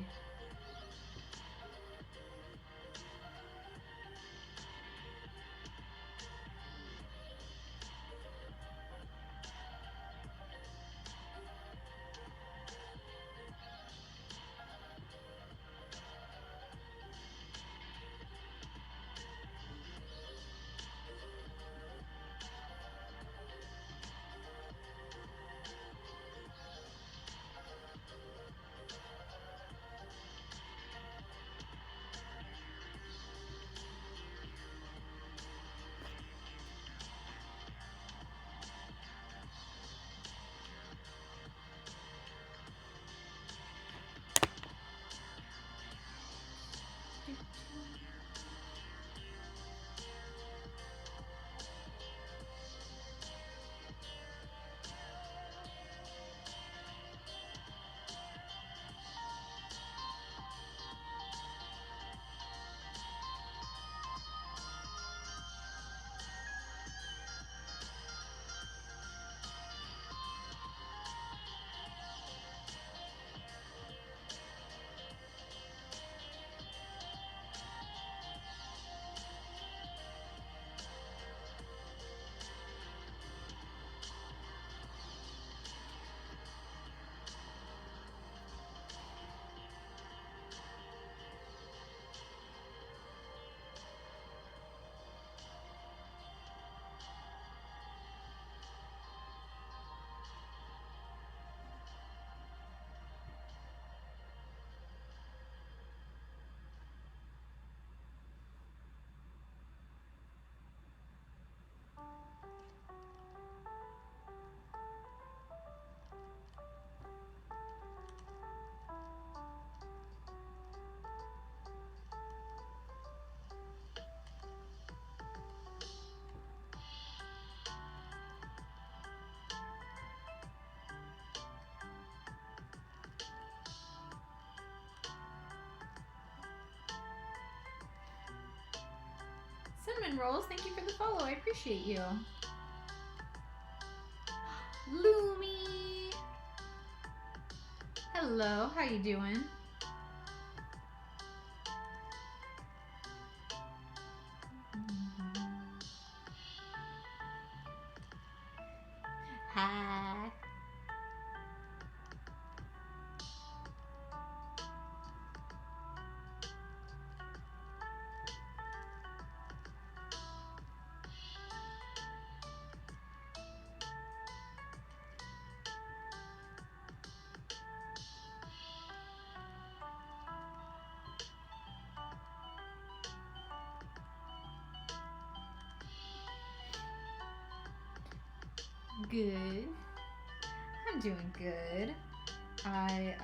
Cinnamon Rolls, thank you for the follow. I appreciate you. Loomy. Hello, how you doing? Hi. Good. I'm doing good. I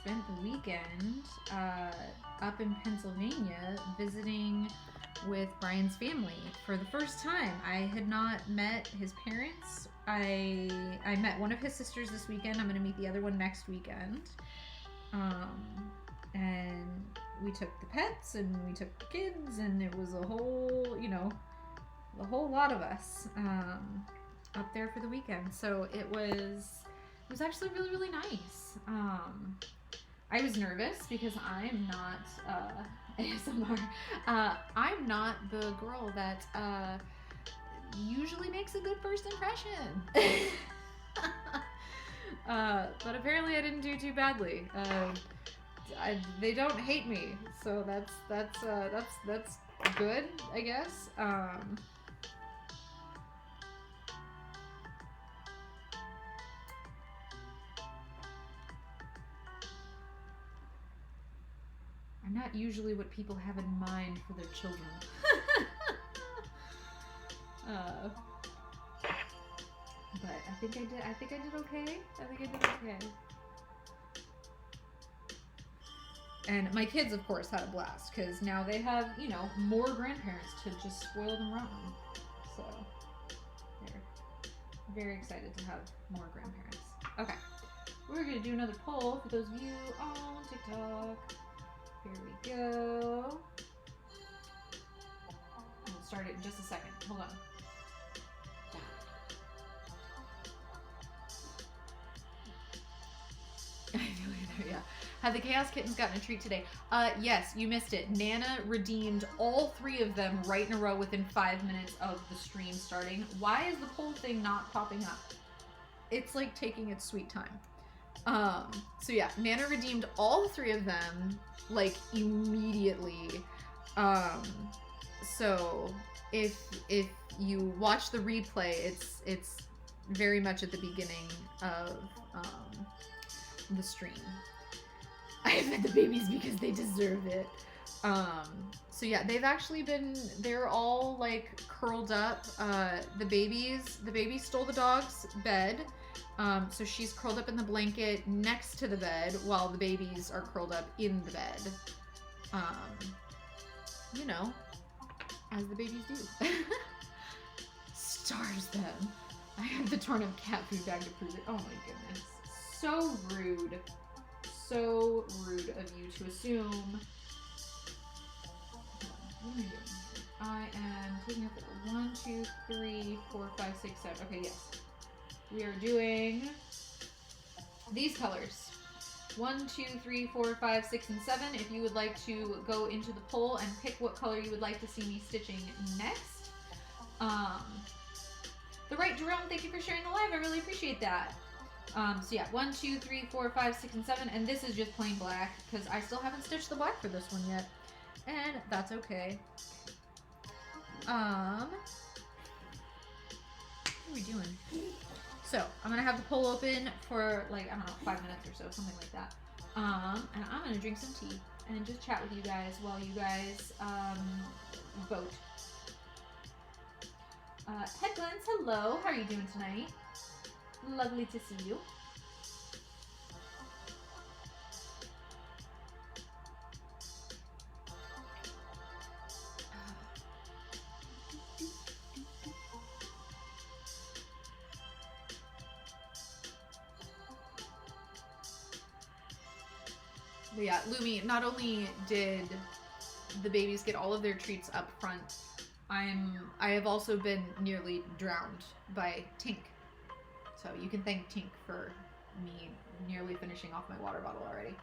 spent the weekend up in Pennsylvania visiting with Brian's family for the first time. I had not met his parents. I met one of his sisters this weekend. I'm going to meet the other one next weekend. And we took the pets and we took the kids, and it was a whole, a whole lot of us up there for the weekend. So it was actually really, really nice. I was nervous because I'm not ASMR. I'm not the girl that usually makes a good first impression. But apparently I didn't do too badly. They don't hate me, so that's good, I guess. I'm not usually what people have in mind for their children. But I think I did okay. I think I did okay. And my kids, of course, had a blast because now they have, more grandparents to just spoil them rotten. So they're very excited to have more grandparents. Okay, we're gonna do another poll for those of you on TikTok. Here we go. We'll start it in just a second. Hold on. I feel like yeah. Have the Chaos Kittens gotten a treat today? Yes, you missed it. Nana redeemed all 3 of them right in a row within 5 minutes of the stream starting. Why is the poll thing not popping up? It's like taking its sweet time. So yeah, Nana redeemed all 3 of them like immediately. So if you watch the replay, it's very much at the beginning of the stream. I fed the babies because they deserve it. So yeah, they're all like curled up. The baby stole the dog's bed. So she's curled up in the blanket next to the bed while the babies are curled up in the bed. As the babies do. Stars them. I have the torn up cat food bag to prove it. Oh my goodness. So rude. So rude of you to assume. What am I doing? I am taking up 1, 2, 3, 4, 5, 6, 7. Okay, yes. We are doing these colors. 1, 2, 3, 4, 5, 6, and 7. If you would like to go into the poll and pick what color you would like to see me stitching next. The right Jerome, thank you for sharing the live. I really appreciate that. So yeah, 1, 2, 3, 4, 5, 6, and 7. And this is just plain black because I still haven't stitched the black for this one yet. And that's okay. What are we doing? So I'm gonna have the poll open for like, I don't know, 5 minutes or so, something like that. And I'm gonna drink some tea and just chat with you guys while you guys vote. Headlands, hello. How are you doing tonight? Lovely to see you. But yeah, Lumi, not only did the babies get all of their treats up front I have also been nearly drowned by Tink. So you can thank Tink for me nearly finishing off my water bottle already.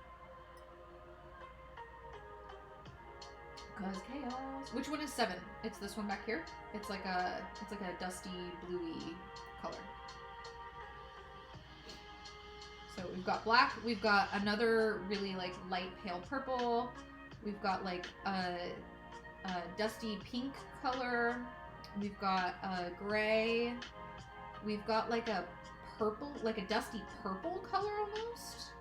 Cause chaos. Which one is 7? It's this one back here. It's like a dusty bluey color. So we've got black. We've got another really like light pale purple. We've got like a dusty pink color. We've got a gray. We've got like a purple, like a dusty purple color almost.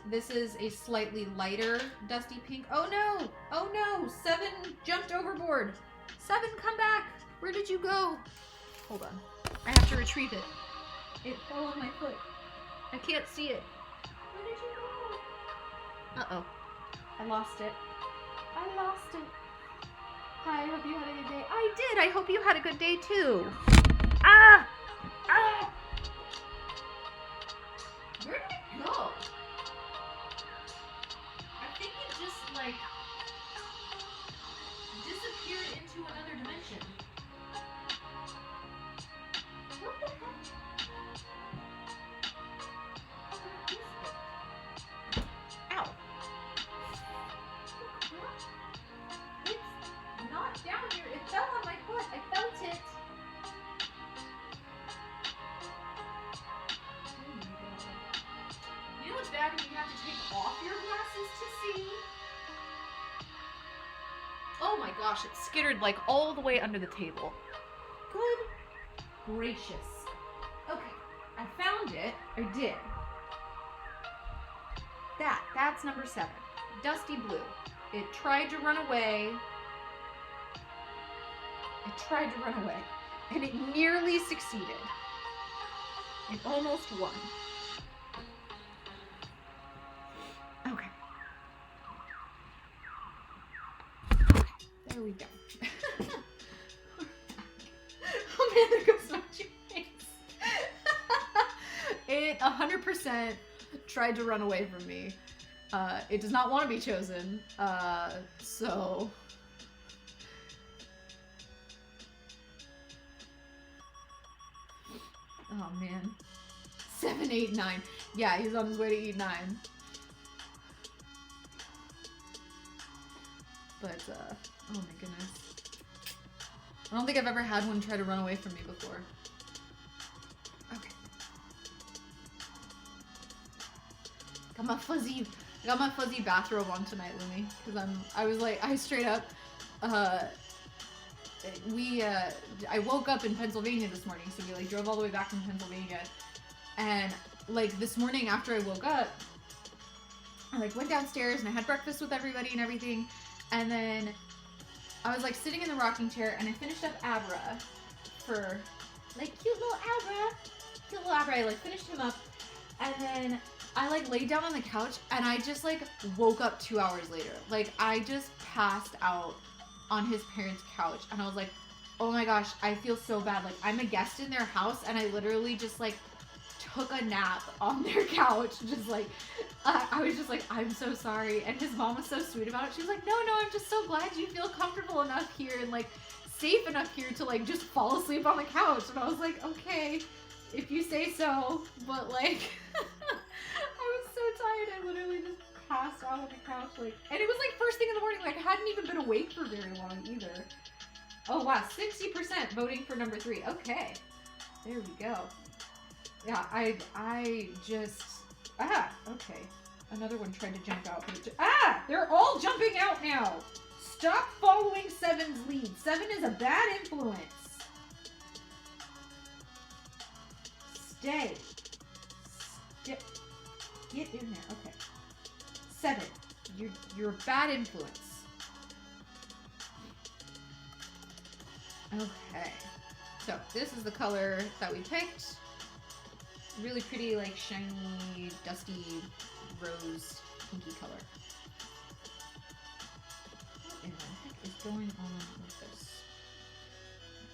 This is a slightly lighter dusty pink. Oh no! Oh no! 7 jumped overboard. 7, come back! Where did you go? Hold on. I have to retrieve it. It fell on my foot. I can't see it. Where did you go? Uh-oh. I lost it. I lost it. Hi, I hope you had a good day. I did! I hope you had a good day too. Ah! Ah! Where did it go? I think it just, like, disappeared into another dimension. What the heck? Ow. It's not down here. It fell on my foot. I felt it. You know what's bad when you have to take off your glasses to see? Oh my gosh, it skittered like all the way under the table. Good gracious. Okay, I found it. I did. That's number 7. Dusty blue. It tried to run away. And it nearly succeeded. It almost won. Okay. There we go. Oh man, there goes Magic Face. It 100% tried to run away from me. It does not want to be chosen. So... Oh man. 7, 8, 9. Yeah, he's on his way to eat 9. But, oh my goodness. I don't think I've ever had one try to run away from me before. Okay. Got my fuzzy bathrobe on tonight, Lumi. Because I straight up, I woke up in Pennsylvania this morning, so we like drove all the way back from Pennsylvania. And like this morning after I woke up, I like went downstairs and I had breakfast with everybody and everything. And then I was like sitting in the rocking chair and I finished up Abra for like cute little Abra. I like finished him up and then I like laid down on the couch and I just like woke up 2 hours later. Like I just passed out on his parents' couch and I was like, oh my gosh, I feel so bad. Like I'm a guest in their house and I literally just like took a nap on their couch. Just like, I was just like, I'm so sorry. And his mom was so sweet about it. She was like, no, I'm just so glad you feel comfortable enough here and like safe enough here to like just fall asleep on the couch. And I was like, okay, if you say so. But like, I was so tired. I literally just passed out on the couch. Like, and it was like first thing in the morning. Like I hadn't even been awake for very long either. Oh wow, 60% voting for number 3. Okay, there we go. Yeah, I just, okay. Another one tried to jump out. They're all jumping out now. Stop following 7's lead. 7 is a bad influence. Stay. Get in there, okay. 7, you're a bad influence. Okay, so this is the color that we picked. Really pretty, like, shiny, dusty, rose, pinky color. What in the heck is going on with this?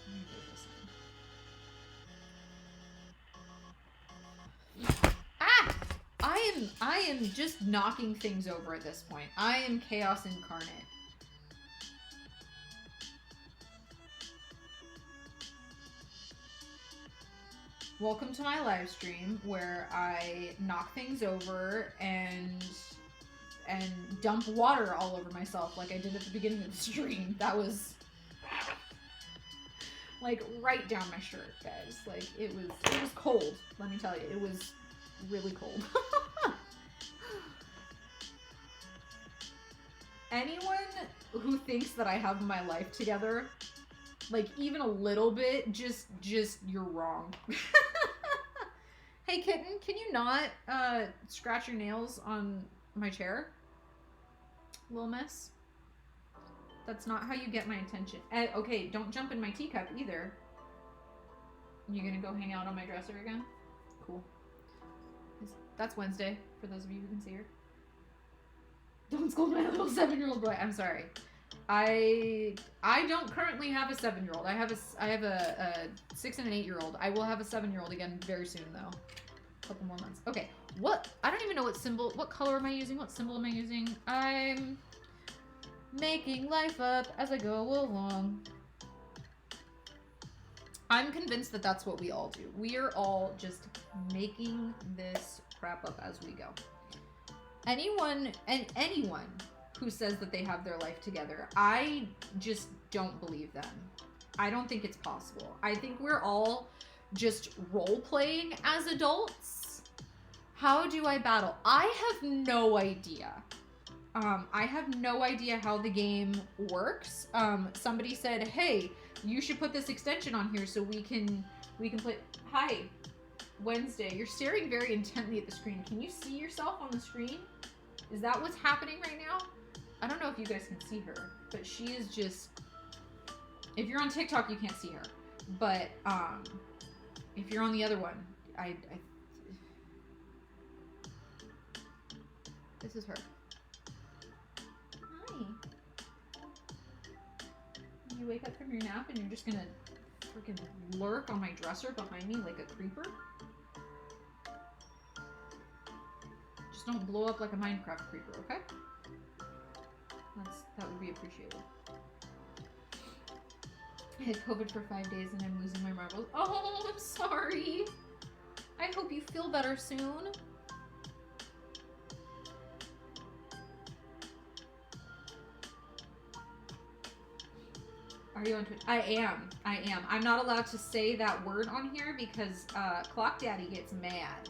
Let me do this. I am just knocking things over at this point. I am chaos incarnate. welcome to my live stream where I knock things over and dump water all over myself like I did at the beginning of the stream. That was like right down my shirt, guys. Like it was cold, let me tell you. It was really cold. Anyone who thinks that I have my life together, like even a little bit, just you're wrong. Hey kitten, can you not scratch your nails on my chair? Little miss. That's not how you get my attention. Okay, don't jump in my teacup either. You gonna go hang out on my dresser again? Cool. That's Wednesday, for those of you who can see her. Don't scold my little 7-year-old boy. I'm sorry. I don't currently have a 7-year-old. I have a 6 and an 8-year-old. I will have a 7-year-old again very soon though. A couple more months. Okay. What? I don't even know what color am I using? What symbol am I using? I'm making life up as I go along. I'm convinced that that's what we all do. We are all just making this crap up as we go. Anyone who says that they have their life together, I just don't believe them. I don't think it's possible. I think we're all just role-playing as adults. How do I battle? I have no idea. I have no idea how the game works. Somebody said, hey, you should put this extension on here so we can play. Hi, Wednesday. You're staring very intently at the screen. Can you see yourself on the screen? Is that what's happening right now? I don't know if you guys can see her, but she is just... If you're on TikTok, you can't see her. But if you're on the other one, this is her. Hi. You wake up from your nap and you're just gonna freaking lurk on my dresser behind me like a creeper? Just don't blow up like a Minecraft creeper, okay? That would be appreciated. I had COVID for 5 days and I'm losing my marbles. Oh, I'm sorry. I hope you feel better soon. Are you on Twitch? I am. I'm not allowed to say that word on here because Clock Daddy gets mad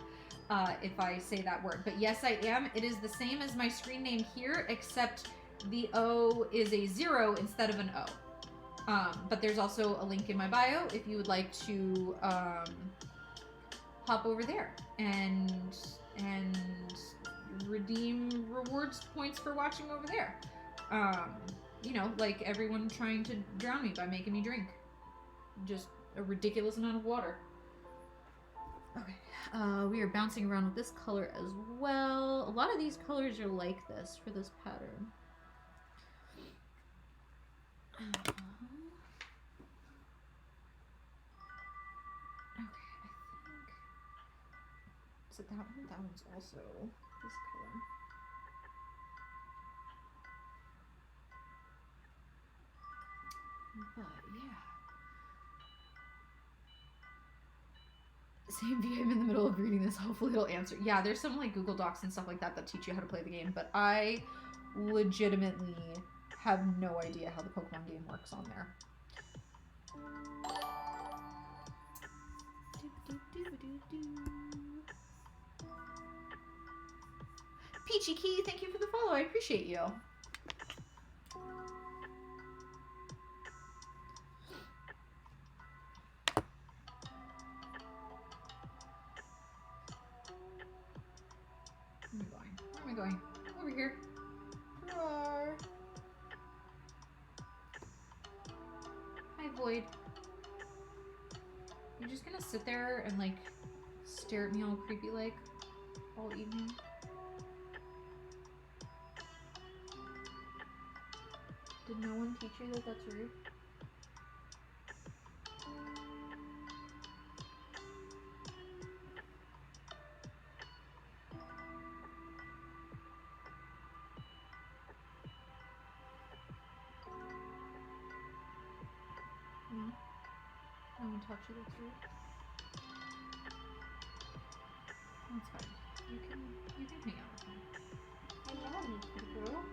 if I say that word. But yes, I am. It is the same as my screen name here, except the O is a 0 instead of an O. But there's also a link in my bio if you would like to hop over there and redeem rewards points for watching over there. You know, like everyone trying to drown me by making me drink just a ridiculous amount of water. Okay, we are bouncing around with this color as well. A lot of these colors are like this for this pattern. Okay, I think... Is it that one? That one's also this color. But yeah. Same VM in the middle of reading this. Hopefully it'll answer. Yeah, there's some like Google Docs and stuff like that that teach you how to play the game, but I legitimately have no idea how the Pokemon game works on there. Peachy Key, thank you for the follow. I appreciate you. Where am I going? Over here. Roar. Hi, Void. You're just gonna sit there and like stare at me all creepy like all evening? Did no one teach you that that's rude? No one taught you that's rude? That's fine. You can hang out with me. I love you, pretty girl.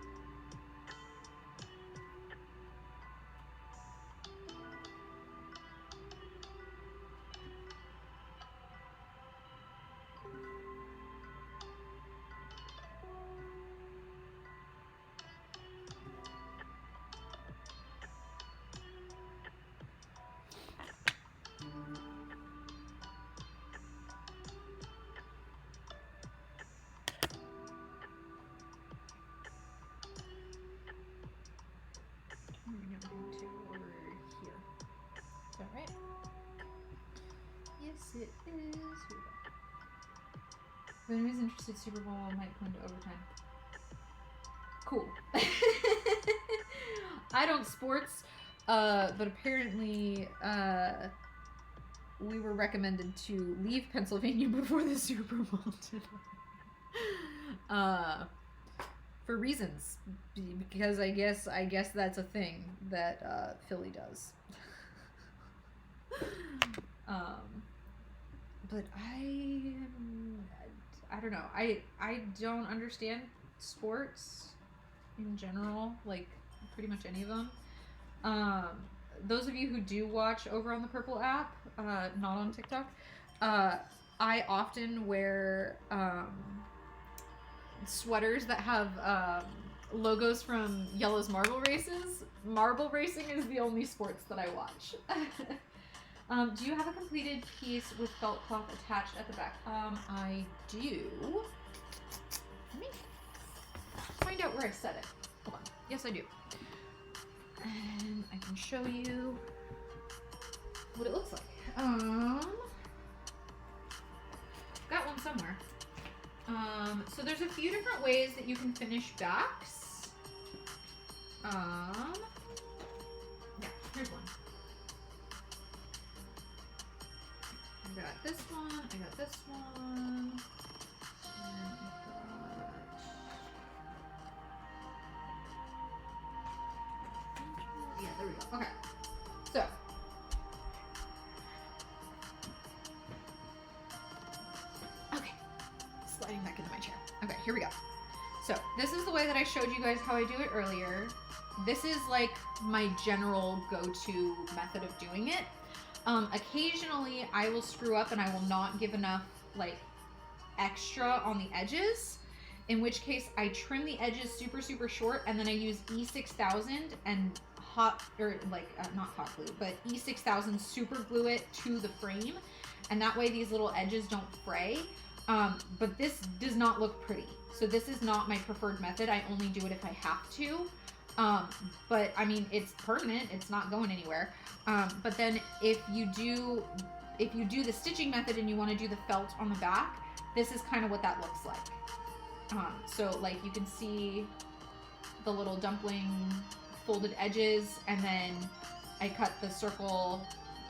I'm bring everything to over here. Is that right? Yes, it is. Here we go. If anyone's interested, Super Bowl might come to overtime. Cool. I don't sports, but apparently we were recommended to leave Pennsylvania before the Super Bowl today. For reasons, because I guess that's a thing that Philly does. But I don't know. I don't understand sports in general, like pretty much any of them. Those of you who do watch over on the Purple app, not on TikTok, I often wear sweaters that have logos from Yellow's Marble Races. Marble racing is the only sports that I watch. Do you have a completed piece with felt cloth attached at the back? I do. Let me find out where I set it. Hold on. Yes, I do. And I can show you what it looks like. Got one somewhere. So there's a few different ways that you can finish backs. Yeah, here's one. I got this one, I got this one, and yeah, there we go. Okay, so sliding back into my chair. Okay, here we go. So this is the way that I showed you guys how I do it earlier. This is like my general go-to method of doing it. Occasionally I will screw up and I will not give enough like extra on the edges, in which case I trim the edges super short, and then I use E6000 and not hot glue, but E6000 super glue it to the frame, and that way these little edges don't fray. But this does not look pretty, so this is not my preferred method. I only do it if I have to. But I mean, it's permanent, it's not going anywhere. But then if you do the stitching method and you want to do the felt on the back, this is kind of what that looks like. So like you can see the little dumpling folded edges, and then I cut the circle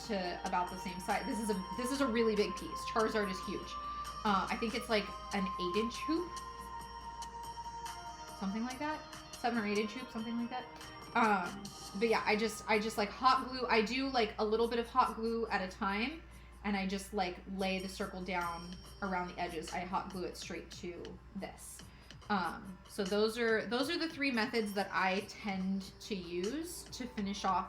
to about the same size. This is a really big piece. Charizard is huge. I think it's like an 8-inch hoop, something like that. 7 or 8-inch hoop, something like that. But yeah, I just like hot glue. I do like a little bit of hot glue at a time, and I just like lay the circle down around the edges. I hot glue it straight to this. So those are the 3 methods that I tend to use to finish off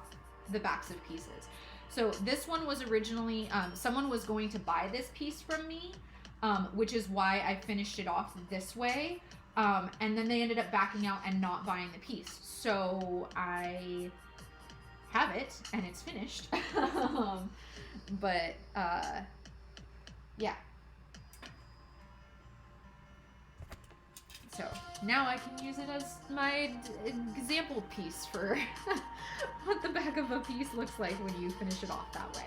the backs of pieces. So this one was originally, someone was going to buy this piece from me, which is why I finished it off this way. And then they ended up backing out and not buying the piece. So I have it and it's finished. Yeah. So now I can use it as my example piece for what the back of a piece looks like when you finish it off that way.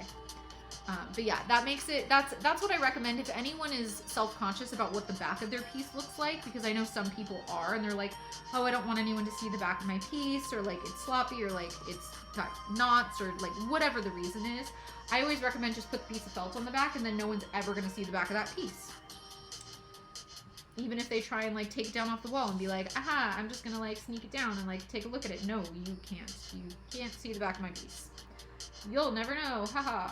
But yeah, that makes it, that's what I recommend if anyone is self-conscious about what the back of their piece looks like, because I know some people are, and they're like, oh, I don't want anyone to see the back of my piece, or like it's sloppy, or like it's got knots, or like whatever the reason is. I always recommend just put the piece of felt on the back, and then no one's ever going to see the back of that piece. Even if they try and like take it down off the wall and be like, aha, I'm just going to like sneak it down and like take a look at it. No, you can't. You can't see the back of my piece. You'll never know. Haha.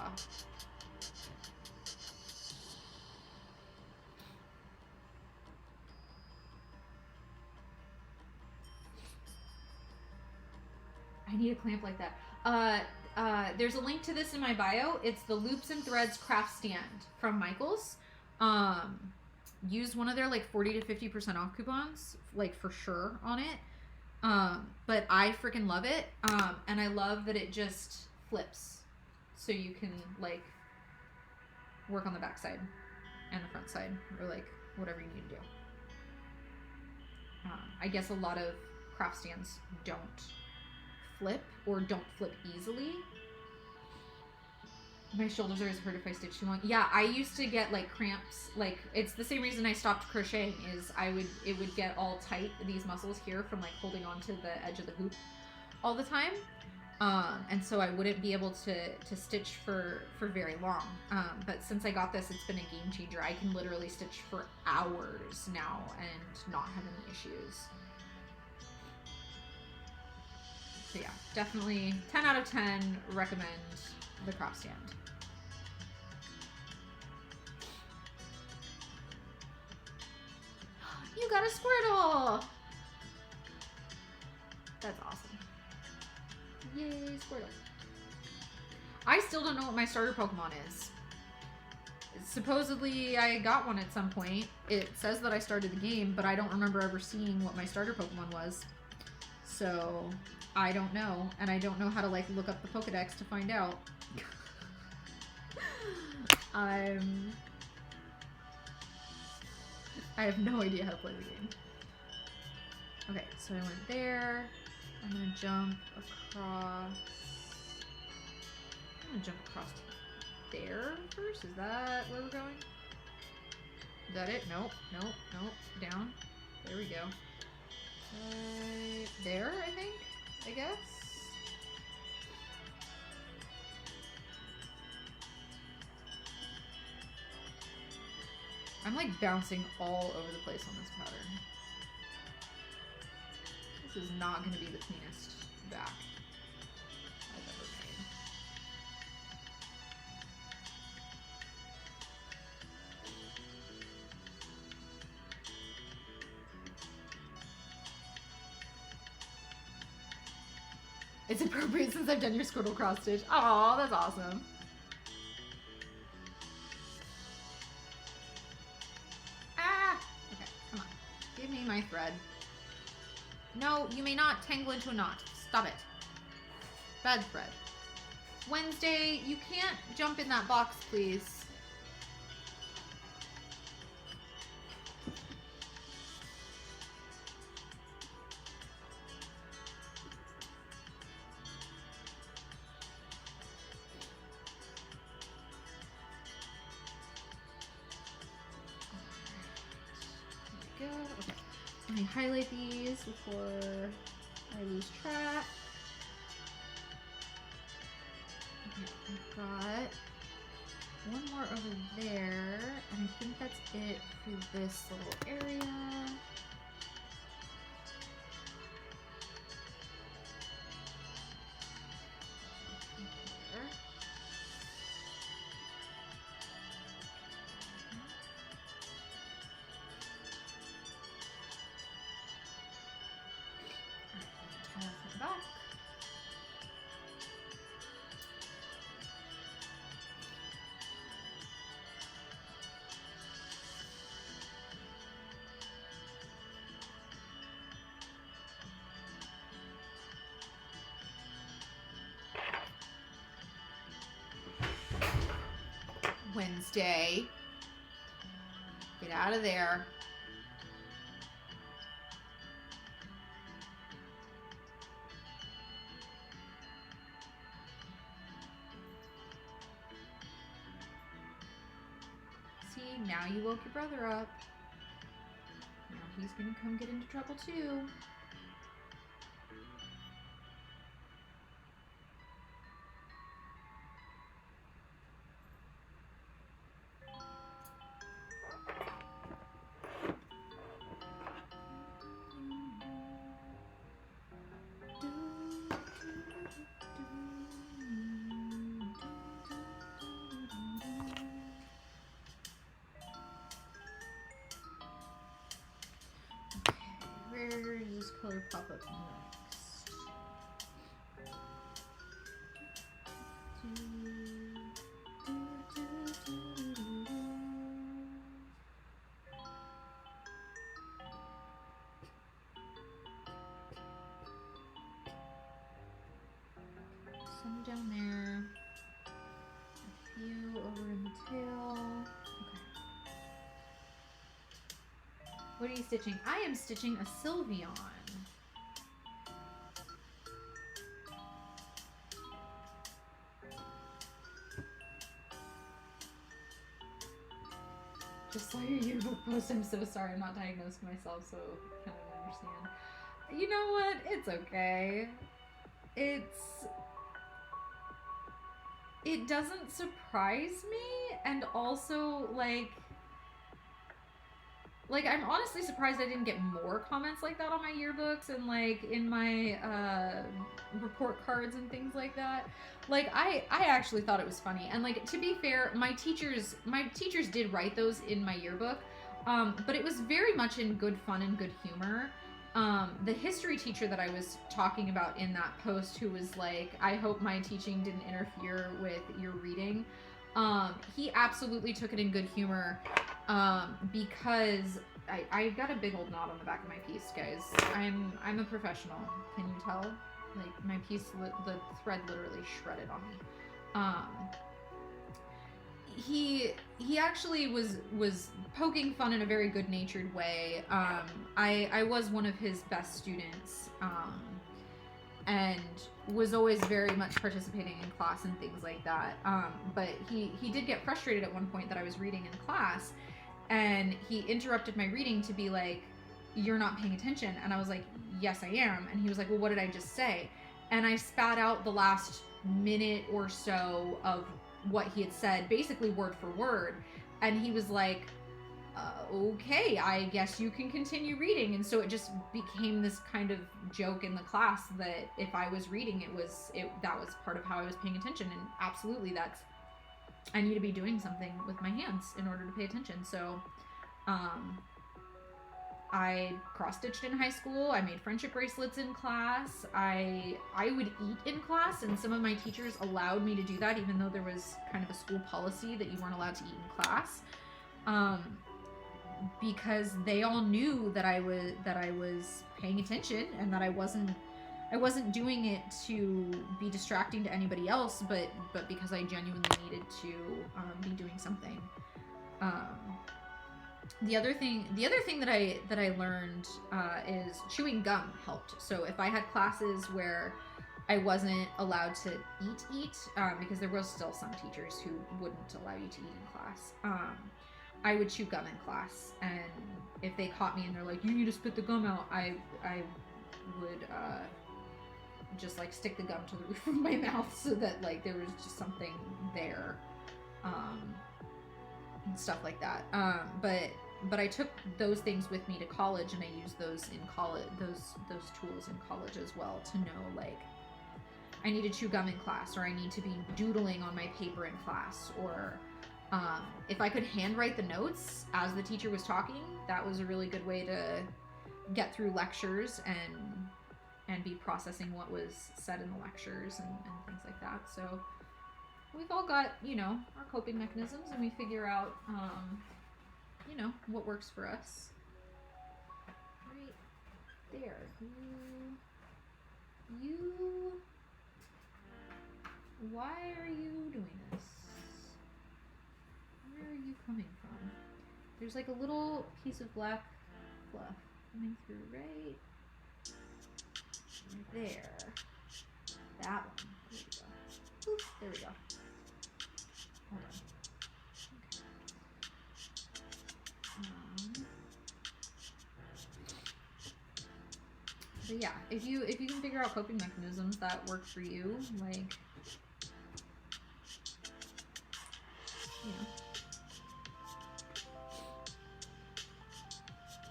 I need a clamp like that. There's a link to this in my bio. It's the Loops and Threads craft stand from Michaels. Use one of their like 40 to 50% off coupons, like for sure on it. But I freaking love it. And I love that it just flips, so you can like work on the back side and the front side, or like whatever you need to do. I guess a lot of craft stands don't flip or don't flip easily. My shoulders always hurt if I stitch too long. Yeah, I used to get like cramps. Like it's the same reason I stopped crocheting, is it would get all tight, these muscles here, from like holding on to the edge of the hoop all the time. And so I wouldn't be able to stitch for very long. But since I got this, it's been a game changer. I can literally stitch for hours now and not have any issues. So yeah, definitely 10 out of 10 recommend the craft stand. You got a Squirtle! That's awesome. Yay, Squirtle. I still don't know what my starter Pokemon is. Supposedly I got one at some point. It says that I started the game, but I don't remember ever seeing what my starter Pokemon was. So I don't know, and I don't know how to like look up the Pokedex to find out. I have no idea how to play the game. Okay, so I went there. I'm gonna jump across. I'm gonna jump across there first. Is that where we're going? Is that it? Nope, nope, nope. Down. There we go. There, I think. I guess. I'm like bouncing all over the place on this pattern. This is not going to be the cleanest back I've ever made. It's appropriate since I've done your Squirtle cross stitch. Oh, that's awesome. Give me my thread. No, you may not tangle into a knot. Stop it. Bad thread. Wednesday, you can't jump in that box, please. Let me highlight these before I lose track. Okay, I've got one more over there, and I think that's it for this little area. Wednesday. Get out of there. See, now you woke your brother up. Now he's gonna come get into trouble too. Where does this color pop up next? What are you stitching? I am stitching a Sylveon. Just saw your yearbook post. I'm so sorry. I'm not diagnosed myself, so I kind of understand. You know what? It's okay. It doesn't surprise me, and also like I'm honestly surprised I didn't get more comments like that on my yearbooks and like in my report cards and things like that. Like I actually thought it was funny, and like to be fair, my teachers did write those in my yearbook, but it was very much in good fun and good humor. The history teacher that I was talking about in that post, who was like, I hope my teaching didn't interfere with your reading, he absolutely took it in good humor, because I got a big old knot on the back of my piece, guys. I'm a professional. Can you tell? Like my piece, the thread literally shredded on me. He actually was poking fun in a very good-natured way. I was one of his best students, and was always very much participating in class and things like that. But he did get frustrated at one point that I was reading in class, and he interrupted my reading to be like, "You're not paying attention." And I was like, "Yes, I am." And he was like, "Well, what did I just say?" And I spat out the last minute or so of what he had said, basically word for word. And he was like, okay, I guess you can continue reading. And so it just became this kind of joke in the class that if I was reading, that was part of how I was paying attention. And absolutely, I need to be doing something with my hands in order to pay attention. So I cross-stitched in high school. I made friendship bracelets in class. I would eat in class, and some of my teachers allowed me to do that, even though there was kind of a school policy that you weren't allowed to eat in class, because they all knew that I was paying attention, and that I wasn't doing it to be distracting to anybody else, but because I genuinely needed to be doing something. The other thing that I learned is chewing gum helped. So if I had classes where I wasn't allowed to eat, because there was still some teachers who wouldn't allow you to eat in class, I would chew gum in class. And if they caught me and they're like, "You need to spit the gum out," I would just like stick the gum to the roof of my mouth so that like there was just something there. And stuff like that. But I took those things with me to college, and I used those in college, those tools in college as well, to know like I need to chew gum in class, or I need to be doodling on my paper in class, or if I could handwrite the notes as the teacher was talking, that was a really good way to get through lectures and be processing what was said in the lectures and things like that. So we've all got, our coping mechanisms, and we figure out, what works for us. Right there. Why are you doing this? Where are you coming from? There's like a little piece of black fluff coming through right there. That one. There we go. Oops, there we go. Hold on. Okay. But yeah, if you can figure out coping mechanisms that work for you, like,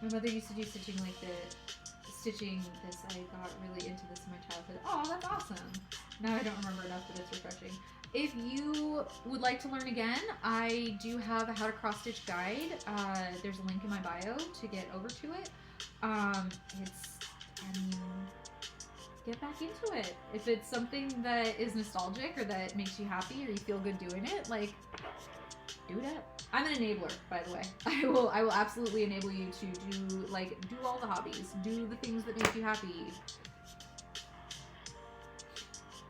my mother used to do stitching like this. I got really into this in my childhood. Oh, that's awesome. Now I don't remember enough, but it's refreshing. If you would like to learn again, I do have a how to cross stitch guide. There's a link in my bio to get over to it. Get back into it. If it's something that is nostalgic or that makes you happy or you feel good doing it, like, do it. I'm an enabler, by the way. I will absolutely enable you to do all the hobbies. Do the things that make you happy.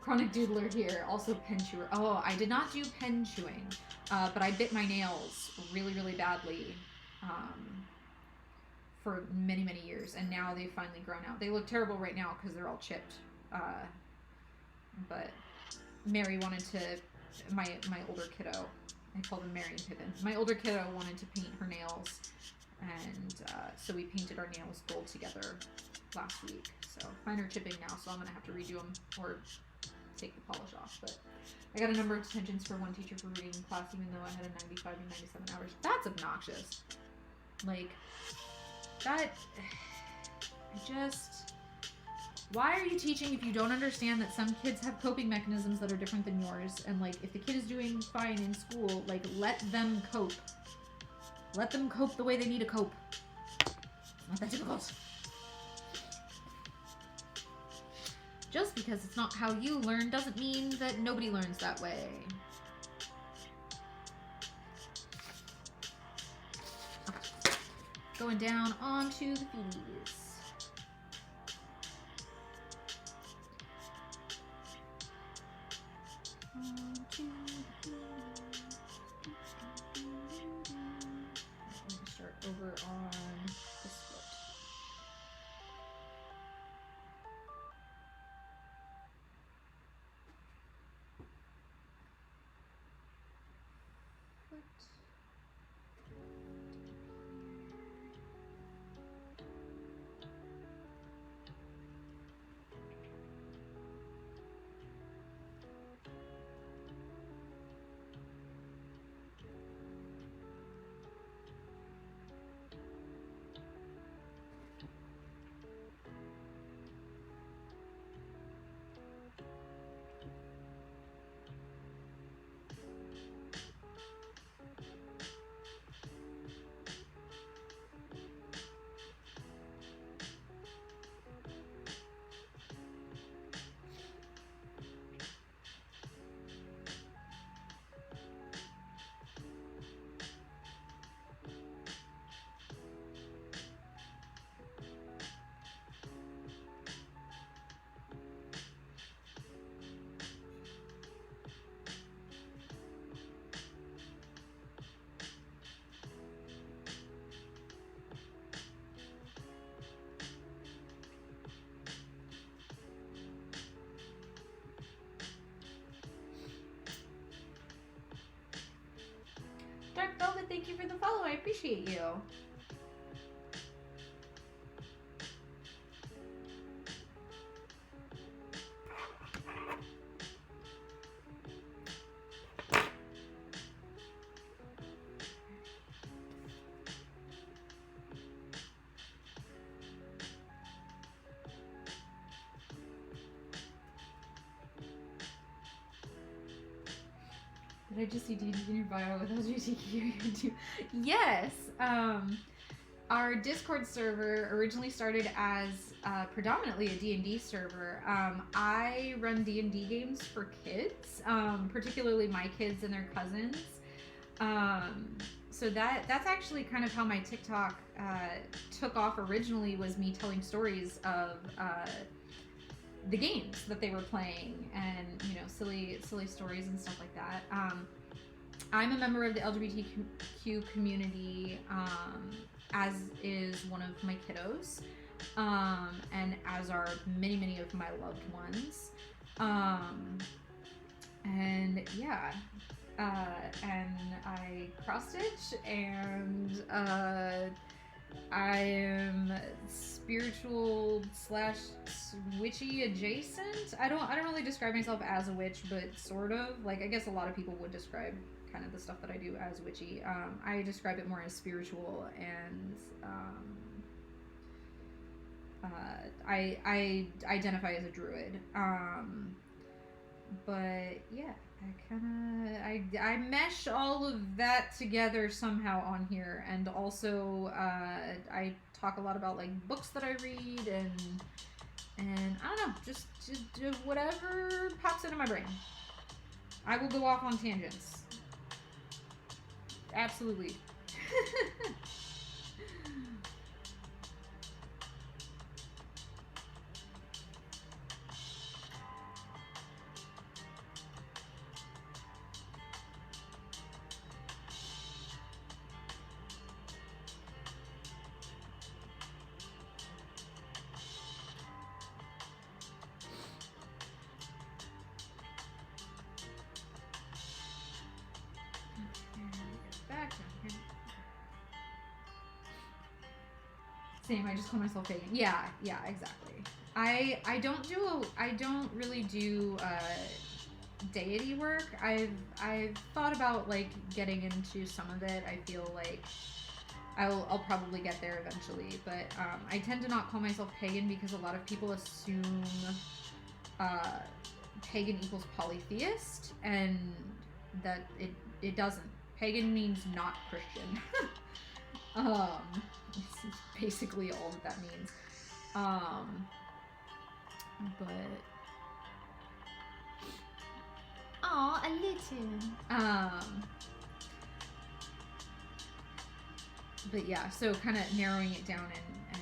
Chronic doodler here. Also pen chewer. Oh, I did not do pen chewing, but I bit my nails really, really badly for many, many years, and now they've finally grown out. They look terrible right now because they're all chipped. But Mary wanted to, my older kiddo, I call them Mary and Pippin. My older kiddo wanted to paint her nails, and so we painted our nails gold together last week. So mine are chipping now, so I'm gonna have to redo them or take the polish off. But I got a number of detentions for one teacher for reading in class, even though I had a 95 and 97 hours. That's obnoxious. Like, that, why are you teaching if you don't understand that some kids have coping mechanisms that are different than yours? And like, if the kid is doing fine in school, like, let them cope. Let them cope the way they need to cope. It's not that difficult. Just because it's not how you learn doesn't mean that nobody learns that way. Okay. Going down onto the feeties. I'm going to start over on this foot. Dark Velvet, thank you for the follow. I appreciate you. Did I just see D&D in your bio with LGBTQ? Yes. Our Discord server originally started as predominantly a D&D server. I run D&D games for kids, particularly my kids and their cousins. So that's actually kind of how my TikTok took off originally, was me telling stories of the games that they were playing, and silly stories and stuff like that. I'm a member of the LGBTQ community, as is one of my kiddos, and as are many of my loved ones, and yeah, and I cross stitch, and I am spiritual / witchy adjacent. I don't really describe myself as a witch, but sort of. Like, I guess a lot of people would describe kind of the stuff that I do as witchy. I describe it more as spiritual, and I identify as a druid. But yeah, I mesh all of that together somehow on here, and also I talk a lot about like books that I read, and I don't know, just whatever pops into my brain. I will go off on tangents. Absolutely. Same. I just call myself pagan. Yeah, exactly. I don't really do deity work. I've thought about like getting into some of it. I feel like I'll probably get there eventually, but I tend to not call myself pagan because a lot of people assume pagan equals polytheist, and that it doesn't. Pagan means not Christian. This is basically all that means. But Aw, a little. But yeah, so kind of narrowing it down and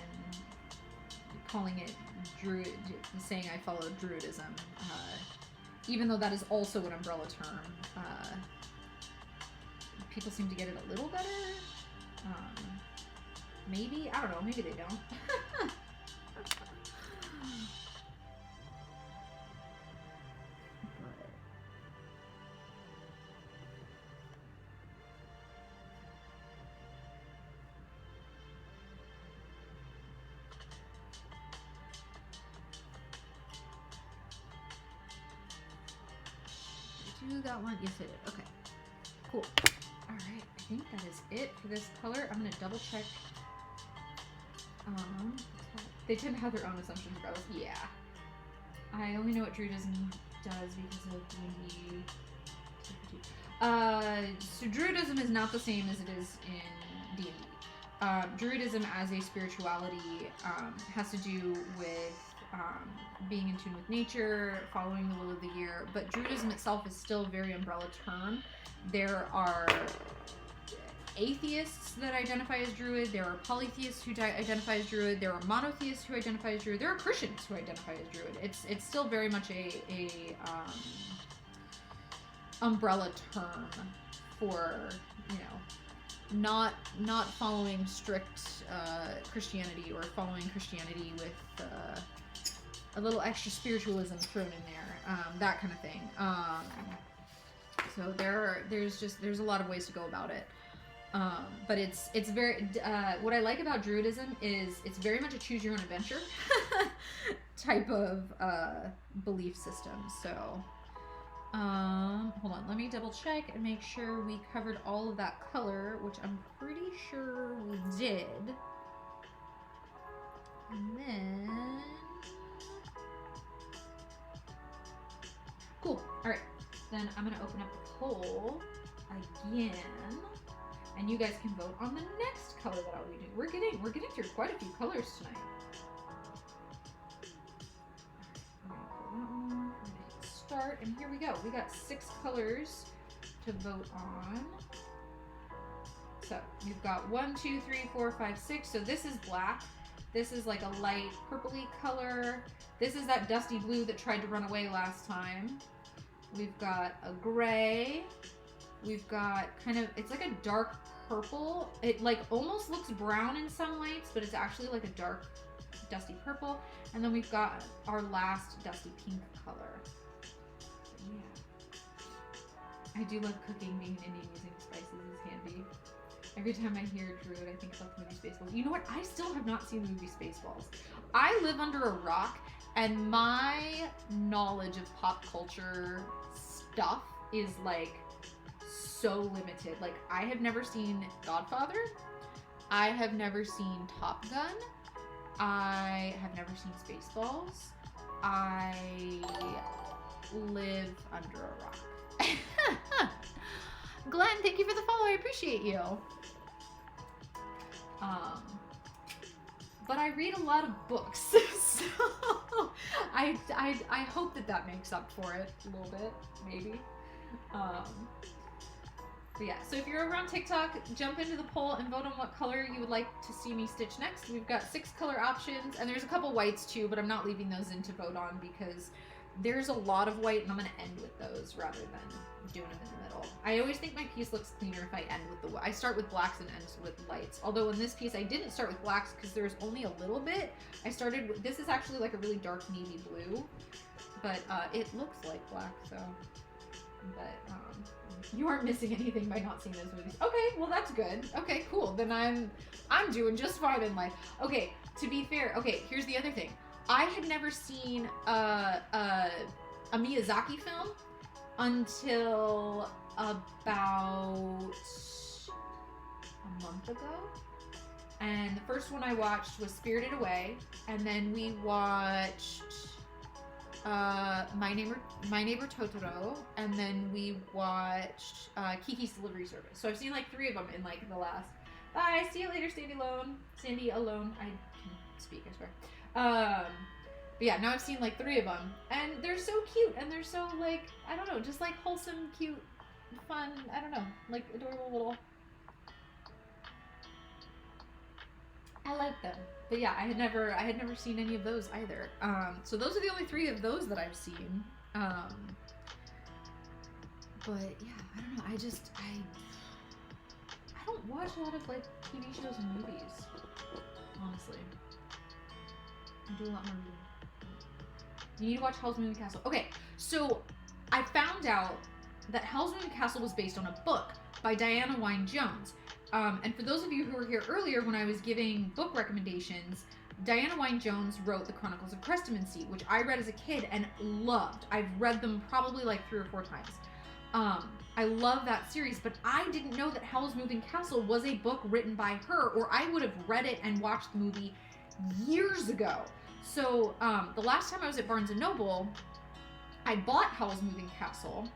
calling it druid, saying I follow druidism, even though that is also an umbrella term. People seem to get it a little better. Maybe, I don't know, maybe they don't. Do that one? Yes, I did. Okay. Cool. All right. I think that is it for this color. I'm going to double check. They tend to have their own assumptions about it. Yeah. I only know what Druidism does because of D&D. So Druidism is not the same as it is in D&D. Druidism as a spirituality has to do with being in tune with nature, following the will of the year, but Druidism itself is still a very umbrella term. There are atheists that identify as Druid, there are polytheists who identify as Druid, there are monotheists who identify as Druid, there are Christians who identify as Druid. It's still very much a umbrella term for, you know, not following strict Christianity, or following Christianity with a little extra spiritualism thrown in there, that kind of thing. So there's a lot of ways to go about it. But it's very, what I like about Druidism is it's very much a choose your own adventure type of belief system. So, hold on, let me double check and make sure we covered all of that color, which I'm pretty sure we did. And then, cool. All right, then I'm gonna open up the poll again, and you guys can vote on the next color that I'll be doing. We're getting through quite a few colors tonight. All right, we're gonna pull that one. We're gonna hit start, and here we go. We got 6 colors to vote on. So we've got 1, 2, 3, 4, 5, 6. So this is black. This is like a light purpley color. This is that dusty blue that tried to run away last time. We've got a gray. We've got kind of, it's like a dark purple. It like almost looks brown in some lights, but it's actually like a dark dusty purple. And then we've got our last dusty pink color. But yeah. I do love cooking, being an Indian, using spices is handy. Every time I hear Druid, I think about the movie Spaceballs. You know what? I still have not seen the movie Spaceballs. I live under a rock, and my knowledge of pop culture stuff is like so limited. Like, I have never seen Godfather. I have never seen Top Gun. I have never seen Spaceballs. I live under a rock. Glenn, thank you for the follow. I appreciate you. But I read a lot of books, so I hope that makes up for it a little bit, maybe. But yeah, so if you're over on TikTok, jump into the poll and vote on what color you would like to see me stitch next. We've got 6 color options, and there's a couple whites too, but I'm not leaving those in to vote on because there's a lot of white, and I'm going to end with those rather than doing them in the middle. I always think my piece looks cleaner if I end with the, I start with blacks and end with lights. Although in this piece I didn't start with blacks because there's only a little bit. I started with, this is actually like a really dark navy blue, but it looks like black, so But you aren't missing anything by not seeing those movies. Okay, well that's good. Okay, cool. Then I'm doing just fine in life. Okay, to be fair, okay, here's the other thing. I had never seen a Miyazaki film until about a month ago. And the first one I watched was Spirited Away, and then we watched My Neighbor Totoro, and then we watched Kiki's Delivery Service. So I've seen like 3 of them in like the last. Bye, see you later, Sandy Alone. I can speak, I swear. But yeah, now I've seen like 3 of them, and they're so cute, and they're so like, I don't know, just like wholesome, cute, fun, I don't know, like adorable little. I like them. But yeah, I had never seen any of those either. So those are the only 3 of those that I've seen. But yeah, I don't know. I don't watch a lot of like TV shows and movies. Honestly. I do a lot more reading. You need to watch Hell's Moving Castle. Okay, so I found out that Hell's Moving Castle was based on a book by Diana Wynne Jones. And for those of you who were here earlier when I was giving book recommendations, Diana Wynne Jones wrote The Chronicles of Crestomancy, which I read as a kid and loved. I've read them probably like 3 or 4 times. I love that series, but I didn't know that Hell's Moving Castle was a book written by her, or I would have read it and watched the movie years ago. So the last time I was at Barnes & Noble, I bought Hell's Moving Castle,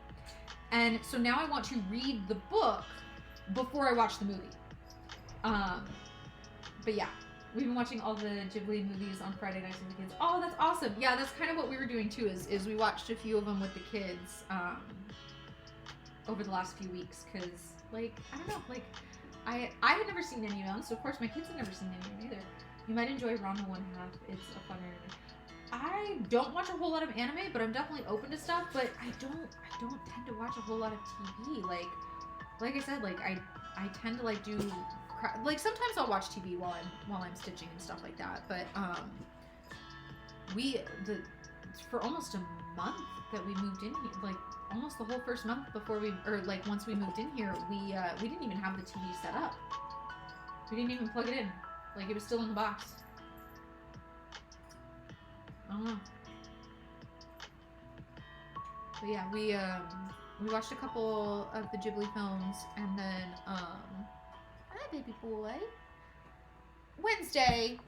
and so now I want to read the book before I watch the movie. But yeah, we've been watching all the Ghibli movies on Friday nights with the kids. Oh, that's awesome. Yeah, that's kind of what we were doing too, is we watched a few of them with the kids over the last few weeks, because like, I don't know, like I had never seen any of them, so of course my kids had never seen any of them either. You might enjoy Ranma 1/2. It's a fun anime. I don't watch a whole lot of anime, but I'm definitely open to stuff, but I don't tend to watch a whole lot of TV. Like I said, like I tend to like do like sometimes I'll watch TV while I'm stitching and stuff like that. But for almost a month that we moved in here, like almost the whole first month once we moved in here, we didn't even have the TV set up. We didn't even plug it in. Like it was still in the box. I don't know. But yeah, we watched a couple of the Ghibli films, and then hi baby boy. Wednesday,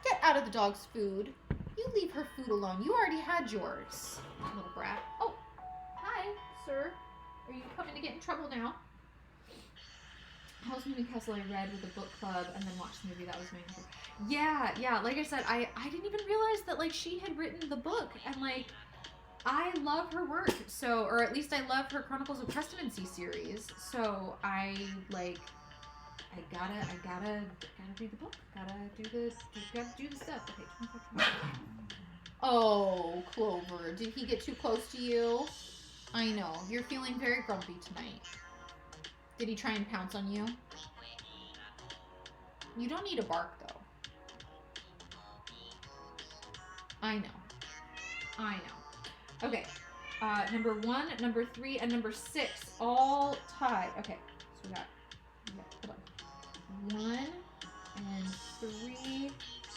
get out of the dog's food. You leave her food alone. You already had yours, little brat. Oh, hi, sir. Are you coming to get in trouble now? Hell's Moving Castle I read with a book club and then watched the movie. That was amazing. Yeah, like I said, I didn't even realize that like she had written the book, and like I love her work, so, or at least I love her Chronicles of Crestomancy series, so I gotta read the book, gotta do the stuff. Okay, 25. Oh, Clover, did he get too close to you? I know, you're feeling very grumpy tonight. Did he try and pounce on you? You don't need to bark, though. I know. Okay, number 1, number 3, and number 6 all tied. Okay, so we got hold on. 1 and 3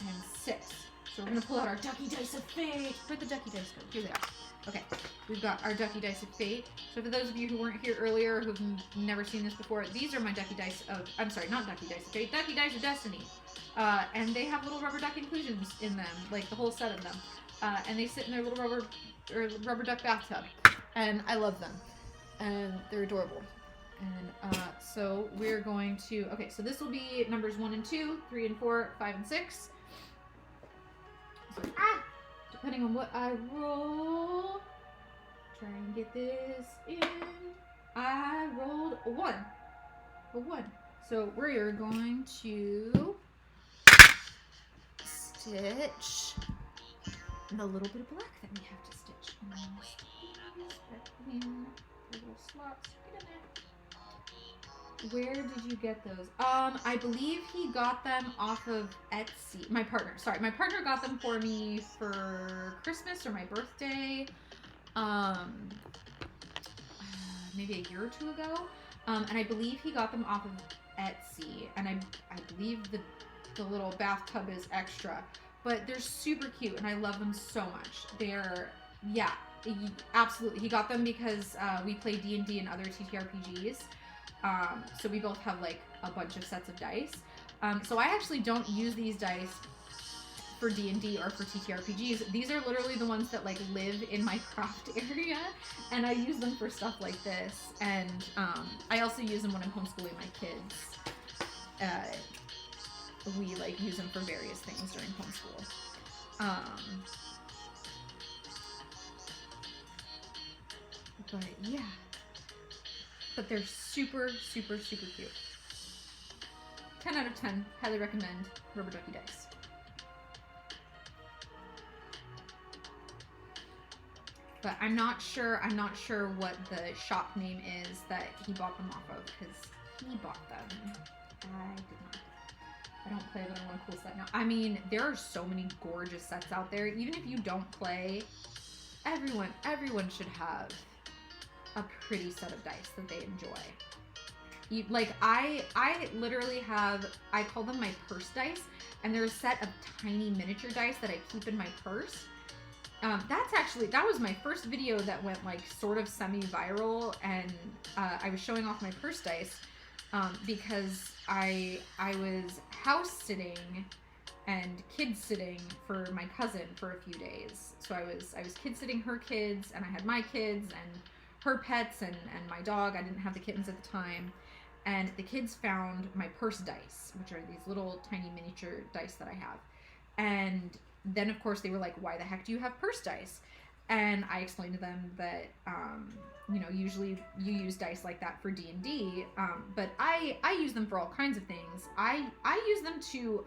and 6. So we're gonna pull out our Ducky Dice of Fate. Where'd the Ducky Dice go? Here they are. Okay, we've got our Ducky Dice of Fate. So for those of you who weren't here earlier, who've never seen this before, these are my Ducky Dice of, I'm sorry, not Ducky Dice of Fate, Ducky Dice of Destiny. And they have little rubber duck inclusions in them, like the whole set of them. And they sit in their little rubber duck bathtub. And I love them. And they're adorable. And so we're going to, okay, so this will be numbers 1 and 2, 3 and 4, 5 and 6. So, depending on what I roll, try and get this in. I rolled a 1. A 1. So we're going to stitch the little bit of black that we have to stitch. In the little slots. Get in there. Where did you get those? I believe he got them off of Etsy. My partner got them for me for Christmas or my birthday. maybe a year or two ago. And I believe he got them off of Etsy, and I believe the little bathtub is extra, but they're super cute, and I love them so much. They're, yeah, absolutely. He got them because we play D&D and other TTRPGs, so we both have like a bunch of sets of dice. So I actually don't use these dice for D&D or for TTRPGs. These are literally the ones that like live in my craft area, and I use them for stuff like this. And I also use them when I'm homeschooling my kids. We like use them for various things during homeschool. But yeah, but they're super, super, super cute. 10 out of 10. Highly recommend Rubber Ducky Dice. But I'm not sure what the shop name is that he bought them off of, because he bought them. I did not. I don't play, but I want a cool set now. I mean, there are so many gorgeous sets out there. Even if you don't play, everyone should have a pretty set of dice that they enjoy. Like I literally have, I call them my purse dice, and they're a set of tiny miniature dice that I keep in my purse. That was my first video that went like sort of semi-viral, and I was showing off my purse dice because I was house sitting and kid sitting for my cousin for a few days. So I was kid sitting her kids, and I had my kids and her pets and my dog. I didn't have the kittens at the time. And the kids found my purse dice, which are these little tiny miniature dice that I have. And then, of course, they were like, why the heck do you have purse dice? And I explained to them that, usually you use dice like that for D&D, but I use them for all kinds of things. I use them to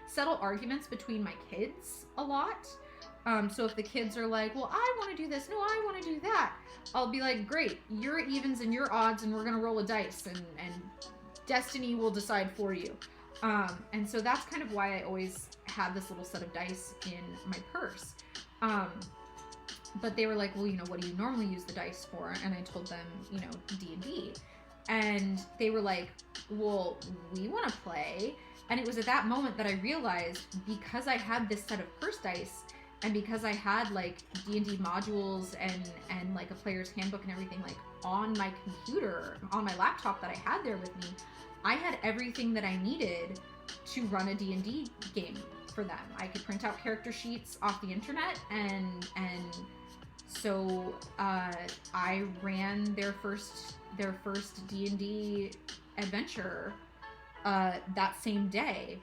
settle arguments between my kids a lot. So if the kids are like, well, I want to do this, no, I want to do that, I'll be like, great, you're evens and you're odds, and we're going to roll a dice, and destiny will decide for you. And so that's kind of why I always have this little set of dice in my purse. But they were like, well, what do you normally use the dice for? And I told them, D&D. And they were like, well, we want to play. And it was at that moment that I realized, because I had this set of purse dice, and because I had like D&D modules and like a player's handbook and everything like on my computer, on my laptop that I had there with me, I had everything that I needed to run a D&D game for them. I could print out character sheets off the internet, and so I ran their first D&D adventure that same day.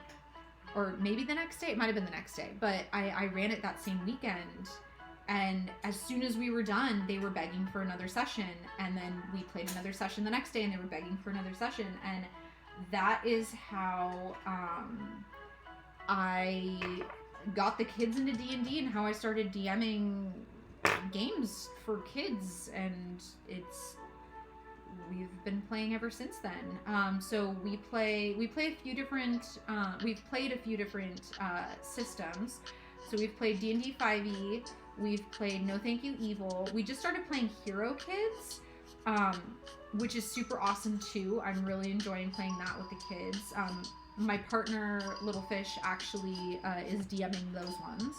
Or maybe the next day. It might have been the next day. But I ran it that same weekend. And as soon as we were done, they were begging for another session. And then we played another session the next day, and they were begging for another session. And that is how I got the kids into D&D, and how I started DMing games for kids. And we've been playing ever since then. So we play a few different, we've played a few different systems. So we've played D&D 5e, we've played No Thank You Evil. We just started playing Hero Kids, which is super awesome too. I'm really enjoying playing that with the kids. My partner, Little Fish, actually is DMing those ones.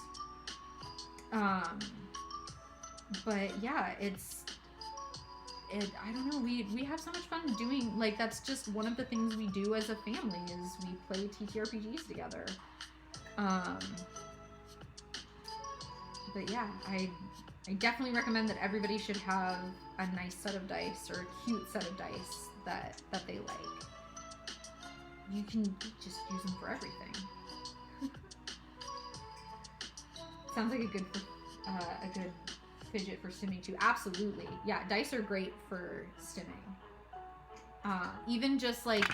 But yeah, I don't know, we have so much fun doing, like, that's just one of the things we do as a family, is we play TTRPGs together. But yeah, I definitely recommend that everybody should have a nice set of dice, or a cute set of dice that they like. You can just use them for everything. Sounds like a good fidget for stimming too. Absolutely. Yeah, dice are great for stimming. Even just like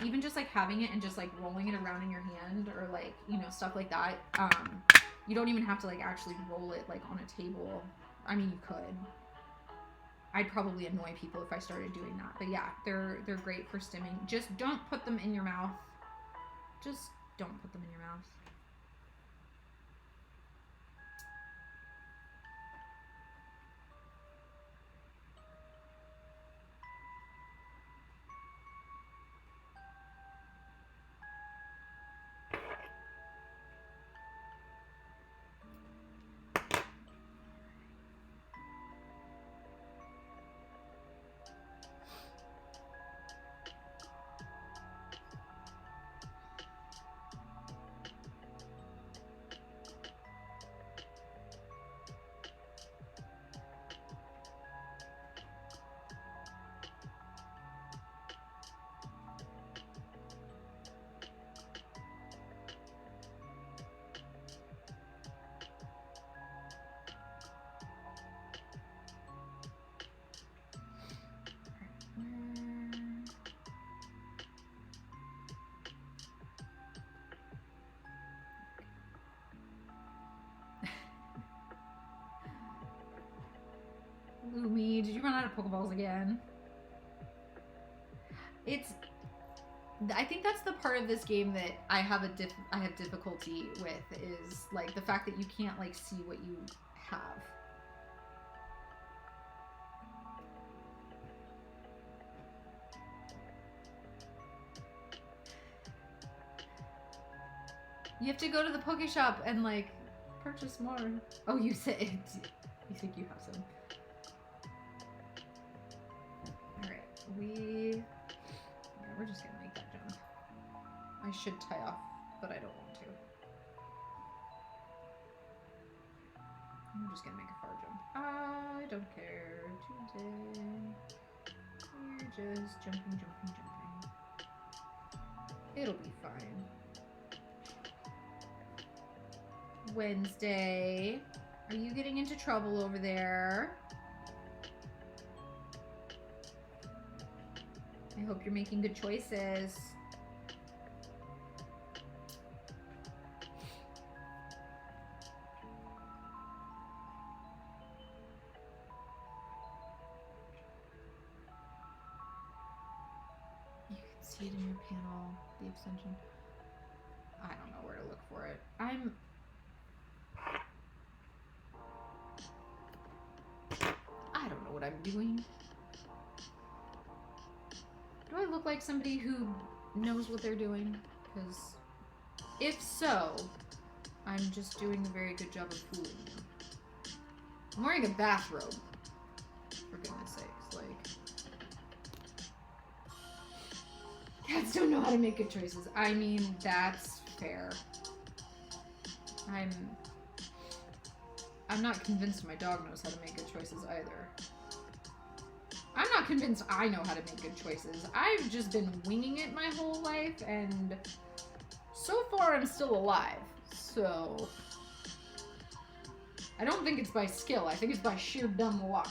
having it and just like rolling it around in your hand, or like, stuff like that. You don't even have to like actually roll it like on a table. I mean, you could. I'd probably annoy people if I started doing that. But yeah, they're great for stimming. Just don't put them in your mouth. Just don't put them in your mouth. run out of Pokeballs again. I think that's the part of this game that I have difficulty with, is like the fact that you can't like see what you have. You have to go to the Poke Shop and like purchase more. Oh, you think you have some. Alright, we're just gonna make that jump. I should tie off, but I don't want to. I'm just gonna make a far jump. I don't care today. We're just jumping. It'll be fine. Wednesday. Are you getting into trouble over there? I hope you're making good choices. You can see it in your panel, the extension. I don't know where to look for it. I don't know what I'm doing. Do I look like somebody who knows what they're doing? Because if so, I'm just doing a very good job of fooling you. I'm wearing a bathrobe, for goodness sakes. Like, cats don't know how to make good choices. I mean, that's fair. I'm not convinced my dog knows how to make good choices either. I'm not convinced I know how to make good choices. I've just been winging it my whole life, and so far I'm still alive. So I don't think it's by skill. I think it's by sheer dumb luck.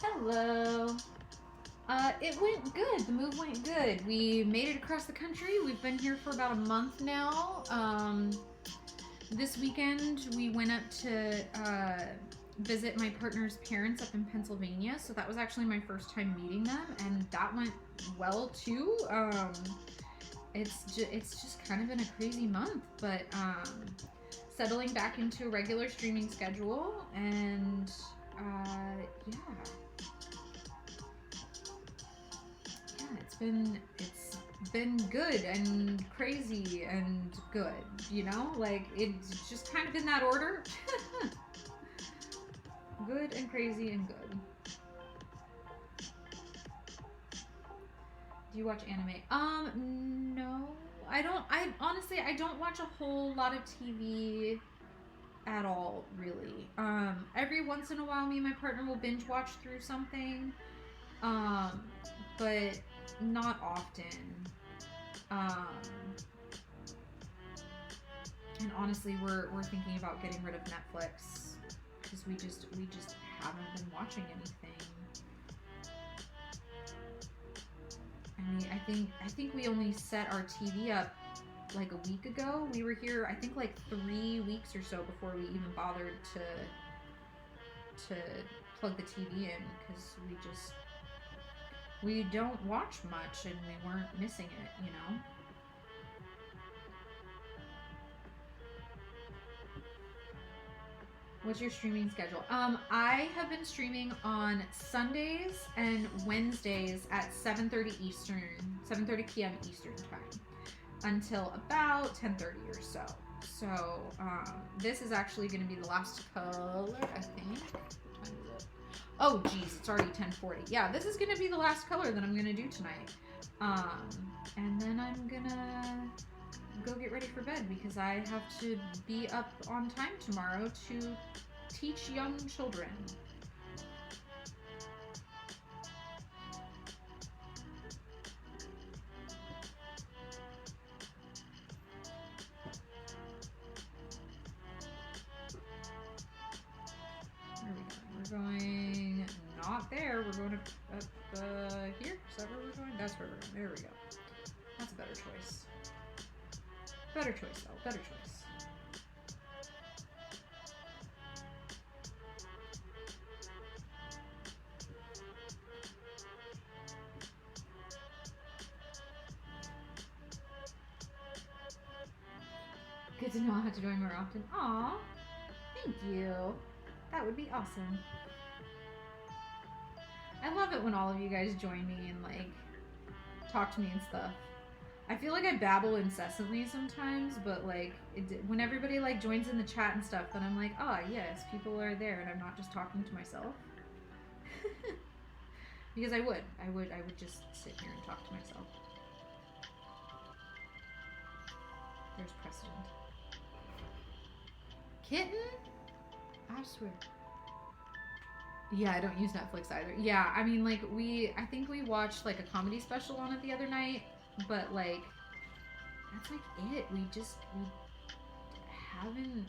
Hello. It went good. The move went good. We made it across the country. We've been here for about a month now. This weekend we went up to visit my partner's parents up in Pennsylvania. So that was actually my first time meeting them, and that went well too. It's just kind of been a crazy month, but settling back into a regular streaming schedule, and yeah. It's been good and crazy and good, you know? Like, it's just kind of in that order. Good and crazy and good. Do you watch anime? No. I honestly don't watch a whole lot of TV at all, really. Every once in a while, me and my partner will binge watch through something. But not often. And honestly, we're thinking about getting rid of Netflix because we just haven't been watching anything. I mean, I think we only set our TV up like a week ago. We were here, I think, like 3 weeks or so before we even bothered to plug the TV in, because we don't watch much and we weren't missing it, you know? What's your streaming schedule? I have been streaming on Sundays and Wednesdays at 7:30 p.m. Eastern time. until about 10:30 or so. So this is actually going to be the last color, I think. What time is it? Oh, geez, it's already 10:40. Yeah, this is going to be the last color that I'm going to do tonight. And then I'm going to go get ready for bed because I have to be up on time tomorrow to teach young children. We're going not there. We're going up here. Is that where we're going? That's where we're going. There we go. That's a better choice. Better choice, though. Better choice. Good to know I'll have to join more often. Aw, thank you. That would be awesome. I love it when all of you guys join me and like talk to me and stuff. I feel like I babble incessantly sometimes, but like when everybody like joins in the chat and stuff, then I'm like, oh yes, people are there, and I'm not just talking to myself. Because I would just sit here and talk to myself. There's precedent. Kitten? I swear. Yeah, I don't use Netflix either. Yeah, I mean, like, I think we watched, like, a comedy special on it the other night, but, like, that's, like, it. We just haven't.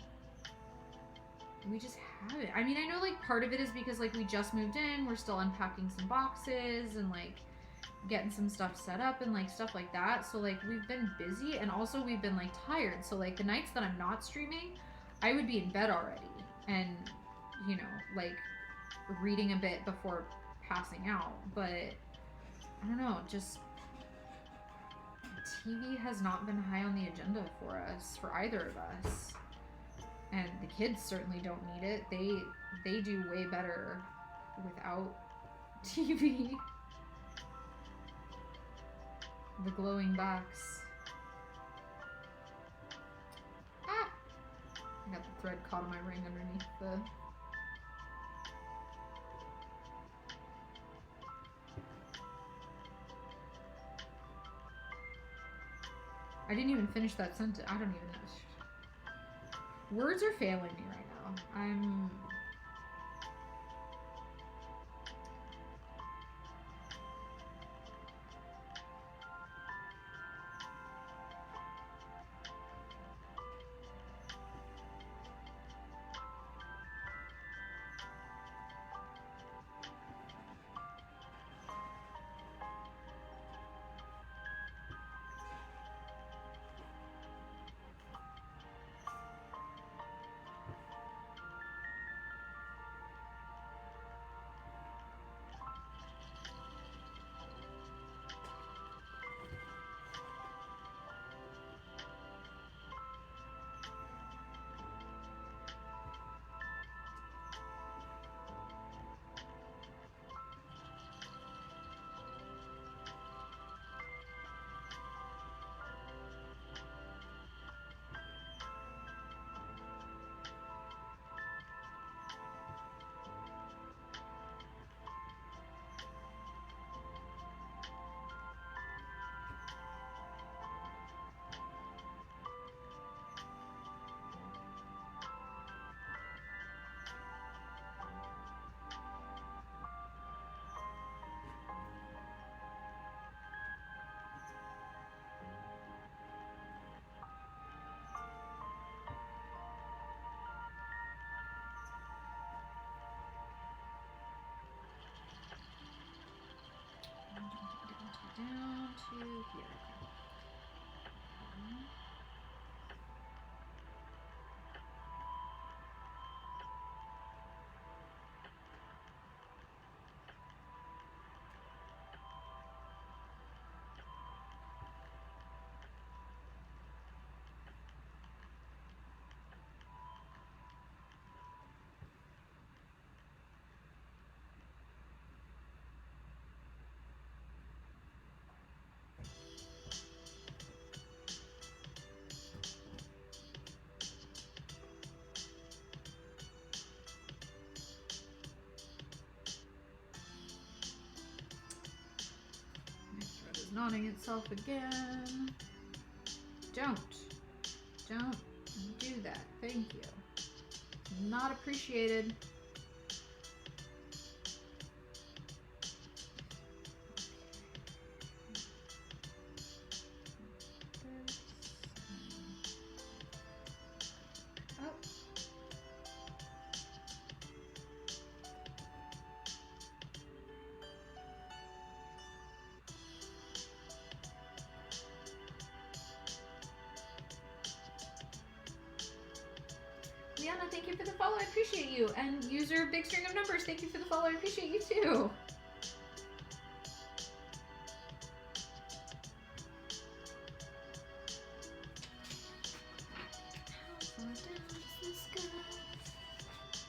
I mean, I know, like, part of it is because, like, we just moved in, we're still unpacking some boxes, and, like, getting some stuff set up, and, like, stuff like that, so, like, we've been busy, and also we've been, like, tired, so, like, the nights that I'm not streaming, I would be in bed already, and, you know, like, reading a bit before passing out, but I don't know, just TV has not been high on the agenda for us, for either of us, and the kids certainly don't need it. They do way better without TV. The glowing box. Ah! I got the thread caught on my ring underneath the... I didn't even finish that sentence. I don't even know. Words are failing me right now. I'm... down to here. nodding itself again. Don't do that. Thank you. Not appreciated. Liana, thank you for the follow. I appreciate you. And user Big String of Numbers, thank you for the follow. I appreciate you too.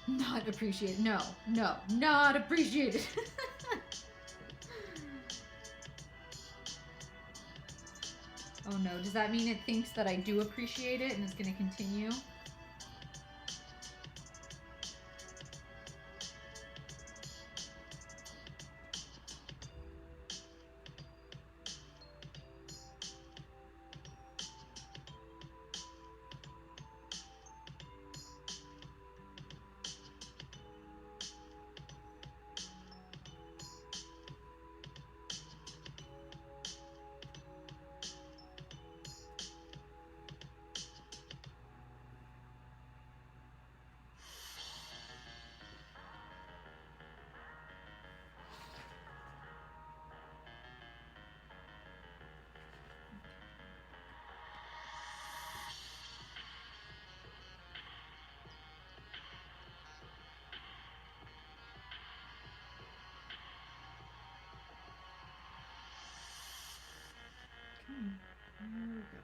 Not appreciated. No, not appreciated. Oh no, does that mean it thinks that I do appreciate it and is going to continue?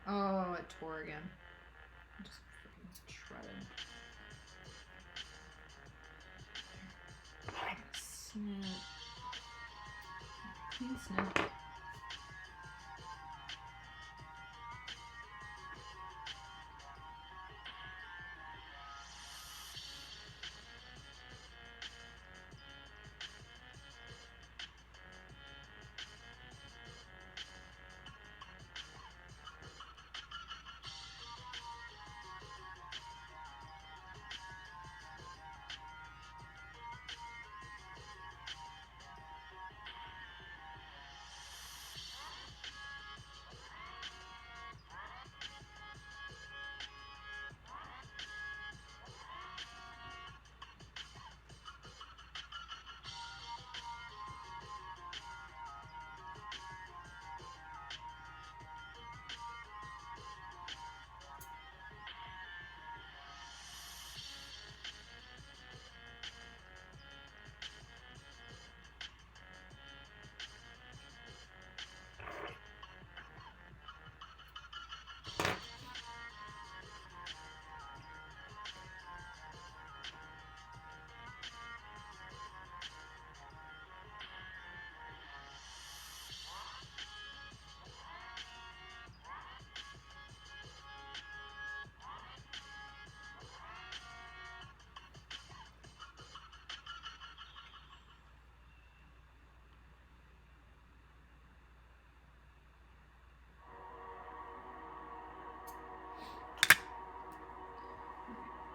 Oh, it tore again. I just freaking shredded. Snip. Clean snip.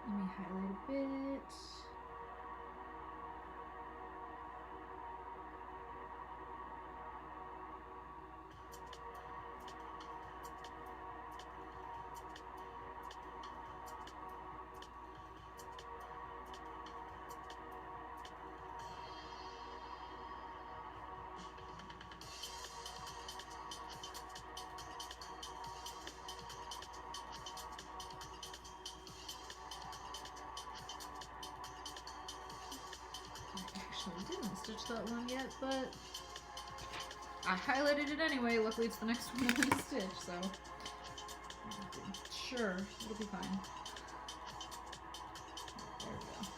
Let me highlight a bit. I didn't stitch that one yet, but I highlighted it anyway. Luckily, it's the next one I'm gonna stitch, so sure, it'll be fine. There we go.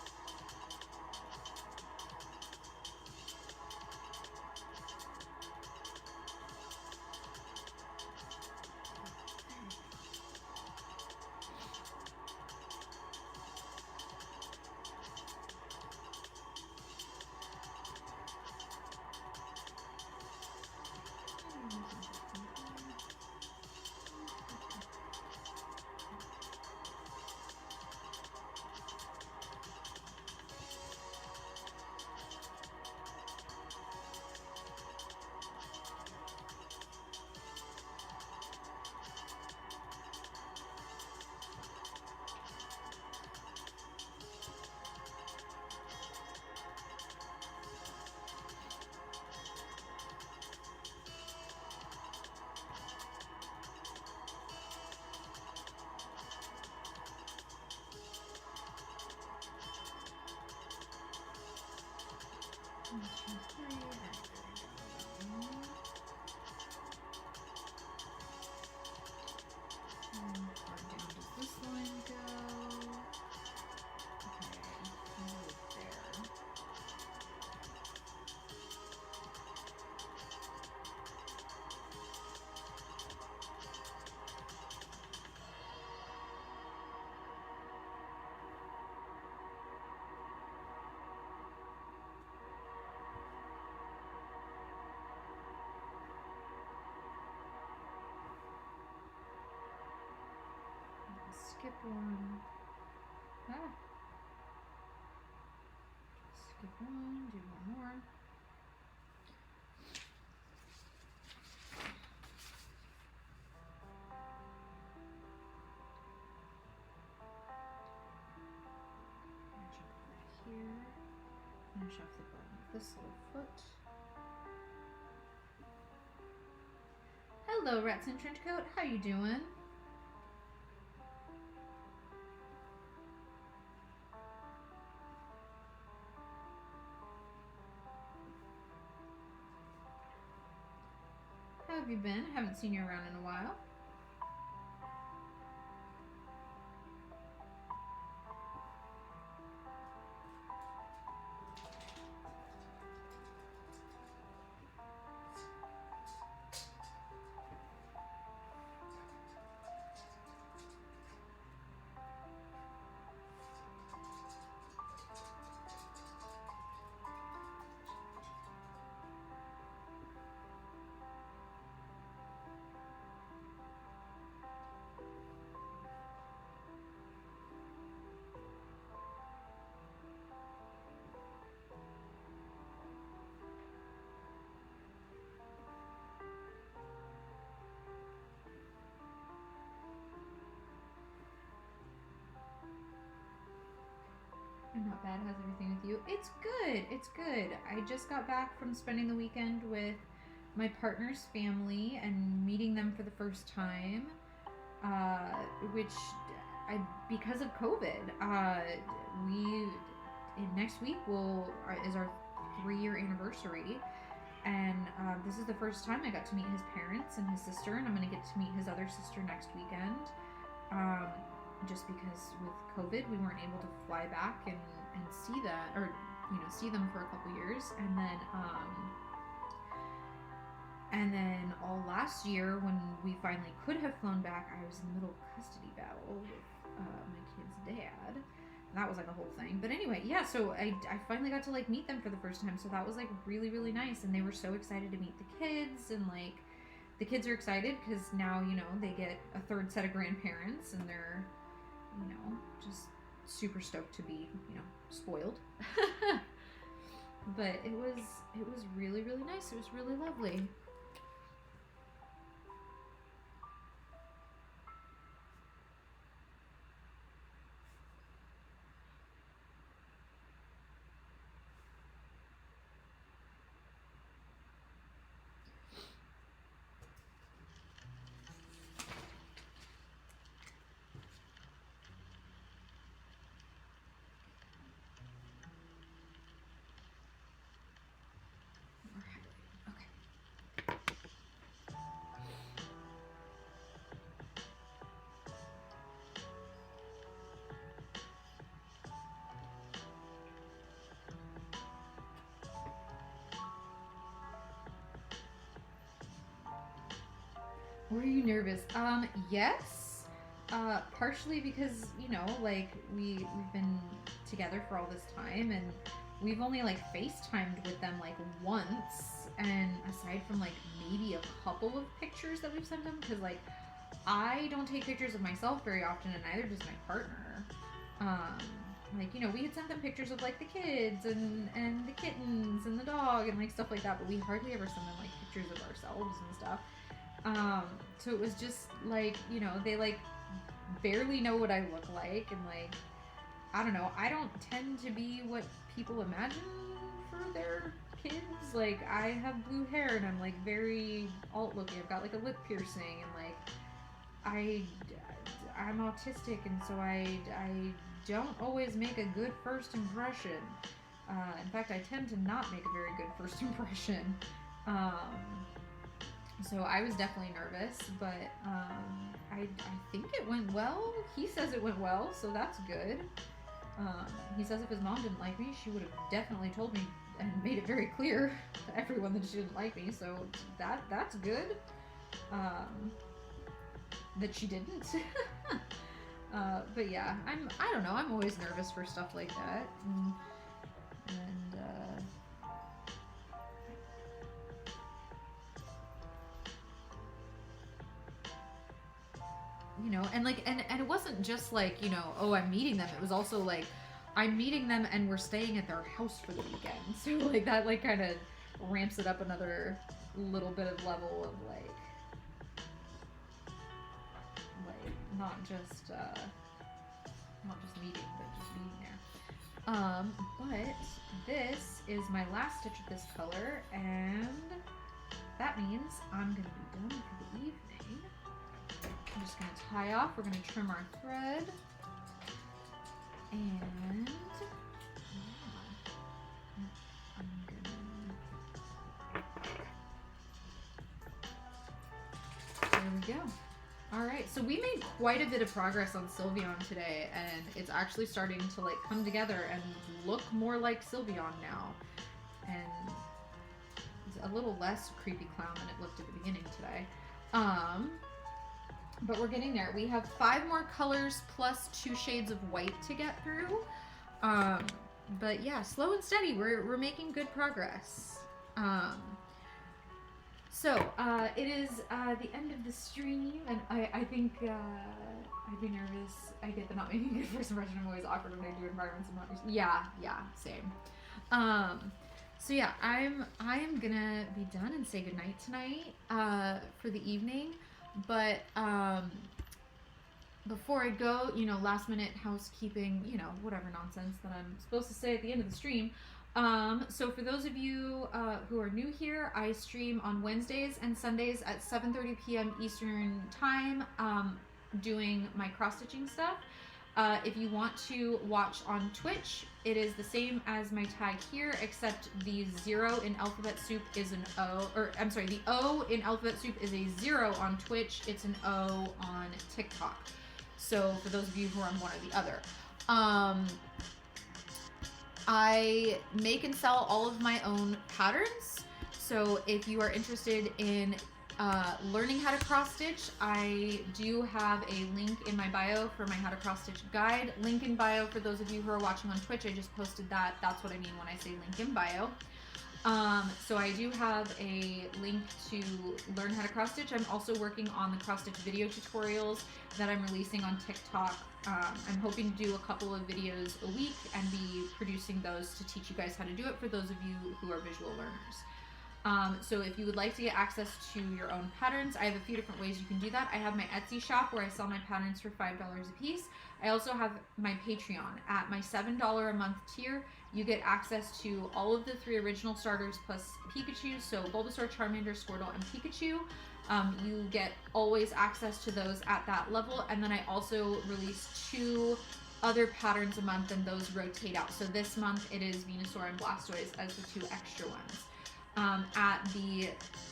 Far down does this line go? Okay, right there. Skip one. Skip one, do one more. Jump over here. Finish off the bottom of this little foot. Hello, Rats in Trench Coat. How you doing? How have you been? Haven't seen you around in a while. I'm not bad. How's everything with you? It's good. It's good. I just got back from spending the weekend with my partner's family and meeting them for the first time, which because of COVID, next week is our 3-year anniversary, and this is the first time I got to meet his parents and his sister, and I'm going to get to meet his other sister next weekend. Just because with COVID we weren't able to fly back and see that, or see them for a couple years, and then all last year when we finally could have flown back, I was in the middle of custody battle with my kid's dad. And that was like a whole thing. But anyway, yeah, so I finally got to like meet them for the first time, so that was like really, really nice, and they were so excited to meet the kids, and like the kids are excited because now they get a third set of grandparents, and they're just super stoked to be, spoiled. But it was really, really nice. It was really lovely. Were you nervous? Yes. Partially because, like we've been together for all this time, and we've only like FaceTimed with them like once, and aside from like maybe a couple of pictures that we've sent them, because like I don't take pictures of myself very often, and neither does my partner. We had sent them pictures of like the kids and the kittens and the dog and like stuff like that, but we hardly ever send them like pictures of ourselves and stuff. So it was just like, they like barely know what I look like, and like, I don't know, I don't tend to be what people imagine for their kids. Like, I have blue hair and I'm like very alt looking. I've got like a lip piercing, and like I'm autistic, and so I don't always make a good first impression. In fact, I tend to not make a very good first impression. So I was definitely nervous, but I think it went well. He says it went well, so that's good. He says if his mom didn't like me, she would have definitely told me and made it very clear to everyone that she didn't like me. So that's good. That she didn't. But yeah, I don't know. I'm always nervous for stuff like that, and you know, and like, and it wasn't just like, you know, oh, I'm meeting them. It was also like, I'm meeting them and we're staying at their house for the weekend. So like that, like kind of ramps it up another little bit of level of like not just meeting, but just being there. But this is my last stitch of this color, and that means I'm gonna be done for the evening. I'm just gonna tie off. We're gonna trim our thread, and I'm gonna. There we go. All right, so we made quite a bit of progress on Sylveon today, and it's actually starting to like come together and look more like Sylveon now, and it's a little less creepy clown than it looked at the beginning today. But we're getting there. We have 5 more colors plus 2 shades of white to get through. But yeah, slow and steady. We're making good progress. So it is the end of the stream, and I think I'd be nervous. I get the not making a good first impression. I'm always awkward when I do environments I'm not used to. Yeah, same. So yeah, I am gonna be done and say goodnight tonight for the evening. But before I go, you know, last minute housekeeping, you know, whatever nonsense that I'm supposed to say at the end of the stream. So for those of you who are new here, I stream on Wednesdays and Sundays at 7:30 p.m. Eastern time, doing my cross-stitching stuff. If you want to watch on Twitch, it is the same as my tag here, except the 0 in Alphabet Soup is an O, or I'm sorry, the O in Alphabet Soup is a 0 on Twitch, it's an O on TikTok. So for those of you who are on one or the other. I make and sell all of my own patterns. So if you are interested in learning how to cross stitch, I do have a link in my bio for my how to cross stitch guide. Link in bio for those of you who are watching on Twitch. I just posted that. That's what I mean when I say link in bio. So I do have a link to learn how to cross stitch. I'm also working on the cross stitch video tutorials that I'm releasing on TikTok. I'm hoping to do a couple of videos a week and be producing those to teach you guys how to do it for those of you who are visual learners. So if you would like to get access to your own patterns, I have a few different ways you can do that. I have my Etsy shop where I sell my patterns for $5 a piece. I also have my Patreon. At my $7 a month tier, you get access to all of the 3 original starters plus Pikachu, so Bulbasaur, Charmander, Squirtle, and Pikachu. You get always access to those at that level, and then I also release 2 other patterns a month, and those rotate out. So this month it is Venusaur and Blastoise as the 2 extra ones.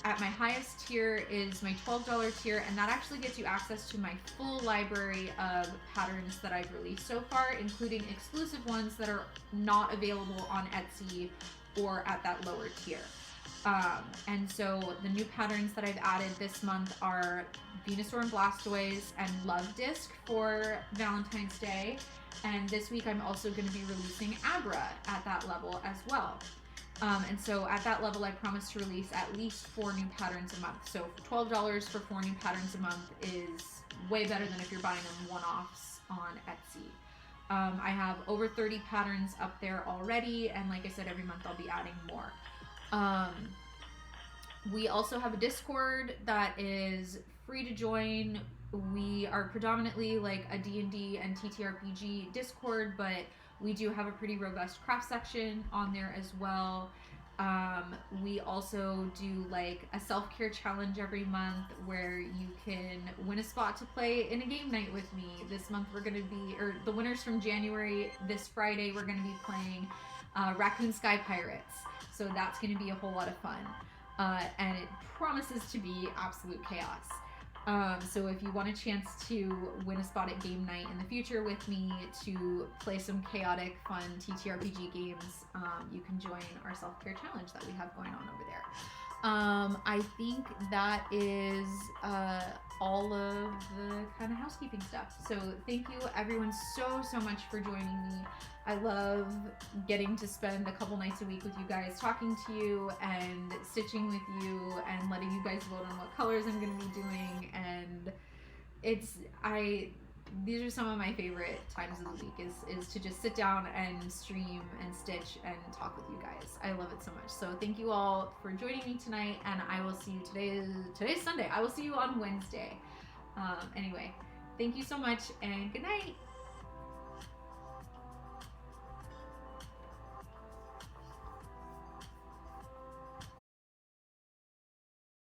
At my highest tier is my $12 tier, and that actually gets you access to my full library of patterns that I've released so far, including exclusive ones that are not available on Etsy or at that lower tier. And so the new patterns that I've added this month are Venusaur and Blastoise and Love Disc for Valentine's Day. And this week I'm also going to be releasing Abra at that level as well. And so at that level, I promise to release at least 4 new patterns a month. So $12 for 4 new patterns a month is way better than if you're buying them one-offs on Etsy. I have over 30 patterns up there already, and like I said, every month I'll be adding more. We also have a Discord that is free to join. We are predominantly like a D&D and TTRPG Discord, but we do have a pretty robust craft section on there as well. We also do like a self-care challenge every month where you can win a spot to play in a game night with me. This month we're going to be, or the winners from January, this Friday, we're going to be playing Raccoon Sky Pirates. So that's going to be a whole lot of fun. And it promises to be absolute chaos. So if you want a chance to win a spot at game night in the future with me to play some chaotic, fun TTRPG games, you can join our self-care challenge that we have going on over there. I think that is all of the kind of housekeeping stuff. So thank you everyone so much for joining me. I love getting to spend a couple nights a week with you guys, talking to you and stitching with you and letting you guys vote on what colors I'm going to be doing. And these are some of my favorite times of the week is to just sit down and stream and stitch and talk with you guys. I love it so much. So thank you all for joining me tonight, and I will see you today's Sunday. I will see you on Wednesday. Anyway, thank you so much and good night.